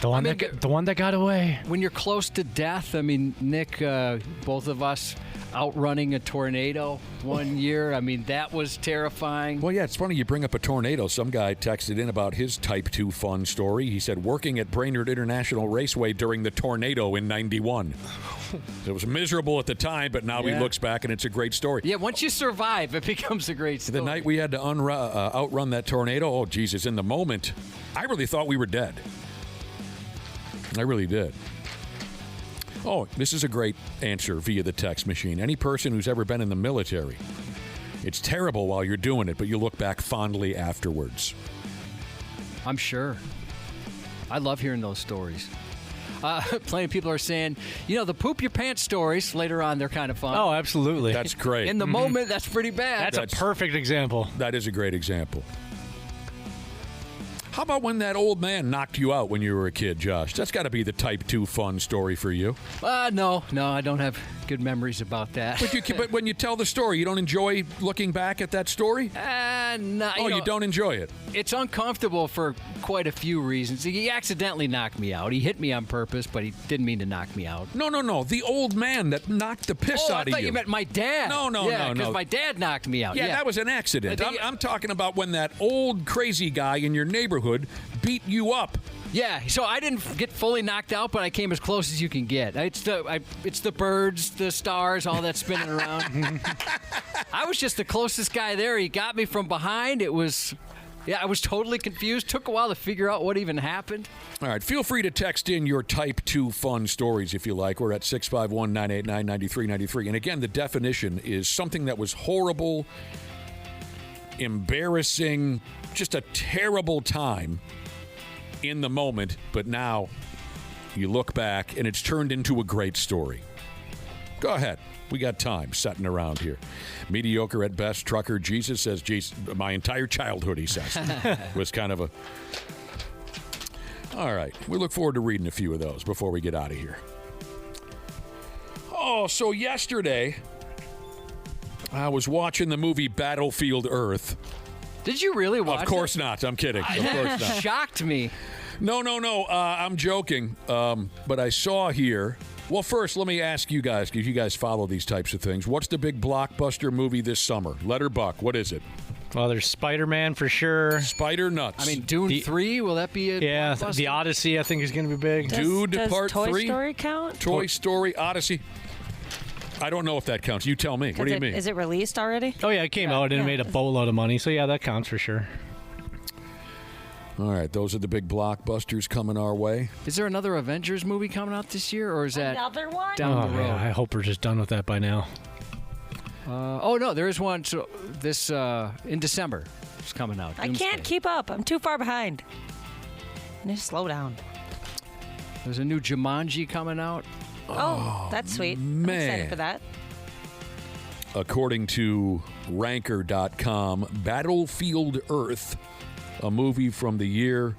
The one that got away. When you're close to death, I mean, Nick, both of us outrunning a tornado one year. I mean, that was terrifying. Well, yeah, it's funny you bring up a tornado. Some guy texted in about his type 2 fun story. He said, working at Brainerd International Raceway during the tornado in 91. It was miserable at the time, but now he looks back and it's a great story. Yeah, once you survive, it becomes a great story. The night we had to outrun that tornado, oh, Jesus, in the moment, I really thought we were dead. I really did. Oh, this is a great answer via the text machine. Any person who's ever been in the military, it's terrible while you're doing it, but you look back fondly afterwards. I'm sure. I love hearing those stories. Plenty of people are saying, the poop your pants stories later on, they're kind of fun. Oh, absolutely. That's great. In the moment, that's pretty bad. That's a perfect example. That is a great example. How about when that old man knocked you out when you were a kid, Josh? That's got to be the type 2 fun story for you. No, I don't have good memories about that. But when you tell the story, you don't enjoy looking back at that story? No. Oh, you don't enjoy it? It's uncomfortable for quite a few reasons. He accidentally knocked me out. He hit me on purpose, but he didn't mean to knock me out. No. The old man that knocked the piss out of you. I thought you meant my dad. No. Because my dad knocked me out. Yeah, that was an accident. I'm talking about when that old crazy guy in your neighborhood beat you up. Yeah, so I didn't get fully knocked out, but I came as close as you can get. It's the birds, the stars, all that spinning around. I was just the closest guy there. He got me from behind. I was totally confused. Took a while to figure out what even happened. All right, feel free to text in your type 2 fun stories if you like. We're at 651-989-9393. And again, the definition is something that was horrible, embarrassing, just a terrible time in the moment, but now you look back and it's turned into a great story. Go ahead. We got time sitting around here. Mediocre at best, trucker Jesus says, my entire childhood, he says, was kind of a... All right. We look forward to reading a few of those before we get out of here. Oh, so yesterday, I was watching the movie Battlefield Earth. Did you really watch it? Of course not. I'm kidding. Of course not. Shocked me. No. I'm joking. But I saw here. Well, first, let me ask you guys, because you guys follow these types of things. What's the big blockbuster movie this summer? Letter Buck, what is it? Well, there's Spider-Man for sure. Spider Nuts. I mean, Dune 3, will that be it? Yeah, the Odyssey, I think, is going to be big. Does Part Toy 3? Story count? Toy Story, Odyssey. I don't know if that counts. You tell me. What do you mean? Is it released already? Oh, yeah, it came out and it made a boatload of money. So, yeah, that counts for sure. All right, those are the big blockbusters coming our way. Is there another Avengers movie coming out this year, or is that another one down the road? Yeah, I hope we're just done with that by now. No, there is one. So this in December, it's coming out. I can't keep up. I'm too far behind. I need to slow down. There's a new Jumanji coming out. Oh, that's sweet. I'm excited for that. According to Ranker.com, Battlefield Earth, a movie from the year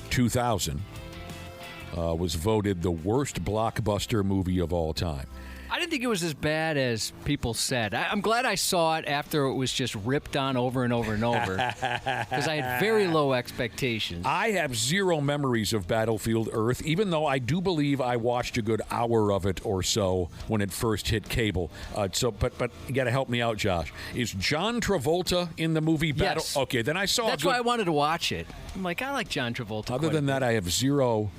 2000, was voted the worst blockbuster movie of all time. I didn't think it was as bad as people said. I'm glad I saw it after it was just ripped on over and over and over, because I had very low expectations. I have zero memories of Battlefield Earth, even though I do believe I watched a good hour of it or so when it first hit cable. But you got to help me out, Josh. Is John Travolta in the movie Battle? Yes. Okay, then I saw. That's why I wanted to watch it. I'm like, I like John Travolta. Other than that, I have zero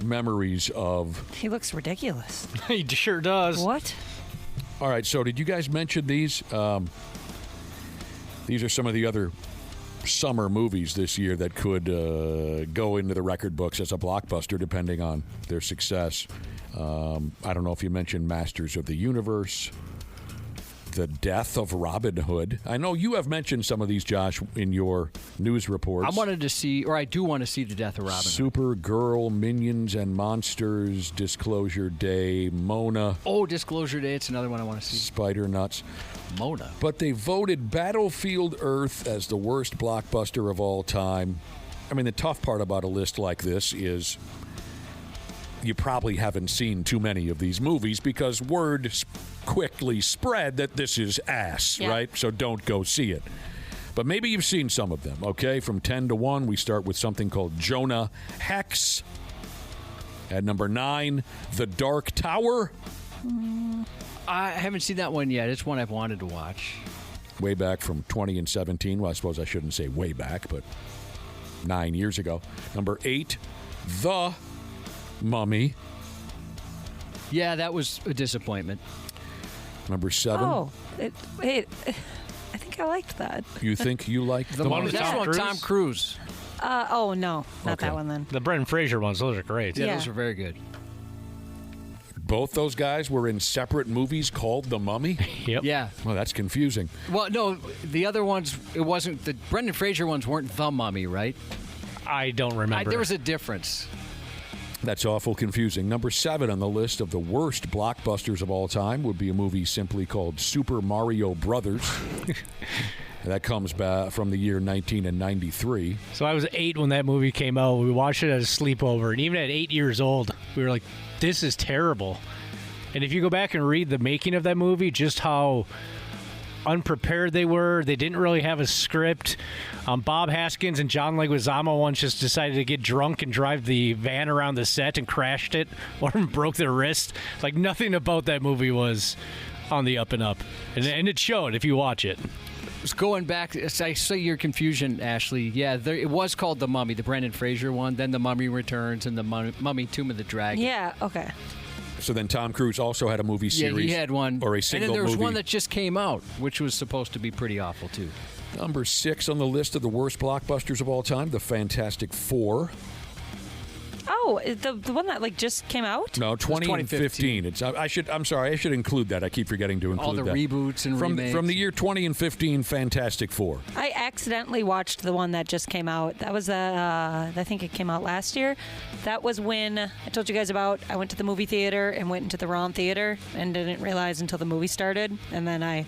memories of. He looks ridiculous. He sure does. What? All right, so did you guys mention these? These are some of the other summer movies this year that could go into the record books as a blockbuster, depending on their success. I don't know if you mentioned Masters of the Universe, The Death of Robin Hood. I know you have mentioned some of these, Josh, in your news reports. I wanted to see, or I do want to see The Death of Robin Hood. Supergirl, Minions and Monsters, Disclosure Day, Mona. Oh, Disclosure Day, it's another one I want to see. Spider Nuts. Mona. But they voted Battlefield Earth as the worst blockbuster of all time. I mean, the tough part about a list like this is you probably haven't seen too many of these movies because word quickly spread that this is ass, right? So don't go see it. But maybe you've seen some of them, okay? From 10 to 1, we start with something called Jonah Hex. At number 9, The Dark Tower. I haven't seen that one yet. It's one I've wanted to watch. Way back from 2017. Well, I suppose I shouldn't say way back, but 9 years ago. Number 8, The Mummy. Yeah, that was a disappointment. Number 7. Oh, wait. I think I liked that. You think you liked the one with Tom Cruise? Oh, no. Not that one then. The Brendan Fraser ones, those are great. Yeah, those are very good. Both those guys were in separate movies called The Mummy? Yep. Yeah. Well, that's confusing. Well, no, the other ones, it wasn't, the Brendan Fraser ones weren't The Mummy, right? I don't remember. There was a difference. That's awful confusing. Number 7 on the list of the worst blockbusters of all time would be a movie simply called Super Mario Brothers. That comes back from the year 1993. So I was 8 when that movie came out. We watched it at a sleepover, and even at 8 years old, we were like, this is terrible. And if you go back and read the making of that movie, just how unprepared they were. They didn't really have a script. Bob Haskins and John Leguizamo once just decided to get drunk and drive the van around the set and crashed it or broke their wrist. Like, nothing about that movie was on the up and up. And it showed if you watch it. Just going back, I see your confusion, Ashley. Yeah, it was called The Mummy, the Brendan Fraser one, then The Mummy Returns, and The Mummy Tomb of the Dragon. Yeah, okay. So then Tom Cruise also had a movie series. Yeah, he had one. Or a single movie. And then there was one that just came out, which was supposed to be pretty awful, too. Number 6 on the list of the worst blockbusters of all time, The Fantastic Four. Oh, the one that just came out? No, 2015. I'm sorry, I should include that. I keep forgetting to include all the that. reboots and remakes. From the year 2015, Fantastic Four. I accidentally watched the one that just came out. That was I think it came out last year. That was when I told you guys about. I went to the movie theater and went into the wrong theater and didn't realize until the movie started. And then I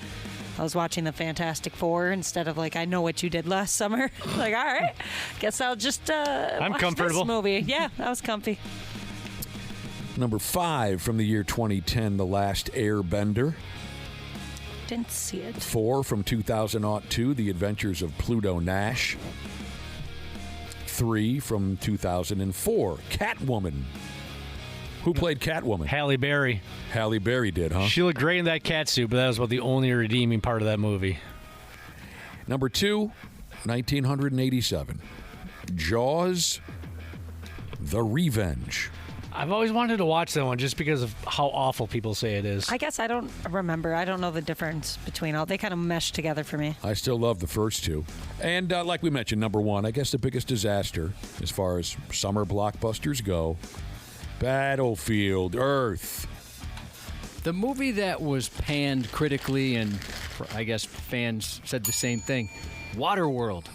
was watching the Fantastic Four instead of I know what you did last summer. All right, guess I'll just I'm watch comfortable. this movie. Yeah, I was comfy. Number 5 from the year 2010, The Last Airbender. didn't see it. 4 from 2002, The Adventures of Pluto Nash. 3 from 2004, Catwoman. Who played Catwoman? Halle Berry. Halle Berry did, huh? She looked great in that cat suit, but that was about the only redeeming part of that movie. Number 2, 1987, Jaws, The Revenge. I've always wanted to watch that one just because of how awful people say it is. I guess I don't remember. I don't know the difference between all. They kind of mesh together for me. I still love the first two. And like we mentioned, number 1, I guess the biggest disaster as far as summer blockbusters go, Battlefield Earth. The movie that was panned critically, and I guess fans said the same thing, Waterworld.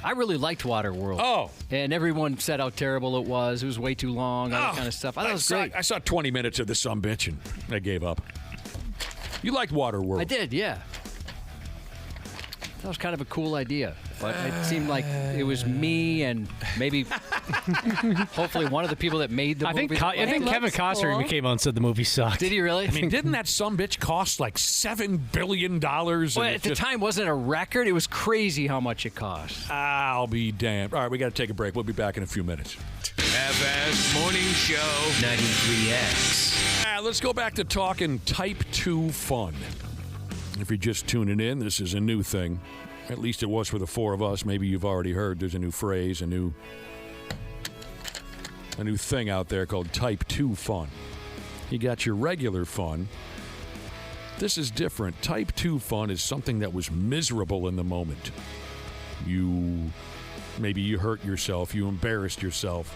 I really liked Waterworld. Oh. And everyone said how terrible it was. It was way too long, all that kind of stuff. I thought it was great. I saw 20 minutes of the sumbitch and I gave up. You liked Waterworld. I did, yeah. That was kind of a cool idea. But it seemed like it was me and maybe hopefully one of the people that made the movie. I think Kevin Costner came on and said the movie sucked. Did he really? I mean, didn't that sumbitch cost like $7 billion? Well, at the time, wasn't it a record? It was crazy how much it cost. I'll be damned. All right, we got to take a break. We'll be back in a few minutes. Half-Assed Morning Show 93X. Let's go back to talking Type 2 fun. If you're just tuning in, this is a new thing. At least it was for the 4 of us. Maybe you've already heard there's a new phrase, a new thing out there called Type 2 fun. You got your regular fun. This is different. Type 2 fun is something that was miserable in the moment. Maybe you hurt yourself, you embarrassed yourself,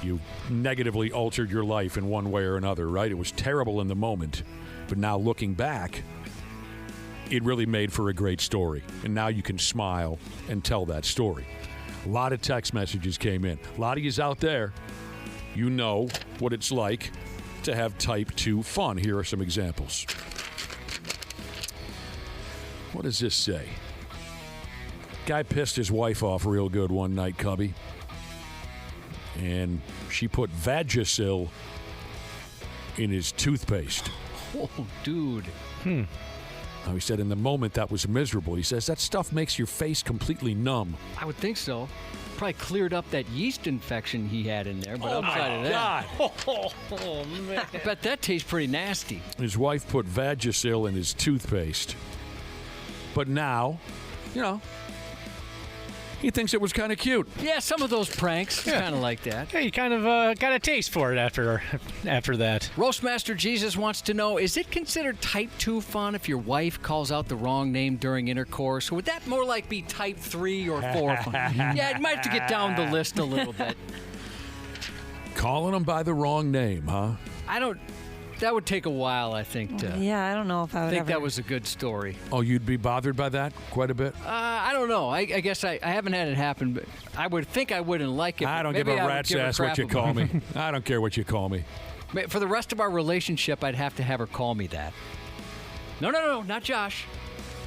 you negatively altered your life in one way or another, right? It was terrible in the moment, but now looking back, it really made for a great story. And now you can smile and tell that story. A lot of text messages came in. A lot of yous out there, you know what it's like to have Type 2 fun. Here are some examples. What does this say? Guy pissed his wife off real good one night, Cubby. And she put Vagisil in his toothpaste. Oh, dude. Now, he said in the moment that was miserable. He says that stuff makes your face completely numb. I would think so. Probably cleared up that yeast infection he had in there, but outside of that. Oh, man. I bet that tastes pretty nasty. His wife put Vagisil in his toothpaste. But now, he thinks it was kind of cute. Yeah, some of those pranks, it's kind of like that. Yeah, you kind of got a taste for it after that. Roastmaster Jesus wants to know, is it considered Type 2 fun if your wife calls out the wrong name during intercourse? Or would that more like be Type 3 or 4 fun? Yeah, you might have to get down the list a little bit. Calling them by the wrong name, huh? That would take a while, I think. Yeah, I don't know if I would think ever. that was a good story. Oh, you'd be bothered by that quite a bit? I don't know. I guess I haven't had it happen, but I would think I wouldn't like it. I don't give a rat's ass what you call me. I don't care what you call me. For the rest of our relationship, I'd have to have her call me that. No, not Josh.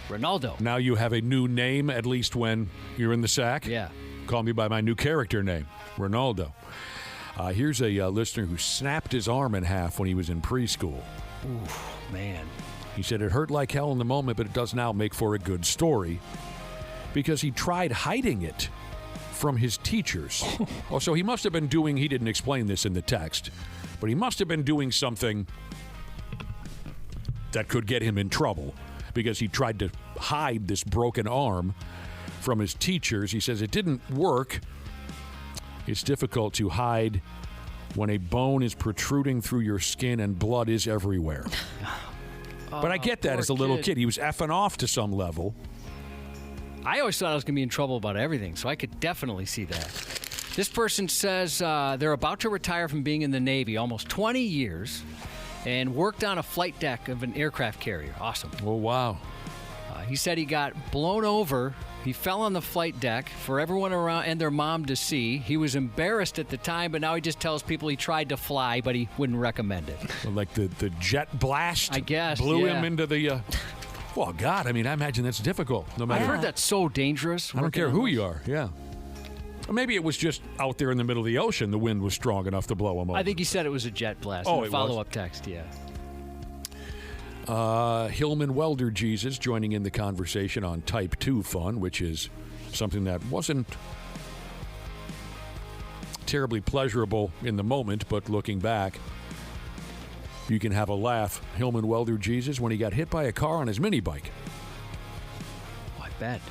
Ronaldo. Now you have a new name, at least when you're in the sack? Yeah. Call me by my new character name, Ronaldo. Here's a listener who snapped his arm in half when he was in preschool. Ooh, man. He said it hurt like hell in the moment, but it does now make for a good story because he tried hiding it from his teachers. So he must have been doing, he didn't explain this in the text, but he must have been doing something that could get him in trouble because he tried to hide this broken arm from his teachers. He says it didn't work. It's difficult to hide when a bone is protruding through your skin and blood is everywhere. But I get that as a little kid. He was effing off to some level. I always thought I was going to be in trouble about everything, so I could definitely see that. This person says they're about to retire from being in the Navy, almost 20 years, and worked on a flight deck of an aircraft carrier. Awesome. Oh, wow. He said he got blown over. He fell on the flight deck for everyone around and their mom to see. He was embarrassed at the time, but now he just tells people he tried to fly, but he wouldn't recommend it. Like the jet blast? I guess, blew him into the... Well, God, I mean, I imagine that's difficult. No matter. I've heard that's so dangerous. I don't care who you are, yeah. Or maybe it was just out there in the middle of the ocean. The wind was strong enough to blow him over. I think he said it was a jet blast. Oh, in a follow-up text, yeah. Hillman Welder Jesus joining in the conversation on Type 2 fun, which is something that wasn't terribly pleasurable in the moment, but looking back, you can have a laugh. Hillman Welder Jesus when he got hit by a car on his mini bike. Oh, I bet.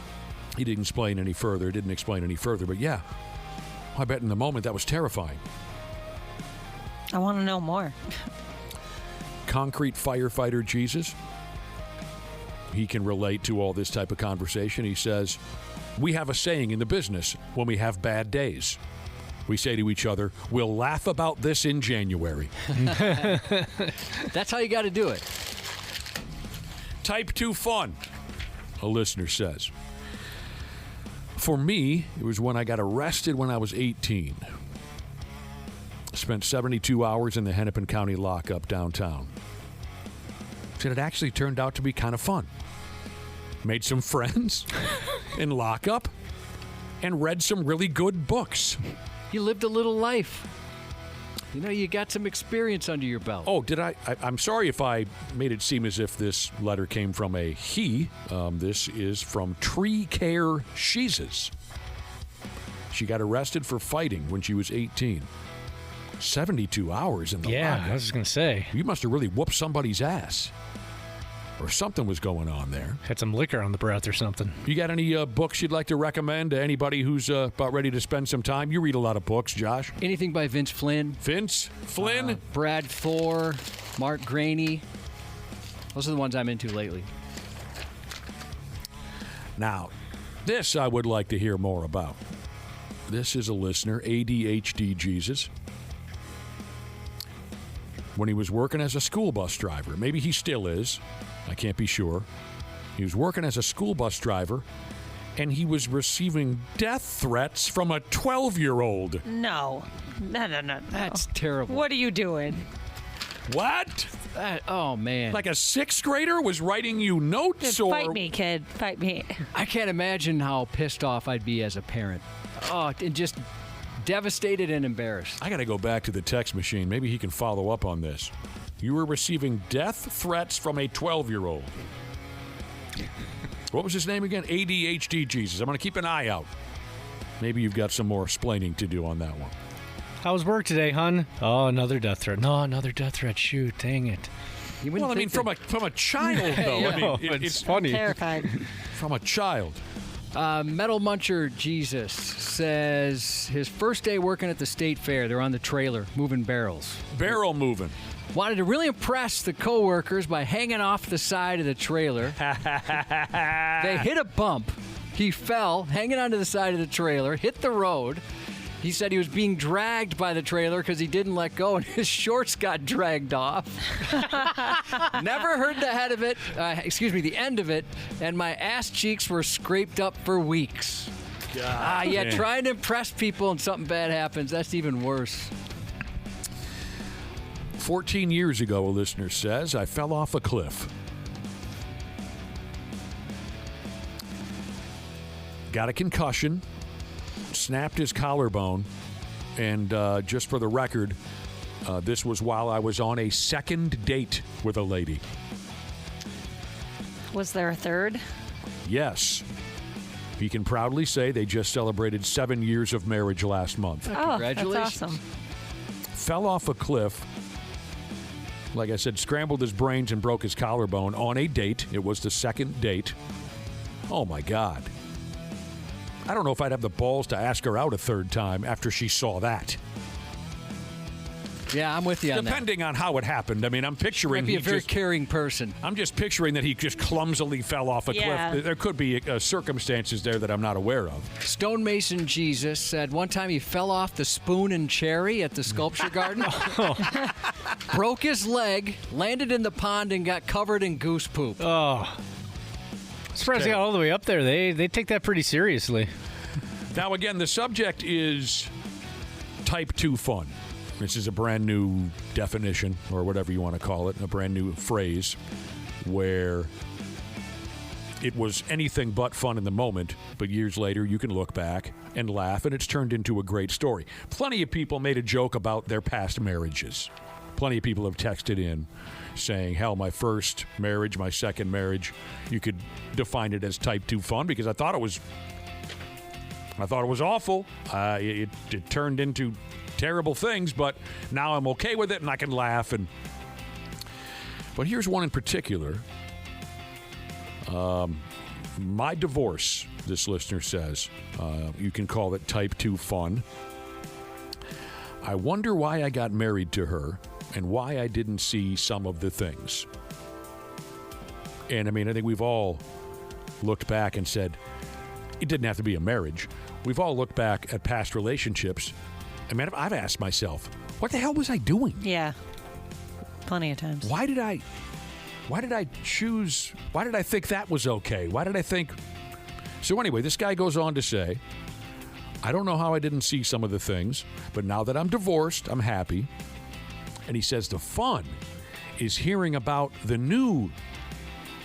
He didn't explain any further, but yeah, I bet in the moment that was terrifying. I want to know more. Concrete firefighter Jesus, he can relate to all this type of conversation. He says, we have a saying in the business when we have bad days. We say to each other, we'll laugh about this in January. That's how you got to do it. Type 2 fun, a listener says. For me, it was when I got arrested when I was 18. Spent 72 hours in the Hennepin County lockup downtown. And it actually turned out to be kind of fun. Made some friends in lockup and read some really good books. You lived a little life. You know, you got some experience under your belt. Oh, did I? I'm sorry if I made it seem as if this letter came from a he. This is from Tree Care Sheezes. She got arrested for fighting when she was 18. 72 hours in the lockup. I was just going to say. You must have really whooped somebody's ass. Or something was going on there. Had some liquor on the breath or something. You got any books you'd like to recommend to anybody who's about ready to spend some time? You read a lot of books, Josh. Anything by Vince Flynn. Vince Flynn? Brad Thor, Mark Graney. Those are the ones I'm into lately. Now, this I would like to hear more about. This is a listener, ADHD Jesus. When he was working as a school bus driver, maybe he still is, I can't be sure. He was working as a school bus driver, and he was receiving death threats from a 12-year-old. No. That's terrible. What are you doing? What? Oh, man. Like a sixth grader was writing you notes? Or Fight me, kid. Fight me. I can't imagine how pissed off I'd be as a parent. Oh, and just devastated and embarrassed. I got to go back to the text machine. Maybe he can follow up on this. You were receiving death threats from a 12-year-old. What was his name again? ADHD Jesus. I'm going to keep an eye out. Maybe you've got some more explaining to do on that one. How was work today, hon? Oh, another death threat. No, another death threat. Shoot, dang it. Well, I mean, from a child, though. Yeah, I mean, it's funny. Terrified. From a child. Metal Muncher Jesus says his first day working at the state fair, they're on the trailer moving barrels. Barrel moving. Wanted to really impress the coworkers by hanging off the side of the trailer. They hit a bump. He fell, hanging onto the side of the trailer, hit the road. He said he was being dragged by the trailer because he didn't let go, and his shorts got dragged off. Never heard the the end of it, and my ass cheeks were scraped up for weeks. Yeah, trying to impress people and something bad happens. That's even worse. 14 years ago, a listener says, I fell off a cliff. Got a concussion. Snapped his collarbone, and just for the record, this was while I was on a second date with a lady. Was there a third? Yes. He can proudly say they just celebrated 7 years of marriage last month. Oh, Congratulations. that's awesome. Fell off a cliff. Like I said, scrambled his brains and broke his collarbone on a date. It was the second date. Oh, my God. I don't know if I'd have the balls to ask her out a third time after she saw that. Yeah, I'm with you on that. Depending on how it happened. I mean, I'm picturing... Might be a very caring person. I'm just picturing that he just clumsily fell off a cliff. There could be circumstances there that I'm not aware of. Stonemason Jesus said one time he fell off the Spoon and Cherry at the Sculpture Garden. Broke his leg, landed in the pond, and got covered in goose poop. Oh. Surprised they got all the way up there. They take that pretty seriously. Now, again, the subject is Type 2 fun. This is a brand new definition, or whatever you want to call it, a brand new phrase, where it was anything but fun in the moment, but years later you can look back and laugh, and it's turned into a great story. Plenty of people made a joke about their past marriages. Plenty of people have texted in saying, hell, my first marriage, my second marriage, you could define it as type 2 fun because I thought it was awful. It turned into terrible things, but now I'm okay with it and I can laugh. But here's one in particular. My divorce, this listener says, you can call it type 2 fun. I wonder why I got married to her and why I didn't see some of the things. And I mean, I think we've all looked back and said, it didn't have to be a marriage. We've all looked back at past relationships. I mean, I've asked myself, what the hell was I doing? Yeah. Plenty of times. Why did I choose? Why did I think that was okay? Why did I think? So anyway, this guy goes on to say, I don't know how I didn't see some of the things, but now that I'm divorced, I'm happy. And he says the fun is hearing about the new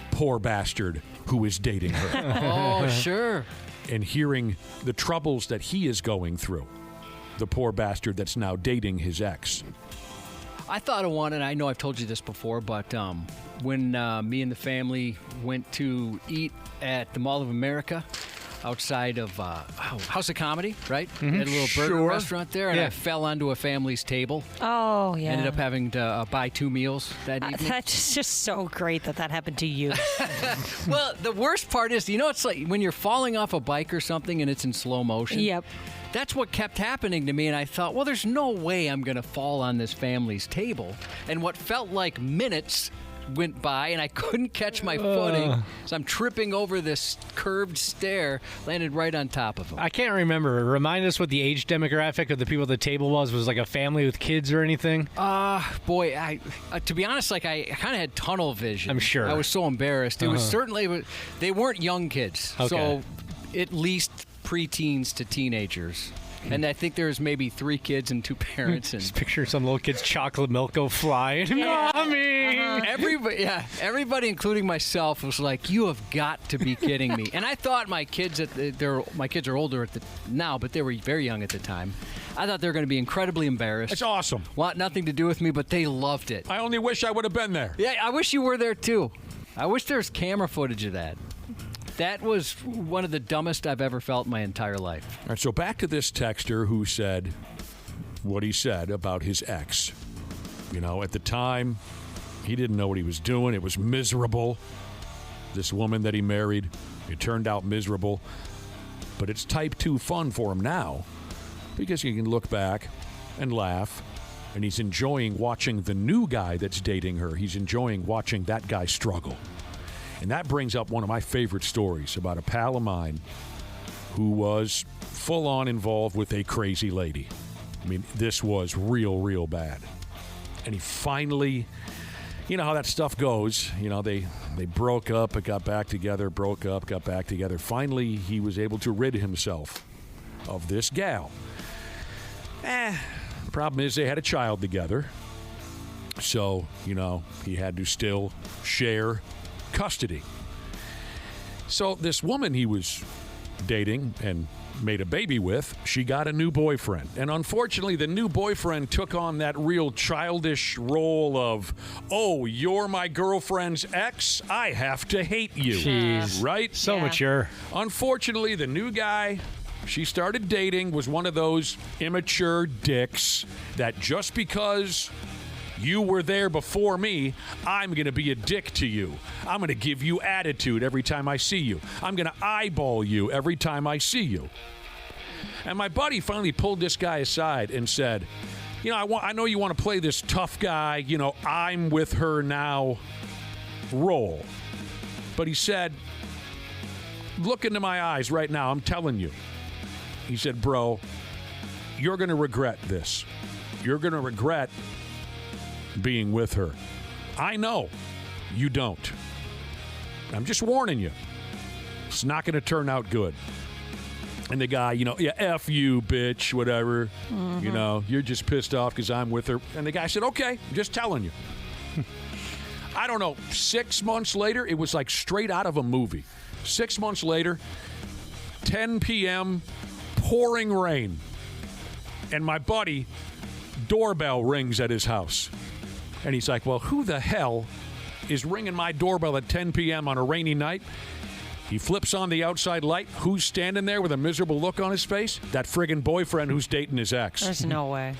poor bastard who is dating her. Oh, sure. And hearing the troubles that he is going through. The poor bastard that's now dating his ex. I thought of one, and I know I've told you this before, but when me and the family went to eat at the Mall of America outside of House of Comedy, right? Mm-hmm. Had a little burger Sure. restaurant there, and I fell onto a family's table. Oh, yeah. Ended up having to buy 2 meals that evening. That's just so great that happened to you. Well, the worst part is, it's like when you're falling off a bike or something and it's in slow motion. Yep. That's what kept happening to me, and I thought, well, there's no way I'm going to fall on this family's table. And what felt like minutes went by, and I couldn't catch my footing, so I'm tripping over this curved stair, landed right on top of him. I can't remember. Remind us what the age demographic of the people at the table was. Was it like a family with kids or anything? Boy, I to be honest, I kind of had tunnel vision. I'm sure. I was so embarrassed. It was certainly, they weren't young kids, Okay. so at least preteens to teenagers. And I think there's maybe 3 kids and 2 parents. And Just picture some little kid's chocolate milk go flying. Yeah. Mommy! everybody, including myself, was like, "You have got to be kidding me!" And I thought my kids are older now, but they were very young at the time. I thought they were going to be incredibly embarrassed. It's awesome. Want nothing to do with me, but they loved it. I only wish I would have been there. Yeah, I wish you were there too. I wish there's camera footage of that. That was one of the dumbest I've ever felt in my entire life. All right, so back to this texter who said what he said about his ex. At the time, he didn't know what he was doing. It was miserable. This woman that he married, it turned out miserable. But it's type 2 fun for him now because he can look back and laugh. And he's enjoying watching the new guy that's dating her. He's enjoying watching that guy struggle. And that brings up one of my favorite stories about a pal of mine who was full-on involved with a crazy lady. I mean, this was real bad. And he finally, you know how that stuff goes. They broke up, but got back together, broke up, got back together. Finally, he was able to rid himself of this gal. Problem is they had a child together. So, he had to still share custody. So this woman he was dating and made a baby with, she got a new boyfriend. And unfortunately, the new boyfriend took on that real childish role of, oh, you're my girlfriend's ex? I have to hate you. Jeez. Right? So mature. Unfortunately, the new guy she started dating was one of those immature dicks that just because you were there before me, I'm going to be a dick to you. I'm going to give you attitude every time I see you. I'm going to eyeball you every time I see you. And my buddy finally pulled this guy aside and said, I know you want to play this tough guy, I'm with her now role. But he said, look into my eyes right now, I'm telling you. He said, bro, you're going to regret this. You're going to regret being with her. I know you don't. I'm just warning you. It's not going to turn out good. And the guy, F you, bitch, whatever. Mm-hmm. You're just pissed off because I'm with her. And the guy said, okay, I'm just telling you. I don't know, 6 months later, it was like straight out of a movie. 6 months later, 10 p.m., pouring rain. And my buddy, doorbell rings at his house. And he's like, well, who the hell is ringing my doorbell at 10 p.m. on a rainy night? He flips on the outside light. Who's standing there with a miserable look on his face? That friggin' boyfriend who's dating his ex. There's no way.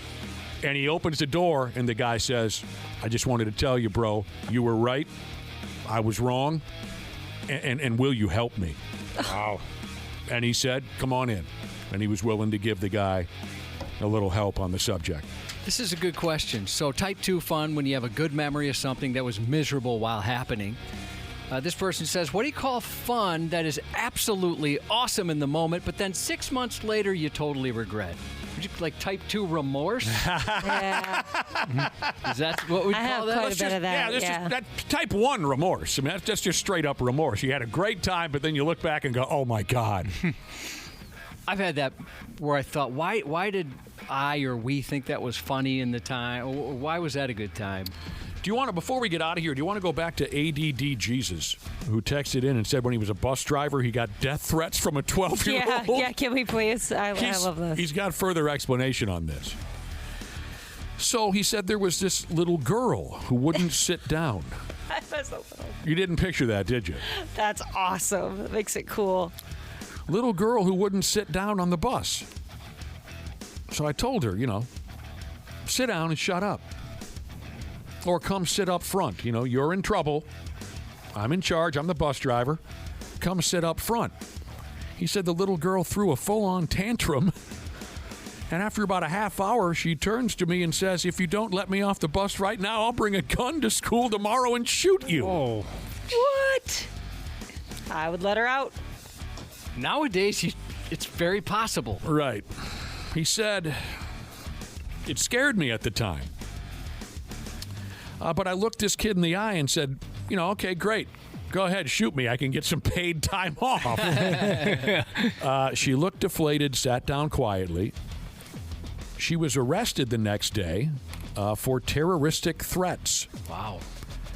And he opens the door, and the guy says, I just wanted to tell you, bro, you were right. I was wrong. And will you help me? Wow. And he said, come on in. And he was willing to give the guy a little help on the subject. This is a good question. So type 2 fun when you have a good memory of something that was miserable while happening. This person says, what do you call fun that is absolutely awesome in the moment, but then 6 months later you totally regret? Would you like type 2 remorse? Yeah. Is that what we I call have that? quite a bit of that. Is that type 1 remorse. I mean, that's just straight up remorse. You had a great time, but then you look back and go, oh, my God. I've had that where I thought, why did I or we think that was funny in the time? Why was that a good time? Do you want to, before we get out of here, do you want to go back to ADD Jesus, who texted in and said when he was a bus driver, he got death threats from a 12-year-old? Yeah, can we please? I love this. He's got further explanation on this. So he said there was this little girl who wouldn't sit down. That's so funny. You didn't picture that, did you? That's awesome. That makes it cool. Little girl who wouldn't sit down on the bus. So I told her, sit down and shut up. Or come sit up front. You're in trouble. I'm in charge. I'm the bus driver. Come sit up front. He said the little girl threw a full-on tantrum. And after about a half hour, she turns to me and says, if you don't let me off the bus right now, I'll bring a gun to school tomorrow and shoot you. Oh. What? I would let her out. Nowadays, it's very possible. Right. He said, it scared me at the time. But I looked this kid in the eye and said, okay, great. Go ahead, shoot me. I can get some paid time off. She looked deflated, sat down quietly. She was arrested the next day for terroristic threats. Wow.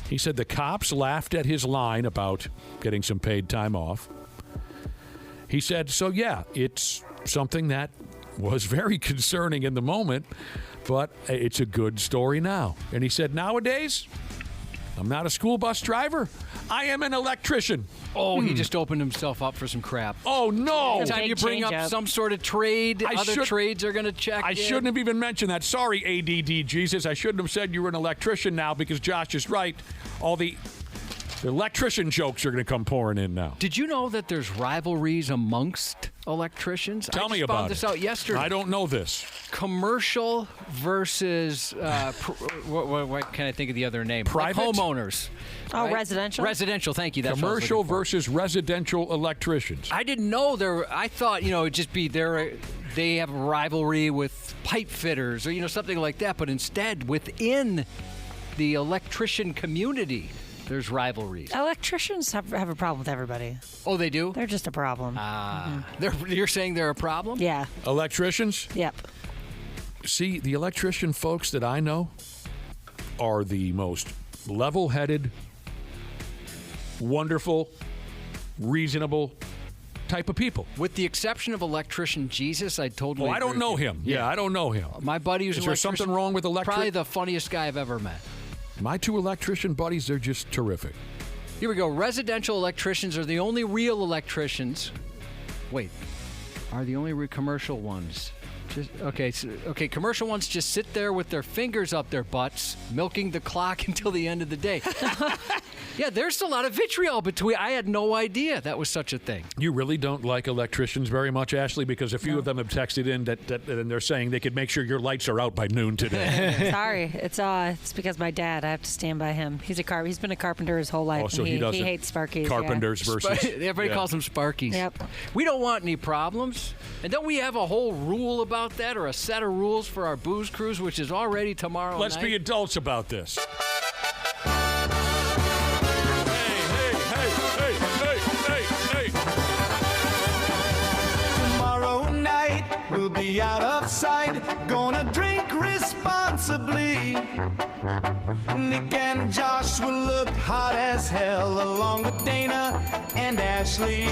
He said the cops laughed at his line about getting some paid time off. He said, so yeah, it's something that was very concerning in the moment, but it's a good story now. And he said, nowadays, I'm not a school bus driver. I am an electrician. Oh, he just opened himself up for some crap. Oh, no. Every time you bring up some sort of trade, other trades are going to check I shouldn't have even mentioned that. Sorry, ADD Jesus. I shouldn't have said you were an electrician now because Josh is right. All the electrician jokes are going to come pouring in now. Did you know that there's rivalries amongst electricians? Tell me about I found this out yesterday. I don't know this. Commercial versus, what can I think of the other name? Private? Like homeowners. Oh, right? residential? Residential, thank you. That's Commercial versus residential electricians. I didn't know I thought, it'd just be they have a rivalry with pipe fitters or, something like that. But instead, within the electrician community, there's rivalries. Electricians have a problem with everybody. Oh, they do? They're just a problem. You're saying they're a problem? Yeah. Electricians? Yep. See, the electrician folks that I know are the most level-headed, wonderful, reasonable type of people. With the exception of electrician Jesus, I totally I don't know him. Yeah, I don't know him. My buddy who's Is there something wrong with Probably the funniest guy I've ever met. My two electrician buddies, they're just terrific. Here we go. Residential electricians are the only real electricians. Wait, are the only commercial ones? Okay, commercial ones just sit there with their fingers up their butts, milking the clock until the end of the day. Yeah, there's a lot of vitriol between. I had no idea that was such a thing. You really don't like electricians very much, Ashley, because a few of them have texted in that and they're saying they could make sure your lights are out by noon today. Sorry, it's because my dad. I have to stand by him. He's been a carpenter his whole life. Oh, so and he hates Sparkies. Carpenters versus. Everybody calls them Sparkies. Yep. We don't want any problems, and don't we have a whole rule about that, or a set of rules for our booze cruise, which is already tomorrow Let's night? be adults about this. Tomorrow night we'll be out of sight, gonna drink responsibly. Nick and Josh will look hot as hell along with Dana and Ashley.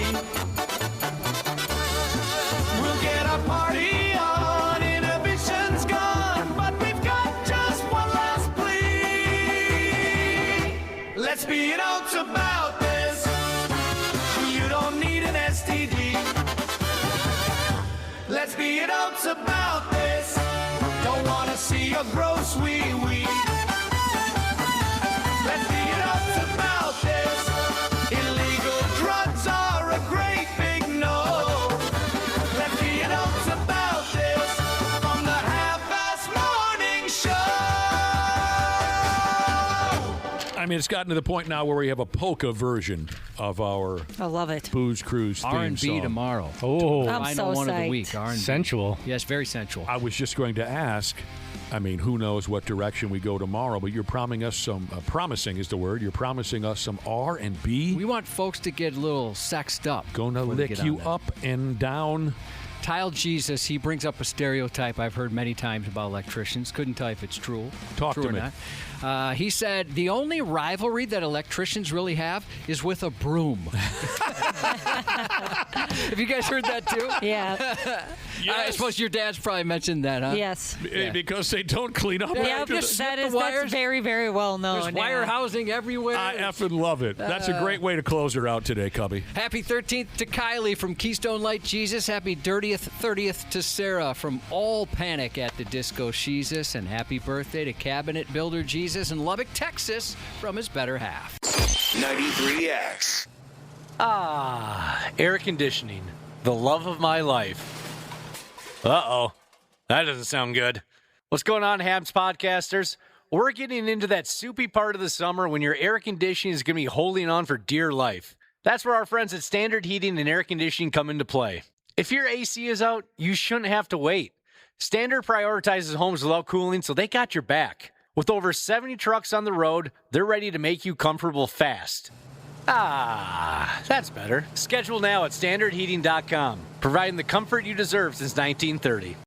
We'll get our party on, inhibition's gone, but we've got just one last plea. adults about this. Don't wanna see a gross wee-wee. Let the adults about this. Illegal drugs are a great big no. Let the adults about this. From the Half-Ass Morning Show. I mean, it's gotten to the point now where we have a polka version of our I love it. Booze Cruise theme R&B song. tomorrow. Oh, I'm Final so one of the psyched. week. R&B. sensual. Yes, very sensual. I was just going to ask, I mean, who knows what direction we go tomorrow, but you're promising us some, promising is the word, you're promising us some R&B. We want folks to get a little sexed up. Gonna before they lick get you on that. up and down. Tile Jesus, he brings up a stereotype I've heard many times about electricians. Couldn't tell if it's true. Talk true to or me. Not. He said the only rivalry that electricians really have is with a broom. Have you guys heard that too? Yeah. I suppose your dad's probably mentioned that, huh? Yes. Because they don't clean up Yeah, after that's the wires. very, very well known. There's wire housing everywhere. I effing love it. That's a great way to close her out today, Cubby. Happy 13th to Kylie from Keystone Light Jesus. Happy 30th to Sarah from All Panic at the Disco Jesus. And happy birthday to Cabinet Builder Jesus in Lubbock, Texas from his better half. 93X. Air conditioning. The love of my life. Uh-oh. That doesn't sound good. What's going on, Habs podcasters? We're getting into that soupy part of the summer when your air conditioning is going to be holding on for dear life. That's where our friends at Standard Heating and Air Conditioning come into play. If your AC is out, you shouldn't have to wait. Standard prioritizes homes without cooling, so they got your back. With over 70 trucks on the road, they're ready to make you comfortable fast. That's better. Schedule now at standardheating.com, providing the comfort you deserve since 1930.